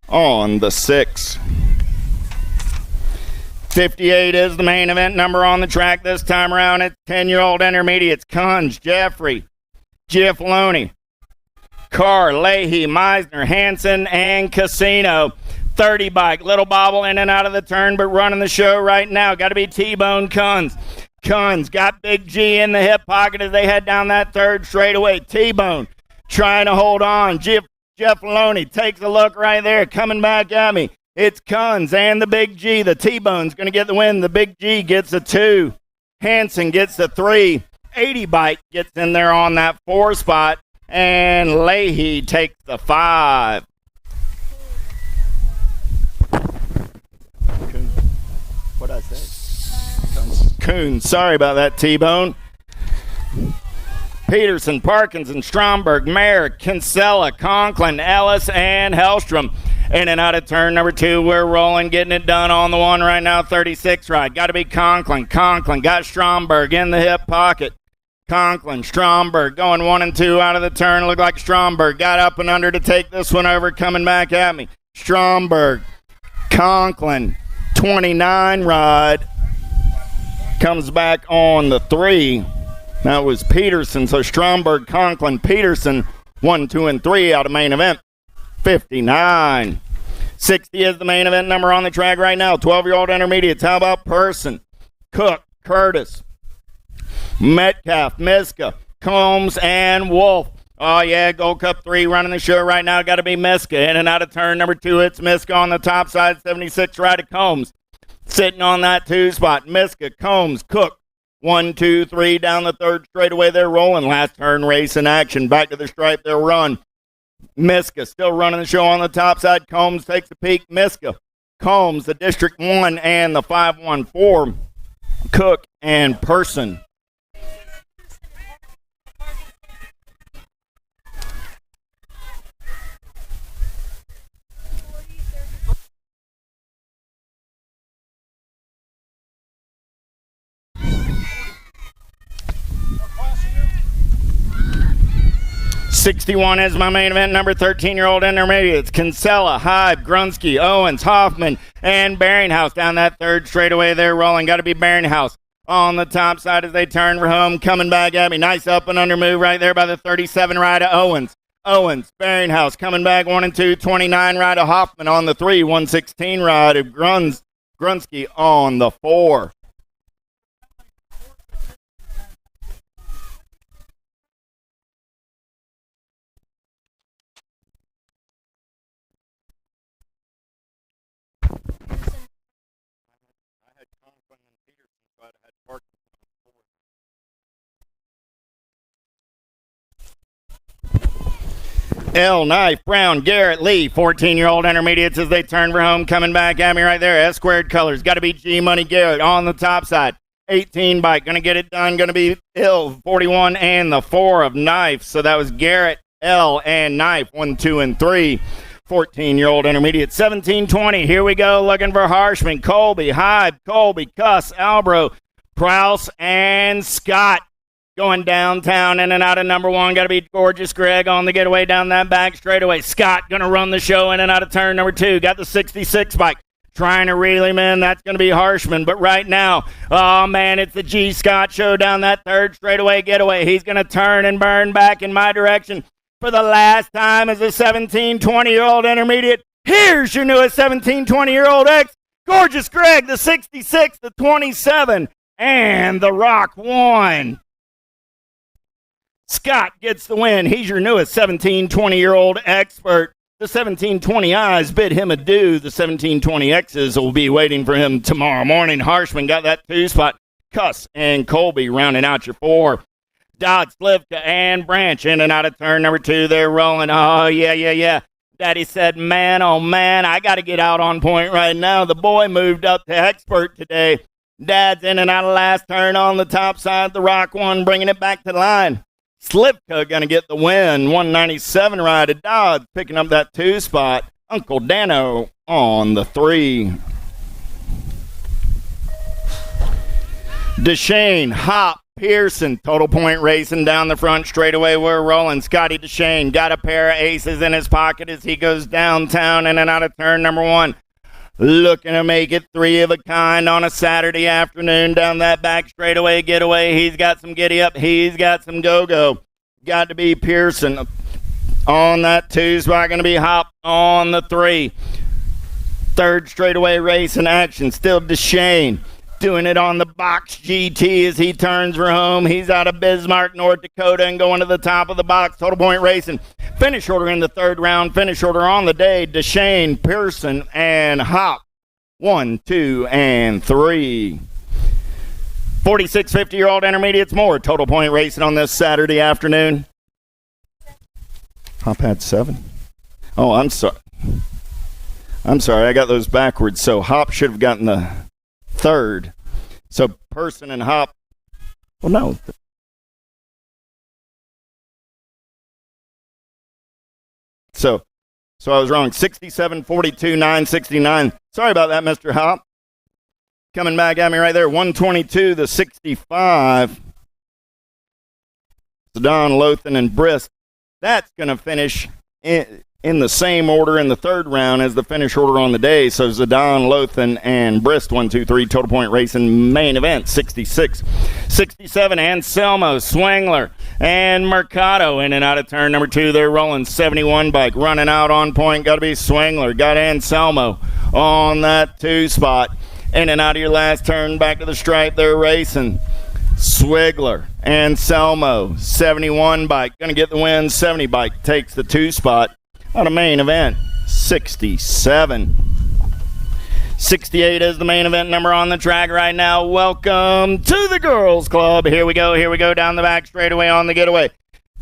on the 6. 58 is the main event number on the track this time around. It's 10-year-old intermediates. Kunz, Jeffrey, Giafalone, Carr, Leahy, Meisner, Hansen, and Casino. 30 bike. Little bobble in and out of the turn, but running the show right now. Got to be T-Bone Kunz. Kunz got Big G in the hip pocket as they head down that third straightaway. T-Bone trying to hold on. Giafalone takes a look right there. Coming back at me. It's Kunz and the Big G. The T-Bone's going to get the win. The Big G gets a 2. Hansen gets a 3. 80 bike gets in there on that 4 spot. And Leahy takes the 5. What'd I say? Coon. Sorry about that, T-Bone. Peterson, Parkinson, Stromberg, Mayer, Kinsella, Conklin, Ellis, and Hellstrom. In and out of turn number 2. We're rolling, getting it done on the 1 right now. 36 ride. Got to be Conklin. Conklin got Stromberg in the hip pocket. Conklin, Stromberg going 1 and 2 out of the turn. Looked like Stromberg got up and under to take this one over. Coming back at me. Stromberg, Conklin, 29 ride. Comes back on the 3. That was Peterson. So Stromberg, Conklin, Peterson, 1, 2, and 3 out of main event. 59. 60 is the main event number on the track right now. 12-year-old intermediates. How about Person, Cook, Curtis, Metcalf, Miska, Combs, and Wolf. Oh, yeah, Gold Cup 3 running the show right now. Got to be Miska. In and out of turn number 2. It's Miska on the top side. 76 right of Combs. Sitting on that 2 spot. Miska, Combs, Cook. 1, 2, 3 down the third straightaway. They're rolling. Last turn race in action. Back to the stripe. They'll run. Miska still running the show on the top side. Combs takes a peek. Miska, Combs, the District 1 and the 514. Cook and Person. '61 is my main event number. 13-year-old intermediates. Kinsella, Hyde, Grunsky, Owens, Hoffman, and Baringhouse down that third straightaway. They're rolling. Got to be Baringhouse on the top side as they turn for home. Coming back at me. Nice up and under move right there by the 37 ride of Owens. Owens, Baringhouse coming back 1 and 2. 29 ride of Hoffman on the 3. 116 ride of Grunsky on the 4. L, Knife, Brown, Garrett, Lee, 14-year-old intermediates as they turn for home. Coming back at me right there. S-squared colors. Got to be G-Money Garrett on the top side. 18 bike. Going to get it done. Going to be L, 41, and the 4 of Knife. So that was Garrett, L, and Knife. 1, 2, and 3. 14-year-old intermediate. 17-20. Here we go. Looking for Harshman, Colby, Hyde, Colby, Cuss, Albro, Prouse, and Scott. Going downtown in and out of number 1. Got to be Gorgeous Greg on the getaway down that back straightaway. Scott going to run the show in and out of turn number 2. Got the 66 bike. Trying to reel him in. That's going to be Harshman. But right now, oh, man, it's the G. Scott show down that third straightaway getaway. He's going to turn and burn back in my direction for the last time as a 17, 20-year-old intermediate. Here's your newest 17, 20-year-old X. Gorgeous Greg, the 66, the 27, and the Rock 1. Scott gets the win. He's your newest 17, 20-year-old expert. The 1720Is bid him adieu. The 1720Xs will be waiting for him tomorrow morning. Harshman got that 2 spot. Cuss and Colby rounding out your 4. Dodd, Slivka, and Branch in and out of turn number 2. They're rolling. Oh, yeah. Daddy said, man, oh, man, I got to get out on point right now. The boy moved up to expert today. Dad's in and out of last turn on the top side. The Rock 1 bringing it back to the line. Slivka going to get the win. 197 ride of Dodd picking up that 2 spot. Uncle Dano on the 3. Deshane, Hop, Pearson, total point racing down the front straightaway. We're rolling. Scotty Deshane got a pair of aces in his pocket as he goes downtown in and out of turn number 1. Looking to make it 3 of a kind on a Saturday afternoon down that back straightaway getaway. He's got some giddy up. He's got some go-go. Got to be Pearson on that 2 spot. Going to be Hop on the 3. Third straightaway race in action. Still Deshane. Doing it on the box GT as he turns for home. He's out of Bismarck, North Dakota, and going to the top of the box. Total point racing. Finish order in the 3rd round. Finish order on the day. Deshane, Pearson, and Hop. 1, 2, and 3. 46 50-year-old intermediates more. Total point racing on this Saturday afternoon. Hop had 7. Oh, I'm sorry. I got those backwards. So Hop should have gotten the 3rd. So Pearson and Hop. Well, no. So I was wrong. 67, 42, 9, 69. Sorry about that, Mr. Hop. Coming back at me right there. 122, the 65. Don Lothan and Brist. That's going to finish in the same order in the 3rd round as the finish order on the day. So Zidane, Lothan, and Brist, 1, 2, 3, total point racing main event, 66. 67, Anselmo, Swingler, and Mercado in and out of turn number 2. They're rolling. 71 bike, running out on point. Got to be Swingler. Got Anselmo on that 2 spot. In and out of your last turn, back to the stripe. They're racing. Swigler, Anselmo, 71 bike. Going to get the win. 70 bike takes the 2 spot. On a main event, 67. 68 is the main event number on the track right now. Welcome to the Girls Club. Here we go down the back straightaway on the getaway.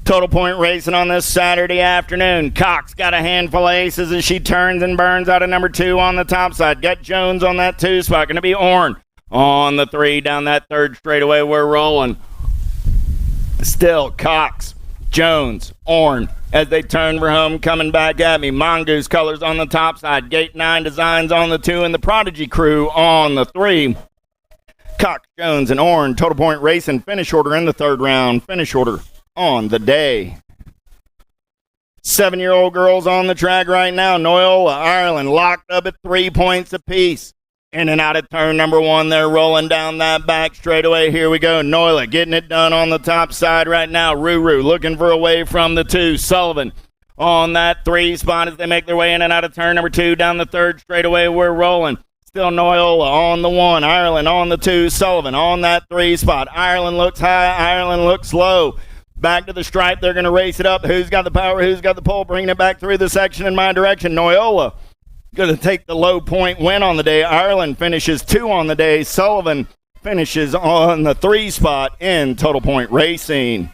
Total point racing on this Saturday afternoon. Cox got a handful of aces as she turns and burns out of number 2 on the top side. Got Jones on that 2 spot. Going to be Orn on the 3 down that 3rd straightaway. We're rolling. Still Cox, Jones, Orn as they turn for home, coming back at me. Mongoose colors on the top side. Gate 9 Designs on the 2 and the Prodigy Crew on the 3. Cox, Jones, and Orn. Total point racing. Finish order in the 3rd round. Finish order on the day. 7-year-old girls on the track right now. Noyola, Ireland, locked up at 3 points apiece. In and out of turn number 1, they're rolling down that back straightaway. Here we go. Noila getting it done on the top side right now. Ruru looking for away from the 2. Sullivan on that 3 spot as they make their way in and out of turn number 2 down the 3rd straightaway. We're rolling. Still Noyola on the 1. Ireland on the 2. Sullivan on that 3 spot. Ireland looks high. Ireland looks low. Back to the stripe. They're going to race it up. Who's got the power? Who's got the pole? Bringing it back through the section in my direction. Noyola going to take the low point win on the day. Ireland finishes 2 on the day. Sullivan finishes on the 3 spot in total point racing.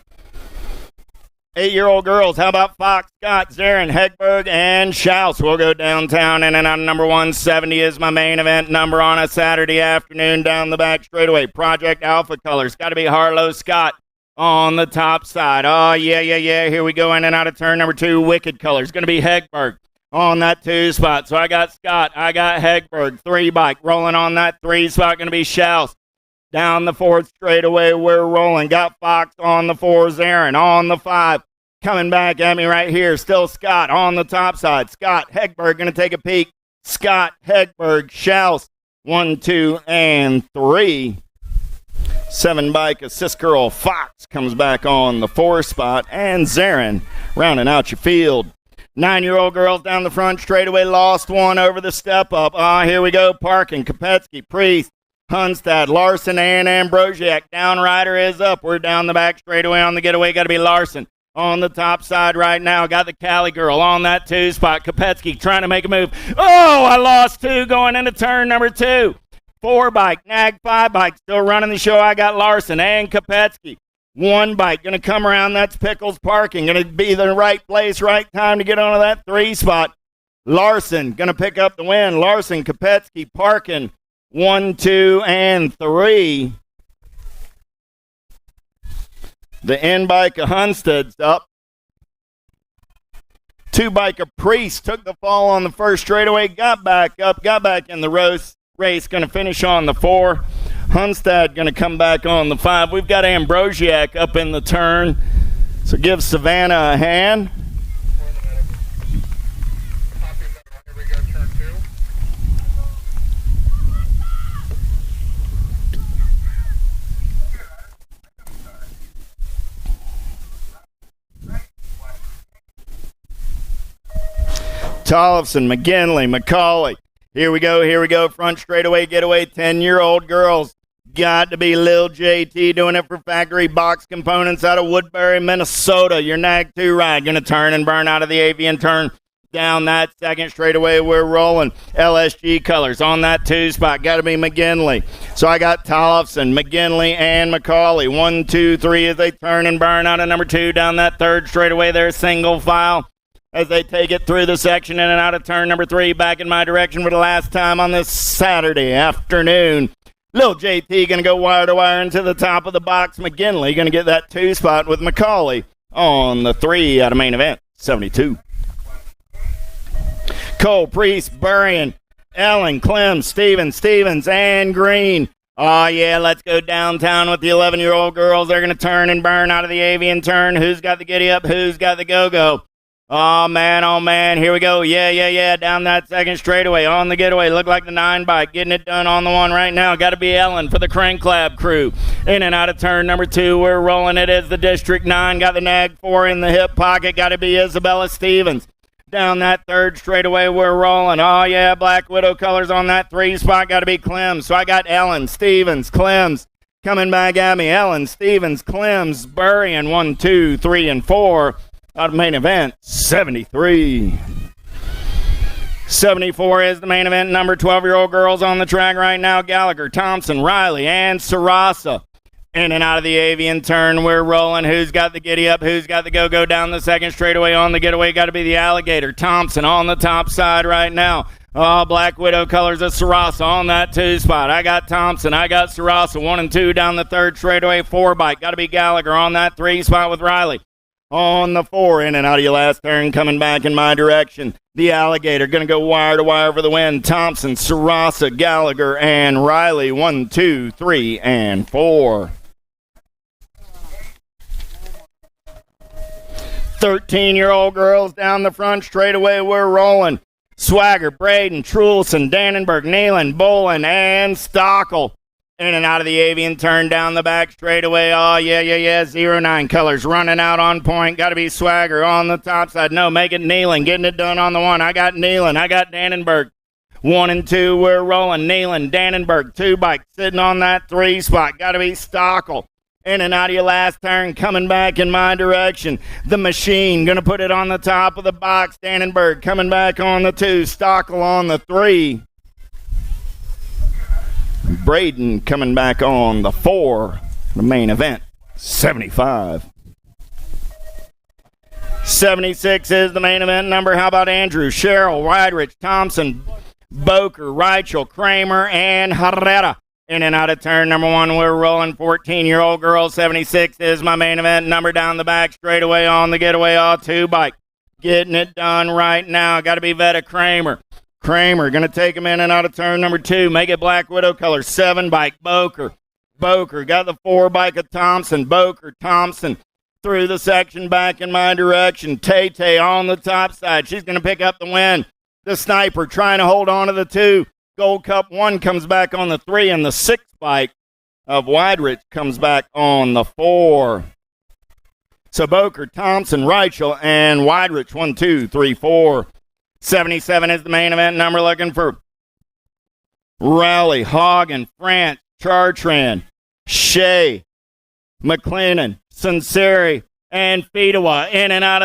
8-year-old girls, how about Fox, Scott, Zarin, Hegberg, and Schaus? We'll go downtown in and out of number 170 is my main event number on a Saturday afternoon down the back straightaway. Project Alpha colors. Got to be Harlow Scott on the top side. Oh, yeah. Here we go in and out of turn number 2. Wicked colors. Going to be Hegberg on that 2 spot. So I got Scott. I got Hegberg. 3 bike. Rolling on that 3 spot. Going to be Schaus. Down the 4th straightaway, we're rolling. Got Fox on the 4. Zarin on the 5. Coming back at me right here. Still Scott on the top side. Scott, Hegberg going to take a peek. Scott, Hegberg, Schaus. 1, 2, and 3. 7 bike assist girl Fox comes back on the 4 spot. And Zarin rounding out your field. 9-year-old girls down the front straightaway. Lost one over the step up. Here we go. Parkin, Kopetsky, Priest, Hunstad, Larson, and Ambrosiak. Down rider is up. We're down the back straightaway on the getaway. Got to be Larson on the top side right now. Got the Cali girl on that 2 spot. Kopetsky trying to make a move. Oh, I lost 2 going into turn number 2. 4 bike, Nag 5 bike, still running the show. I got Larson and Kopetsky. 1 bike, going to come around. That's Pickles Parking. Going to be the right place, right time to get onto that 3 spot. Larson going to pick up the win. Larson, Kopetsky, Parking. 1, 2, and 3. The end bike of Hunsted's up. Two-biker Priest took the fall on the first straightaway, got back up, got back in the race. Going to finish on the 4. Hunstad going to come back on the 5. We've got Ambrosiak up in the turn, so give Savannah a hand. Tollefson, McGinley, McCauley. Here we go. Front straightaway getaway. 10-year-old girls. Got to be Lil JT doing it for Factory Box Components out of Woodbury, Minnesota. Your Nag 2 ride. Going to turn and burn out of the avian turn. Down that second straightaway, we're rolling. LSG colors on that 2 spot. Got to be McGinley. So I got Tollefson, McGinley, and McCauley. 1, 2, 3 as they turn and burn out of number 2. Down that third straightaway, they're single file as they take it through the section in and out of turn number 3. Back in my direction for the last time on this Saturday afternoon. Lil JT going to go wire to wire into the top of the box. McGinley going to get that 2 spot with McCauley on the 3 out of main event, 72. Cole, Priest, Burrian, Ellen, Clem, Stevens, and Green. Oh, yeah, let's go downtown with the 11-year-old girls. They're going to turn and burn out of the avian turn. Who's got the giddy up? Who's got the go-go? Oh, man, here we go. Yeah, down that second straightaway on the getaway. Look like the 9 bike. Getting it done on the 1 right now. Got to be Ellen for the Crank Lab crew. In and out of turn number 2. We're rolling it as the District 9. Got the Nag 4 in the hip pocket. Got to be Isabella Stevens. Down that third straightaway, we're rolling. Oh, yeah, Black Widow colors on that 3 spot. Got to be Clems. So I got Ellen, Stevens, Clems coming back at me. Ellen, Stevens, Clems, Burrian. 1, 2, 3, and 4. Out of main event, 73. 74 is the main event. Number 12-year-old girls on the track right now. Gallagher, Thompson, Riley, and Sarasa. In and out of the avian turn, we're rolling. Who's got the giddy up? Who's got the go-go down the second straightaway on the getaway? Got to be the Alligator. Thompson on the top side right now. Oh, Black Widow colors of Sarasa on that 2 spot. I got Thompson. I got Sarasa. 1 and 2 down the third straightaway. 4 bike. Got to be Gallagher on that 3 spot with Riley. On the 4, in and out of your last turn, coming back in my direction. The Alligator going to go wire to wire for the win. Thompson, Sarasa, Gallagher, and Riley. 1, 2, 3, and 4. 13-year-old girls down the front straightaway. We're rolling. Swagger, Braden, Trulson, Dannenberg, Nealon, Bolin, and Stockel. In and out of the avian turn down the back straightaway. Oh, yeah. 09 colors running out on point. Got to be Swagger on the top side. No, make it Nealon. Getting it done on the 1. I got Nealon. I got Dannenberg. 1 and 2, we're rolling. Nealon, Dannenberg, 2 bike sitting on that 3 spot. Got to be Stockel. In and out of your last turn, coming back in my direction. The Machine, going to put it on the top of the box. Dannenberg coming back on the 2. Stockel on the 3. Braden coming back on the 4. The main event, 75. 76 is the main event number. How about Andrew, Sherrill, Rydrich, Thompson, Boker, Reichel, Kramer, and Herrera. In and out of turn number 1, we're rolling. 14-year-old girl. 76 is my main event number. Down the back straightaway on the getaway all 2 bike. Getting it done right now. Got to be Vetta Kramer. Kramer going to take him in and out of turn number 2. Make it Black Widow color. 7 bike. Boker got the 4 bike of Thompson. Boker, Thompson through the section back in my direction. Tay on the top side. She's going to pick up the win. The Sniper trying to hold on to the 2. Gold Cup 1 comes back on the 3, and the 6 bike of Widrich comes back on the 4. So Boker, Thompson, Reichel, and Widrich. 1, 2, 3, 4. 77 is the main event number. Looking for Rowley, Hagen, France, Chartrand, Shea, McLennan, Sinceri, and Fedewa. In and out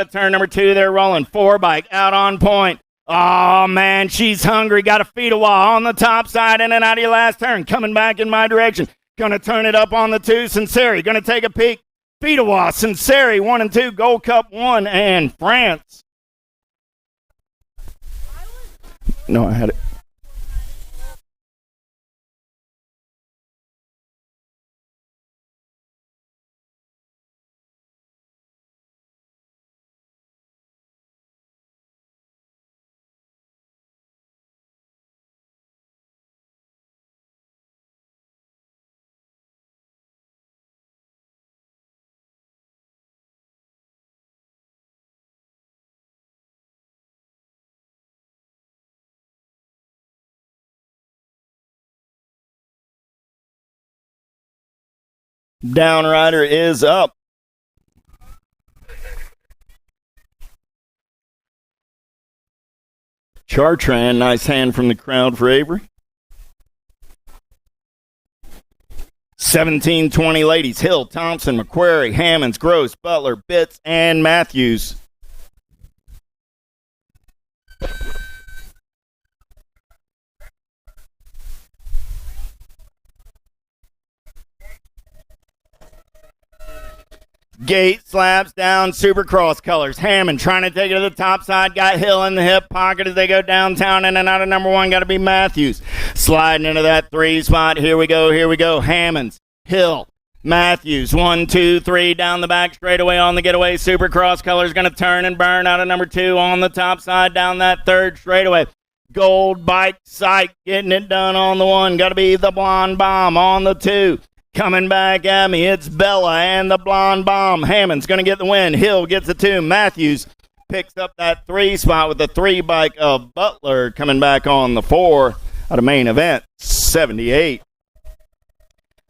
of turn number 2. They're rolling. 4 bike out on point. Oh, man, she's hungry. Got a Fedewa on the top side. In and out of your last turn. Coming back in my direction. Going to turn it up on the 2. Sinceri going to take a peek. Fedewa, Sinceri, 1 and 2. Gold Cup 1 and France. No, I had it. Down rider is up. Chartran, nice hand from the crowd for Avery. 17-20 ladies. Hill, Thompson, McQuarrie, Hammonds, Gross, Butler, Bitts, and Matthews. Gate slabs down, Supercross colors. Hammond trying to take it to the top side. Got Hill in the hip pocket as they go downtown. In and out of number one. Got to be Matthews. Sliding into that 3 spot. Here we go. Here we go. Hammonds, Hill, Matthews. 1, 2, 3 down the back straightaway on the getaway. Supercross colors going to turn and burn out of number 2 on the top side down that 3rd straightaway. Gold bike sight getting it done on the 1. Got to be the Blonde Bomb on the 2. Coming back at me, it's Bella and the Blonde Bomb. Hammond's going to get the win. Hill gets the 2. Matthews picks up that 3 spot with the 3 bike of Butler coming back on the 4 out of main event, 78.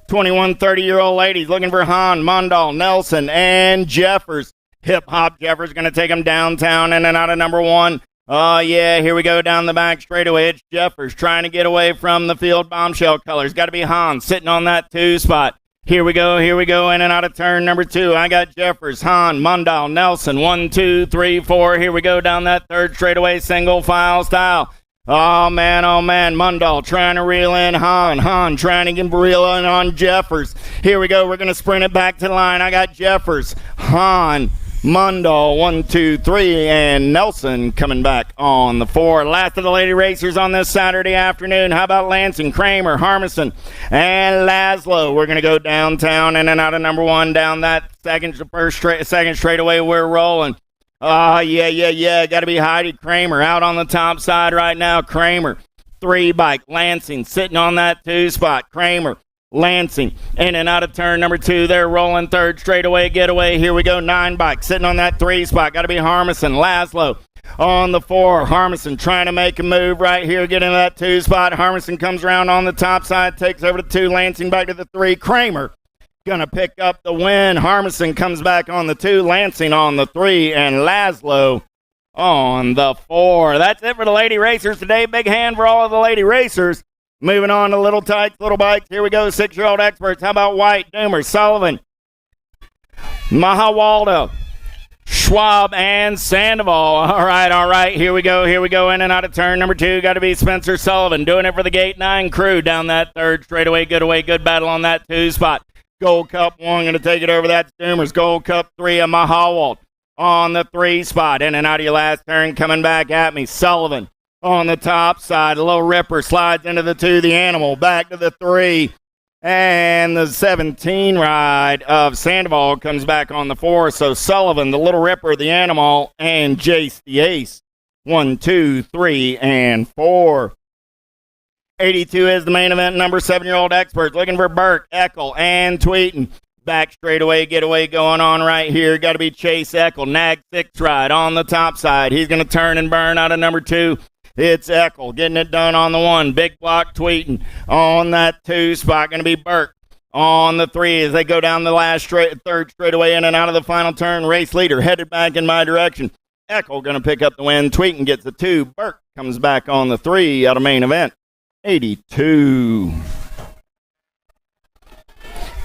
21, 30-year-old ladies looking for Hahn, Mundall, Nelson, and Jeffers. Hip-hop Jeffers going to take them downtown in and out of number 1. Oh, yeah, here we go down the back straightaway. It's Jeffers trying to get away from the field bombshell colors. Got to be Hahn sitting on that 2 spot. Here we go, in and out of turn number 2. I got Jeffers, Hahn, Mundall, Nelson. 1, 2, 3, 4. Here we go down that 3rd straightaway, single file style. Oh, man, Mundall trying to reel in Hahn. Hahn trying to get reel in on Jeffers. Here we go, we're going to sprint it back to the line. I got Jeffers, Hahn, Mundall, 1, 2, 3, and Nelson coming back on the 4. Last of the lady racers on this Saturday afternoon. How about Lansing, Kramer, Harmison, and Laszlo? We're going to go downtown in and out of number 1 down that second straightaway. We're rolling. Yeah. Got to be Heidi Kramer out on the top side right now. Kramer, 3 bike. Lansing sitting on that 2 spot. Kramer, Lansing in and out of turn number 2. They're rolling 3rd straightaway getaway. Here we go. 9 bike sitting on that 3 spot. Got to be Harmison. Laszlo on the 4. Harmison trying to make a move right here. Get into that 2 spot. Harmison comes around on the top side. Takes over to 2. Lansing back to the 3. Kramer going to pick up the win. Harmison comes back on the 2. Lansing on the 3. And Laszlo on the 4. That's it for the lady racers today. Big hand for all of the lady racers. Moving on to little tykes, little bikes. Here we go, 6-year-old experts. How about White, Doomer, Sullivan, Mahawaldo, Schwab, and Sandoval. All right. Here we go. In and out of turn number 2. Got to be Spencer Sullivan. Doing it for the Gate 9 crew down that 3rd straightaway. Good battle on that 2 spot. Gold Cup 1 going to take it over. That's Doomers. Gold Cup 3 of Mahawald on the 3 spot. In and out of your last turn. Coming back at me, Sullivan. On the top side, a little ripper slides into the 2, the Animal, back to the 3, and the 17 ride of Sandoval comes back on the 4, so Sullivan, the little ripper, the Animal, and Jace the Ace, 1, 2, 3, and 4. 82 is the main event, number 7-year-old experts, looking for Burke, Eckel, and Tweeten. Back straightaway, getaway going on right here. Got to be Chase Eckel, nag 6 ride on the top side. He's going to turn and burn out of number 2. It's Eckel getting it done on the 1. Big block Tweeten on that 2 spot. Going to be Burke on the 3 as they go down the last 3rd straightaway in and out of the final turn. Race leader headed back in my direction. Eckel going to pick up the win. Tweeten gets the 2. Burke comes back on the 3 out of main event. 82.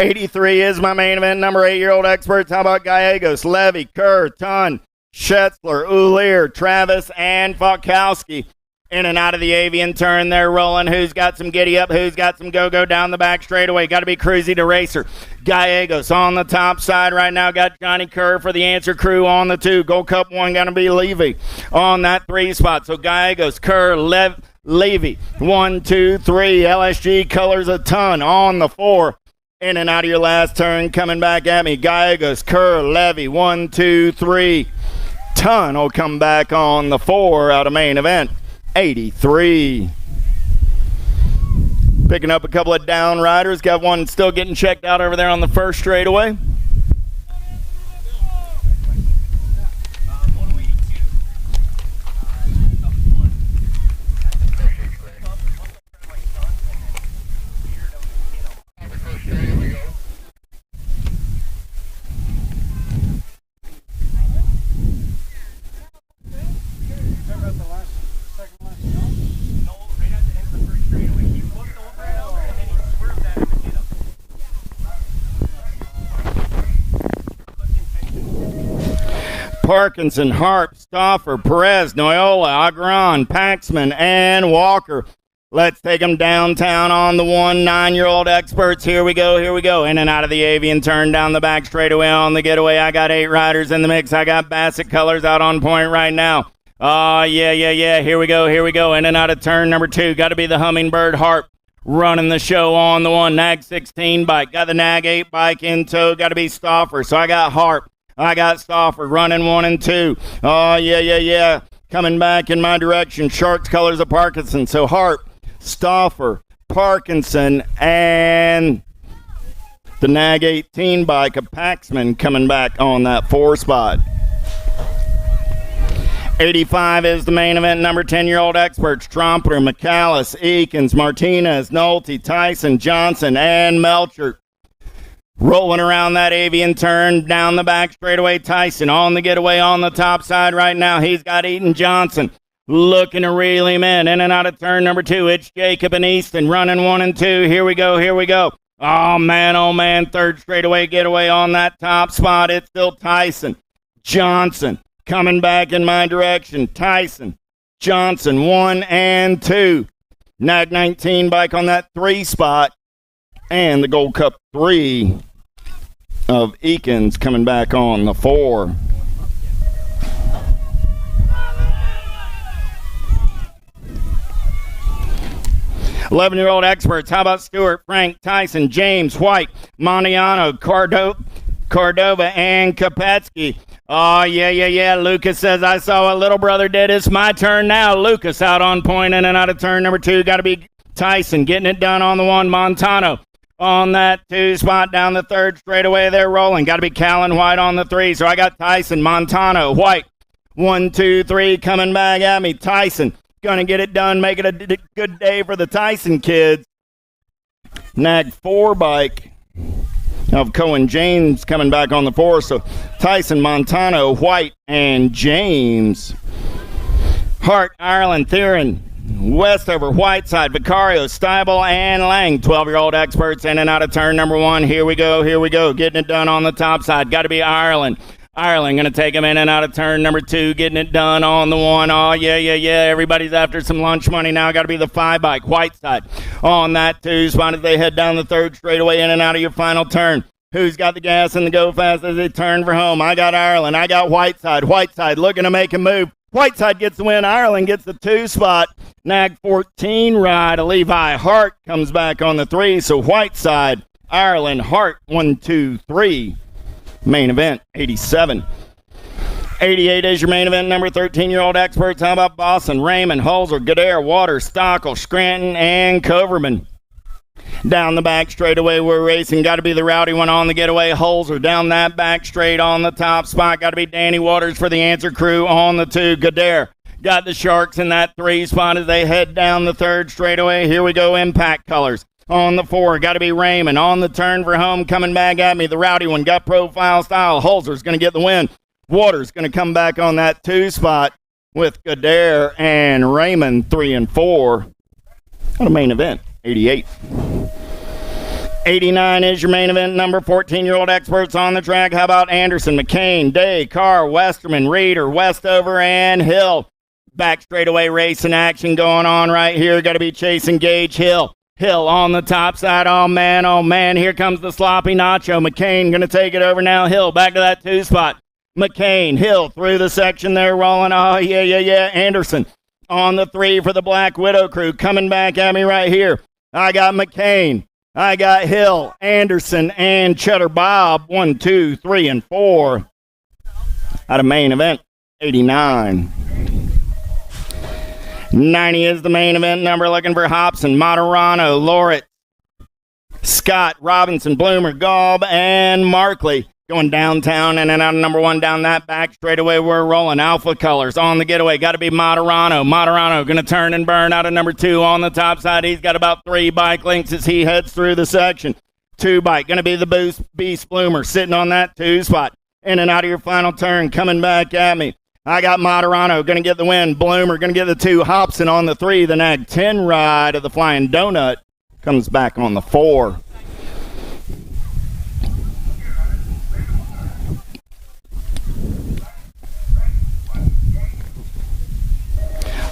83 is my main event. Number 8-year-old experts. How about Gallegos, Levy, Kerr, Tunn, Schetzler, Ulier, Travis, and Falkowski. In and out of the avian turn, they're rolling. Who's got some giddy up? Who's got some go-go down the back straightaway? Got to be Cruzy to Racer. Gallegos on the top side right now. Got Johnny Kerr for the Answer crew on the 2. Gold Cup 1 going to be Levy on that 3 spot. So Gallegos, Kerr, Levy. 1, 2, 3. LSG colors a ton on the 4. In and out of your last turn, coming back at me. Gallegos, Kerr, Levy. 1, 2, 3. Ton will come back on the 4 out of main event. 83. Picking up a couple of down riders. Got one still getting checked out over there on the 1st straightaway. Parkinson, Harp, Stauffer, Perez, Noyola, Agron, Paxman, and Walker. Let's take them downtown on the 9-year-old experts. Here we go. In and out of the avian turn down the back straightaway on the getaway. I got 8 riders in the mix. I got Bassett Colors out on point right now. Oh, yeah. Here we go. In and out of turn number 2. Got to be the Hummingbird Harp running the show on the Nag 16 bike. Got the Nag 8 bike in tow. Got to be Stauffer. So I got Harp. I got Stauffer running 1 and 2. Oh, yeah. Coming back in my direction. Sharks Colors of Parkinson. So Harp, Stauffer, Parkinson, and the Nag 18 bike of Paxman coming back on that 4 spot. 85 is the main event. Number 10-year-old experts, Trompeter, McAllis, Eakins, Martinez, Nolte, Tyson, Johnson, and Melcher. Rolling around that avian turn down the back straightaway. Tyson on the getaway on the top side right now. He's got Eaton Johnson looking to reel him in and out of turn number 2. It's Jacob and Easton running 1 and 2. Here we go. Oh, man. Third straightaway getaway on that top spot. It's still Tyson. Johnson coming back in my direction. Tyson, Johnson, 1 and 2. Nag 19 bike on that 3 spot. And the Gold Cup 3 of Eakins coming back on the 4. $11-year-old experts. How about Stewart, Frank, Tyson, James, White, Montiano, Cordova, and Kopetsky? Oh, yeah. Lucas says, I saw what little brother did. It's my turn now. Lucas out on point in and out of turn number 2. Got to be Tyson getting it done on the 1. Montano on that 2 spot down the 3rd straightaway. They're rolling. Got to be Callan White on the 3. So I got Tyson, Montano, White. 1, 2, 3 coming back at me. Tyson going to get it done, make it a good day for the Tyson kids. Nag 4 bike of Cohen James coming back on the 4. So Tyson, Montano, White, and James. Hart, Ireland, Theron, Westover, Whiteside, Vicario, Steibel, and Lang. 12-year-old experts in and out of turn number 1. Here we go. Getting it done on the top side. Got to be Ireland. Ireland going to take him in and out of turn number 2, getting it done on the 1. Oh, yeah. Everybody's after some lunch money now. Got to be the 5 bike, Whiteside, on that 2 spot as they head down the 3rd straightaway in and out of your final turn. Who's got the gas and the go fast as they turn for home? I got Ireland. I got Whiteside. Whiteside looking to make a move. Whiteside gets the win. Ireland gets the 2 spot. Nag 14 ride. Levi Hart comes back on the 3. So Whiteside, Ireland, Hart, 1, 2, 3. Main event, 87. 88 is your main event. Number 13-year-old experts. How about Boston, Raymond, Holzer, Goodare, Waters, Stockel, Scranton, and Coverman. Down the back straightaway we're racing. Got to be the rowdy one on the getaway. Holzer down that back straight on the top spot. Got to be Danny Waters for the answer crew on the 2. Goodare got the Sharks in that 3 spot as they head down the 3rd straightaway. Here we go. Impact Colors. On the 4, got to be Raymond. On the turn for home, coming back at me. The rowdy one got profile style. Holzer's going to get the win. Waters going to come back on that 2 spot with Goodare and Raymond 3 and 4. What a main event, 88. 89 is your main event. Number 14-year-old experts on the track. How about Anderson, McCain, Day, Carr, Westerman, Reeder, Westover, and Hill. Back straightaway racing action going on right here. Got to be Chase and Gage Hill. Hill on the top side. Oh, man. Here comes the sloppy Nacho. McCain going to take it over now. Hill back to that 2 spot. McCain, Hill through the section there rolling. Oh, yeah. Anderson on the 3 for the Black Widow crew. Coming back at me right here. I got McCain. I got Hill, Anderson, and Cheddar Bob. 1, 2, 3, and 4. Out of main event, 89. 90 is the main event number. Looking for Hobson, Materano, Loritz, Scott, Robinson, Bloomer, Gaub, and Markley. Going downtown and out of number 1 down that back straightaway. We're rolling. Alpha Colors on the getaway. Got to be Materano. Materano going to turn and burn out of number 2 on the top side. He's got about 3 bike lengths as he heads through the section. 2 bike. Going to be the Beast Bloomer sitting on that 2 spot. In and out of your final turn. Coming back at me. I got Materano going to get the win. Bloomer going to get the 2. Hobson on the 3. The Nag 10 ride of the Flying Donut comes back on the 4.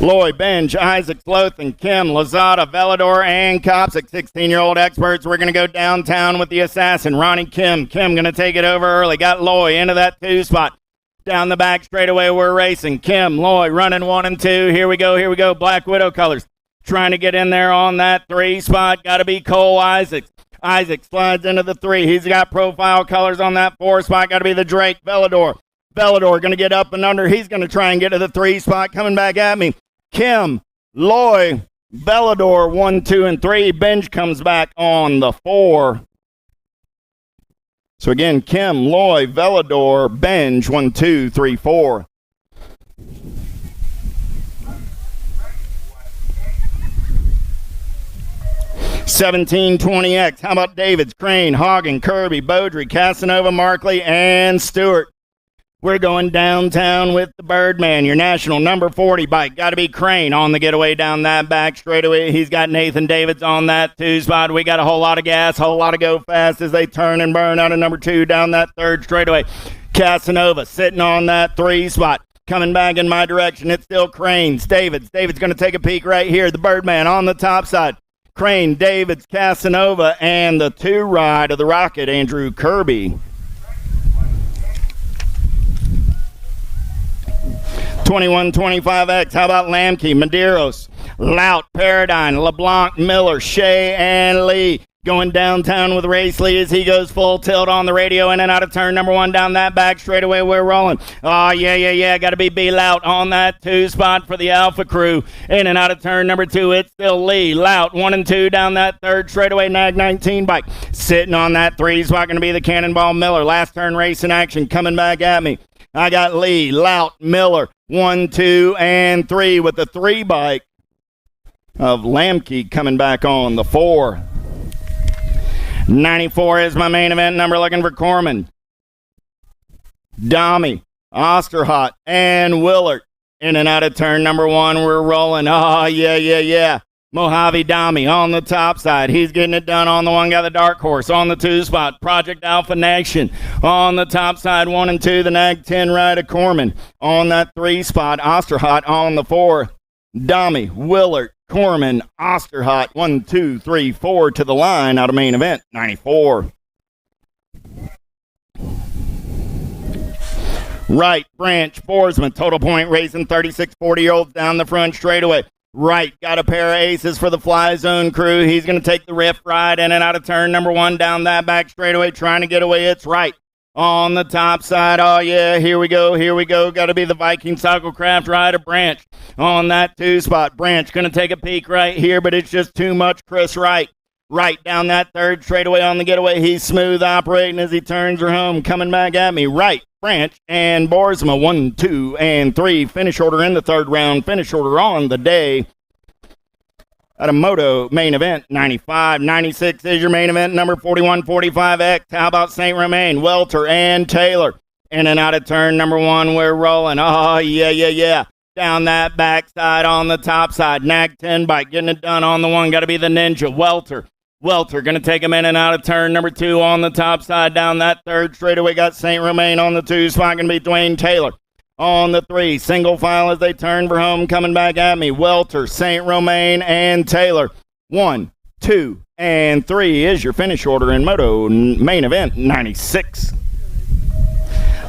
Lloyd, Benj, Isaac, Lothan, Kim, Lazada, Velador, and Kopsik, 16-year-old experts. We're going to go downtown with the assassin, Ronnie Kim. Kim going to take it over early. Got Loy into that 2 spot. Down the back straightaway, we're racing. Kim, Loy, running 1 and 2. Here we go. Black Widow colors. Trying to get in there on that 3 spot. Got to be Cole Isaacs. Isaac slides into the 3. He's got profile colors on that 4 spot. Got to be the Drake, Velador. Velador going to get up and under. He's going to try and get to the 3 spot. Coming back at me. Kim, Loy, Velador, 1, 2, and 3. Benj comes back on the 4. So again, Kim, Loy, Velador, Benj, 1, 2, 3, 4. $17.20X. How about Davids, Crane, Hagen, Kirby, Beaudry, Casanova, Markley, and Stewart? We're going downtown with the Birdman, your national number 40 bike. Got to be Crane on the getaway down that back straightaway. He's got Nathan Davids on that 2 spot. We got a whole lot of gas, whole lot of go fast as they turn and burn out of number 2 down that 3rd straightaway. Casanova sitting on that 3 spot. Coming back in my direction, it's still Cranes. Davids going to take a peek right here. The Birdman on the top side. Crane, Davids, Casanova, and the 2 ride of the Rocket, Andrew Kirby. 21-25X. How about Lamke, Medeiros, Lout, Paradigm, LeBlanc, Miller, Shea, and Lee. Going downtown with Race Lee as he goes full tilt on the radio in and out of turn number 1 down that back straightaway. We're rolling. Oh, yeah. Got to be B-Lout on that 2 spot for the Alpha crew. In and out of turn number 2, it's still Lee. Lout, 1 and 2 down that 3rd straightaway. Nag 19 bike. Sitting on that 3 spot going to be the Cannonball Miller. Last turn race in action coming back at me. I got Lee, Lout, Miller, 1, 2, and 3 with the 3 bike of Lamke coming back on the 4. 94 is my main event number, looking for Corman, Dami, Osterhot, and Willard. In and out of turn number 1, we're rolling. Oh, yeah. Mojave Dami on the top side. He's getting it done on the 1. Got the Dark Horse on the 2 spot. Project Alpha Nation on the top side. 1 and 2. The Nag 10 ride of Corman on that 3 spot. Osterhot on the 4. Dami, Willard, Corman, Osterhot. 1, 2, 3, 4 to the line out of main event. 94. Right, Branch, Borsman, Total Point Racing, 36 40-year-olds down the front straightaway. Right, got a pair of aces for the Fly Zone crew. He's going to take the riff ride in and out of turn number 1 down that back straightaway, trying to get away. It's Right on the top side. Oh, yeah, here we go. Got to be the Viking Cyclecraft ride of Branch on that 2 spot. Branch going to take a peek right here, but it's just too much. Chris Wright. Right down that 3rd straightaway on the getaway. He's smooth operating as he turns her home. Coming back at me. Right, Branch, and Borsma. 1, 2, and 3. Finish order in the 3rd round. Finish order on the day. At a moto main event, 95. 96 is your main event, number 41-45X. How about St. Romain, Welter, and Taylor? In and out of turn number 1, we're rolling. Oh, yeah. Down that backside on the top side. Nag 10 bike, getting it done on the 1. Got to be the Ninja, Welter. Welter going to take him in and out of turn number 2 on the top side. Down that 3rd straightaway, got St. Romain on the 2 spot. Going to be Dwayne Taylor on the 3. Single file as they turn for home. Coming back at me. Welter, St. Romain, and Taylor. 1, 2, and 3 is your finish order in moto main event 96.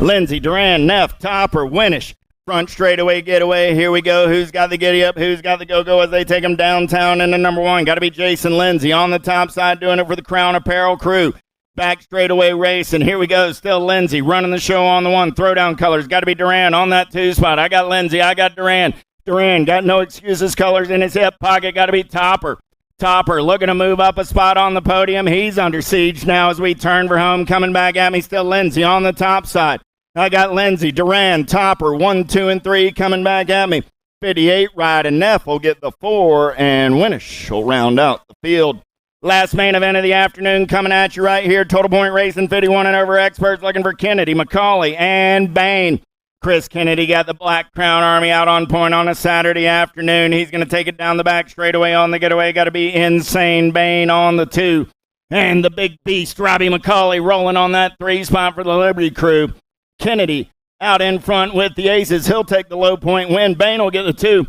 Lindsey, Duran, Neff, Topper, Winnish. Front straightaway getaway. Here we go. Who's got the giddy up? Who's got the go-go as they take him downtown into number 1? Got to be Jason Lindsay on the top side doing it for the Crown Apparel crew. Back straightaway race, and here we go. Still Lindsay running the show on the 1. Throwdown colors. Got to be Duran on that 2 spot. I got Lindsay. I got Duran. Duran got no excuses colors in his hip pocket. Got to be Topper. Topper looking to move up a spot on the podium. He's under siege now as we turn for home. Coming back at me. Still Lindsay on the top side. I got Lindsay, Duran, Topper, 1, 2, and 3 coming back at me. 58 ride, and Neff will get the 4, and Winnish will round out the field. Last main event of the afternoon coming at you right here. Total Point Racing, 51 and over experts looking for Kennedy, McCauley, and Bain. Chris Kennedy got the Black Crown Army out on point on a Saturday afternoon. He's going to take it down the back straightaway on the getaway. Got to be Insane Bain on the 2. And the big beast, Robbie McCauley, rolling on that 3 spot for the Liberty crew. Kennedy out in front with the aces. He'll take the low point win. Bain will get the 2.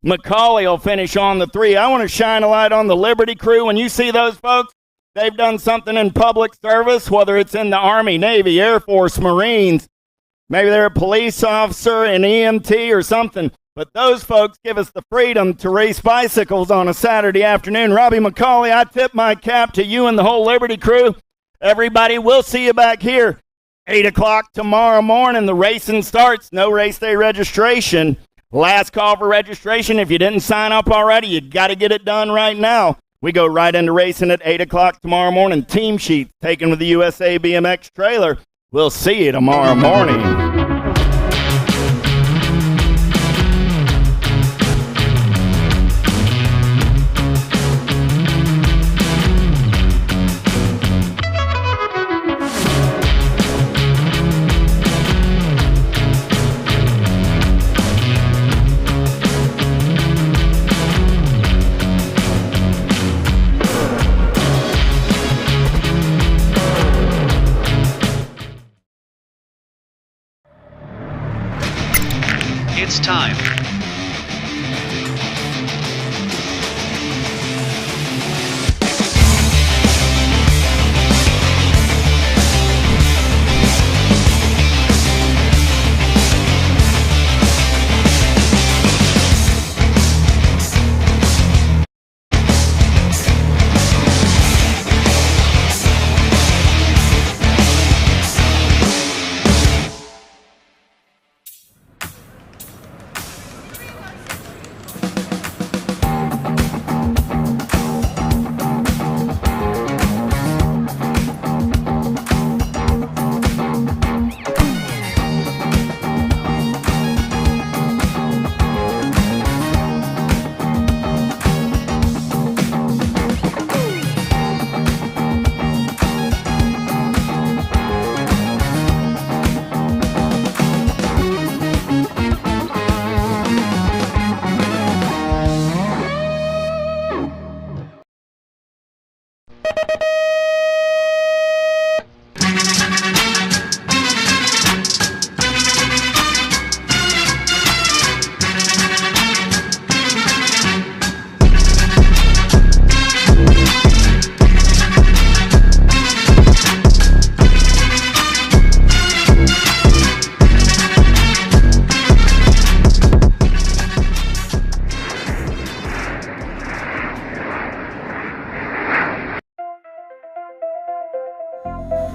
McCauley will finish on the 3. I want to shine a light on the Liberty crew. When you see those folks, they've done something in public service, whether it's in the Army, Navy, Air Force, Marines. Maybe they're a police officer, an EMT, or something. But those folks give us the freedom to race bicycles on a Saturday afternoon. Robbie McCauley, I tip my cap to you and the whole Liberty crew. Everybody, we'll see you back here 8 o'clock tomorrow morning. The racing starts. No race day registration. Last call for registration. If you didn't sign up already, you got to get it done right now. We go right into racing at 8 o'clock tomorrow morning. Team sheets taken with the USA BMX trailer. We'll see you tomorrow morning. It's time.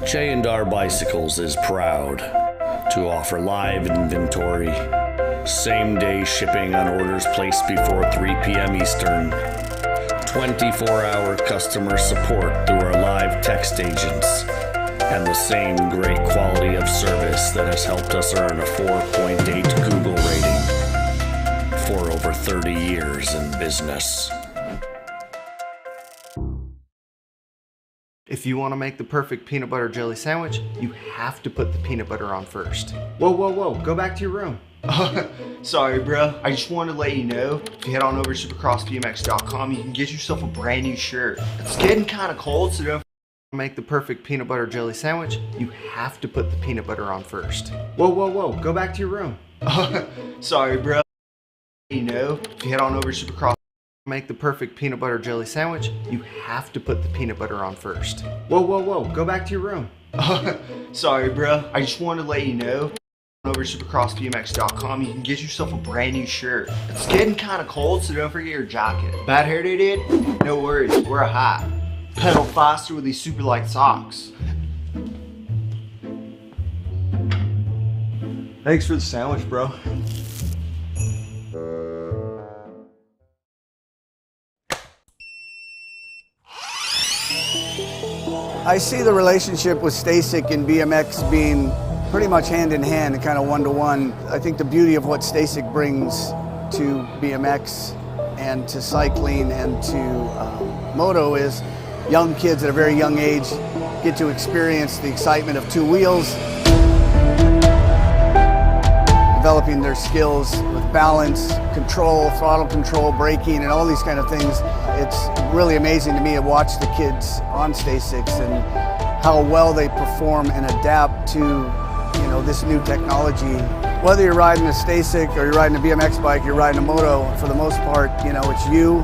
J&R Bicycles is proud to offer live inventory, same-day shipping on orders placed before 3 p.m. Eastern, 24-hour customer support through our live text agents, and the same great quality of service that has helped us earn a 4.8 Google rating for over 30 years in business. If you want to make the perfect peanut butter jelly sandwich, you have to put the peanut butter on first. Whoa, whoa, whoa, go back to your room. Sorry, bro. I just wanted to let you know, if you head on over to supercrossbmx.com, you can get yourself a brand new shirt. It's getting kind of cold, so don't make the perfect peanut butter jelly sandwich. You have to put the peanut butter on first. Whoa, whoa, whoa, go back to your room. Sorry, bro. You know, if you head on over to supercross, make the perfect peanut butter jelly sandwich, you have to put the peanut butter on first. Whoa, whoa, whoa, go back to your room. Sorry, bro. I just wanted to let you know, over to supercrossbmx.com, you can get yourself a brand new shirt. It's getting kind of cold, so don't forget your jacket. Bad hair day, dude? No worries, wear a hat. Pedal faster with these super light socks. Thanks for the sandwich, bro. I see the relationship with Stasic and BMX being pretty much hand in hand and kind of one-to-one. I think the beauty of what Stasic brings to BMX and to cycling and to moto is young kids at a very young age get to experience the excitement of two wheels, developing their skills with balance, control, throttle control, braking, and all these kind of things. It's really amazing to me to watch the kids on Stasics and how well they perform and adapt to, you know, this new technology Whether you're riding a Stasic or you're riding a BMX bike, you're riding a moto, for the most part, you know, it's you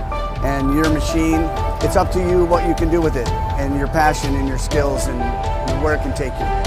and your machine. It's up to you what you can do with it and your passion and your skills and where it can take you.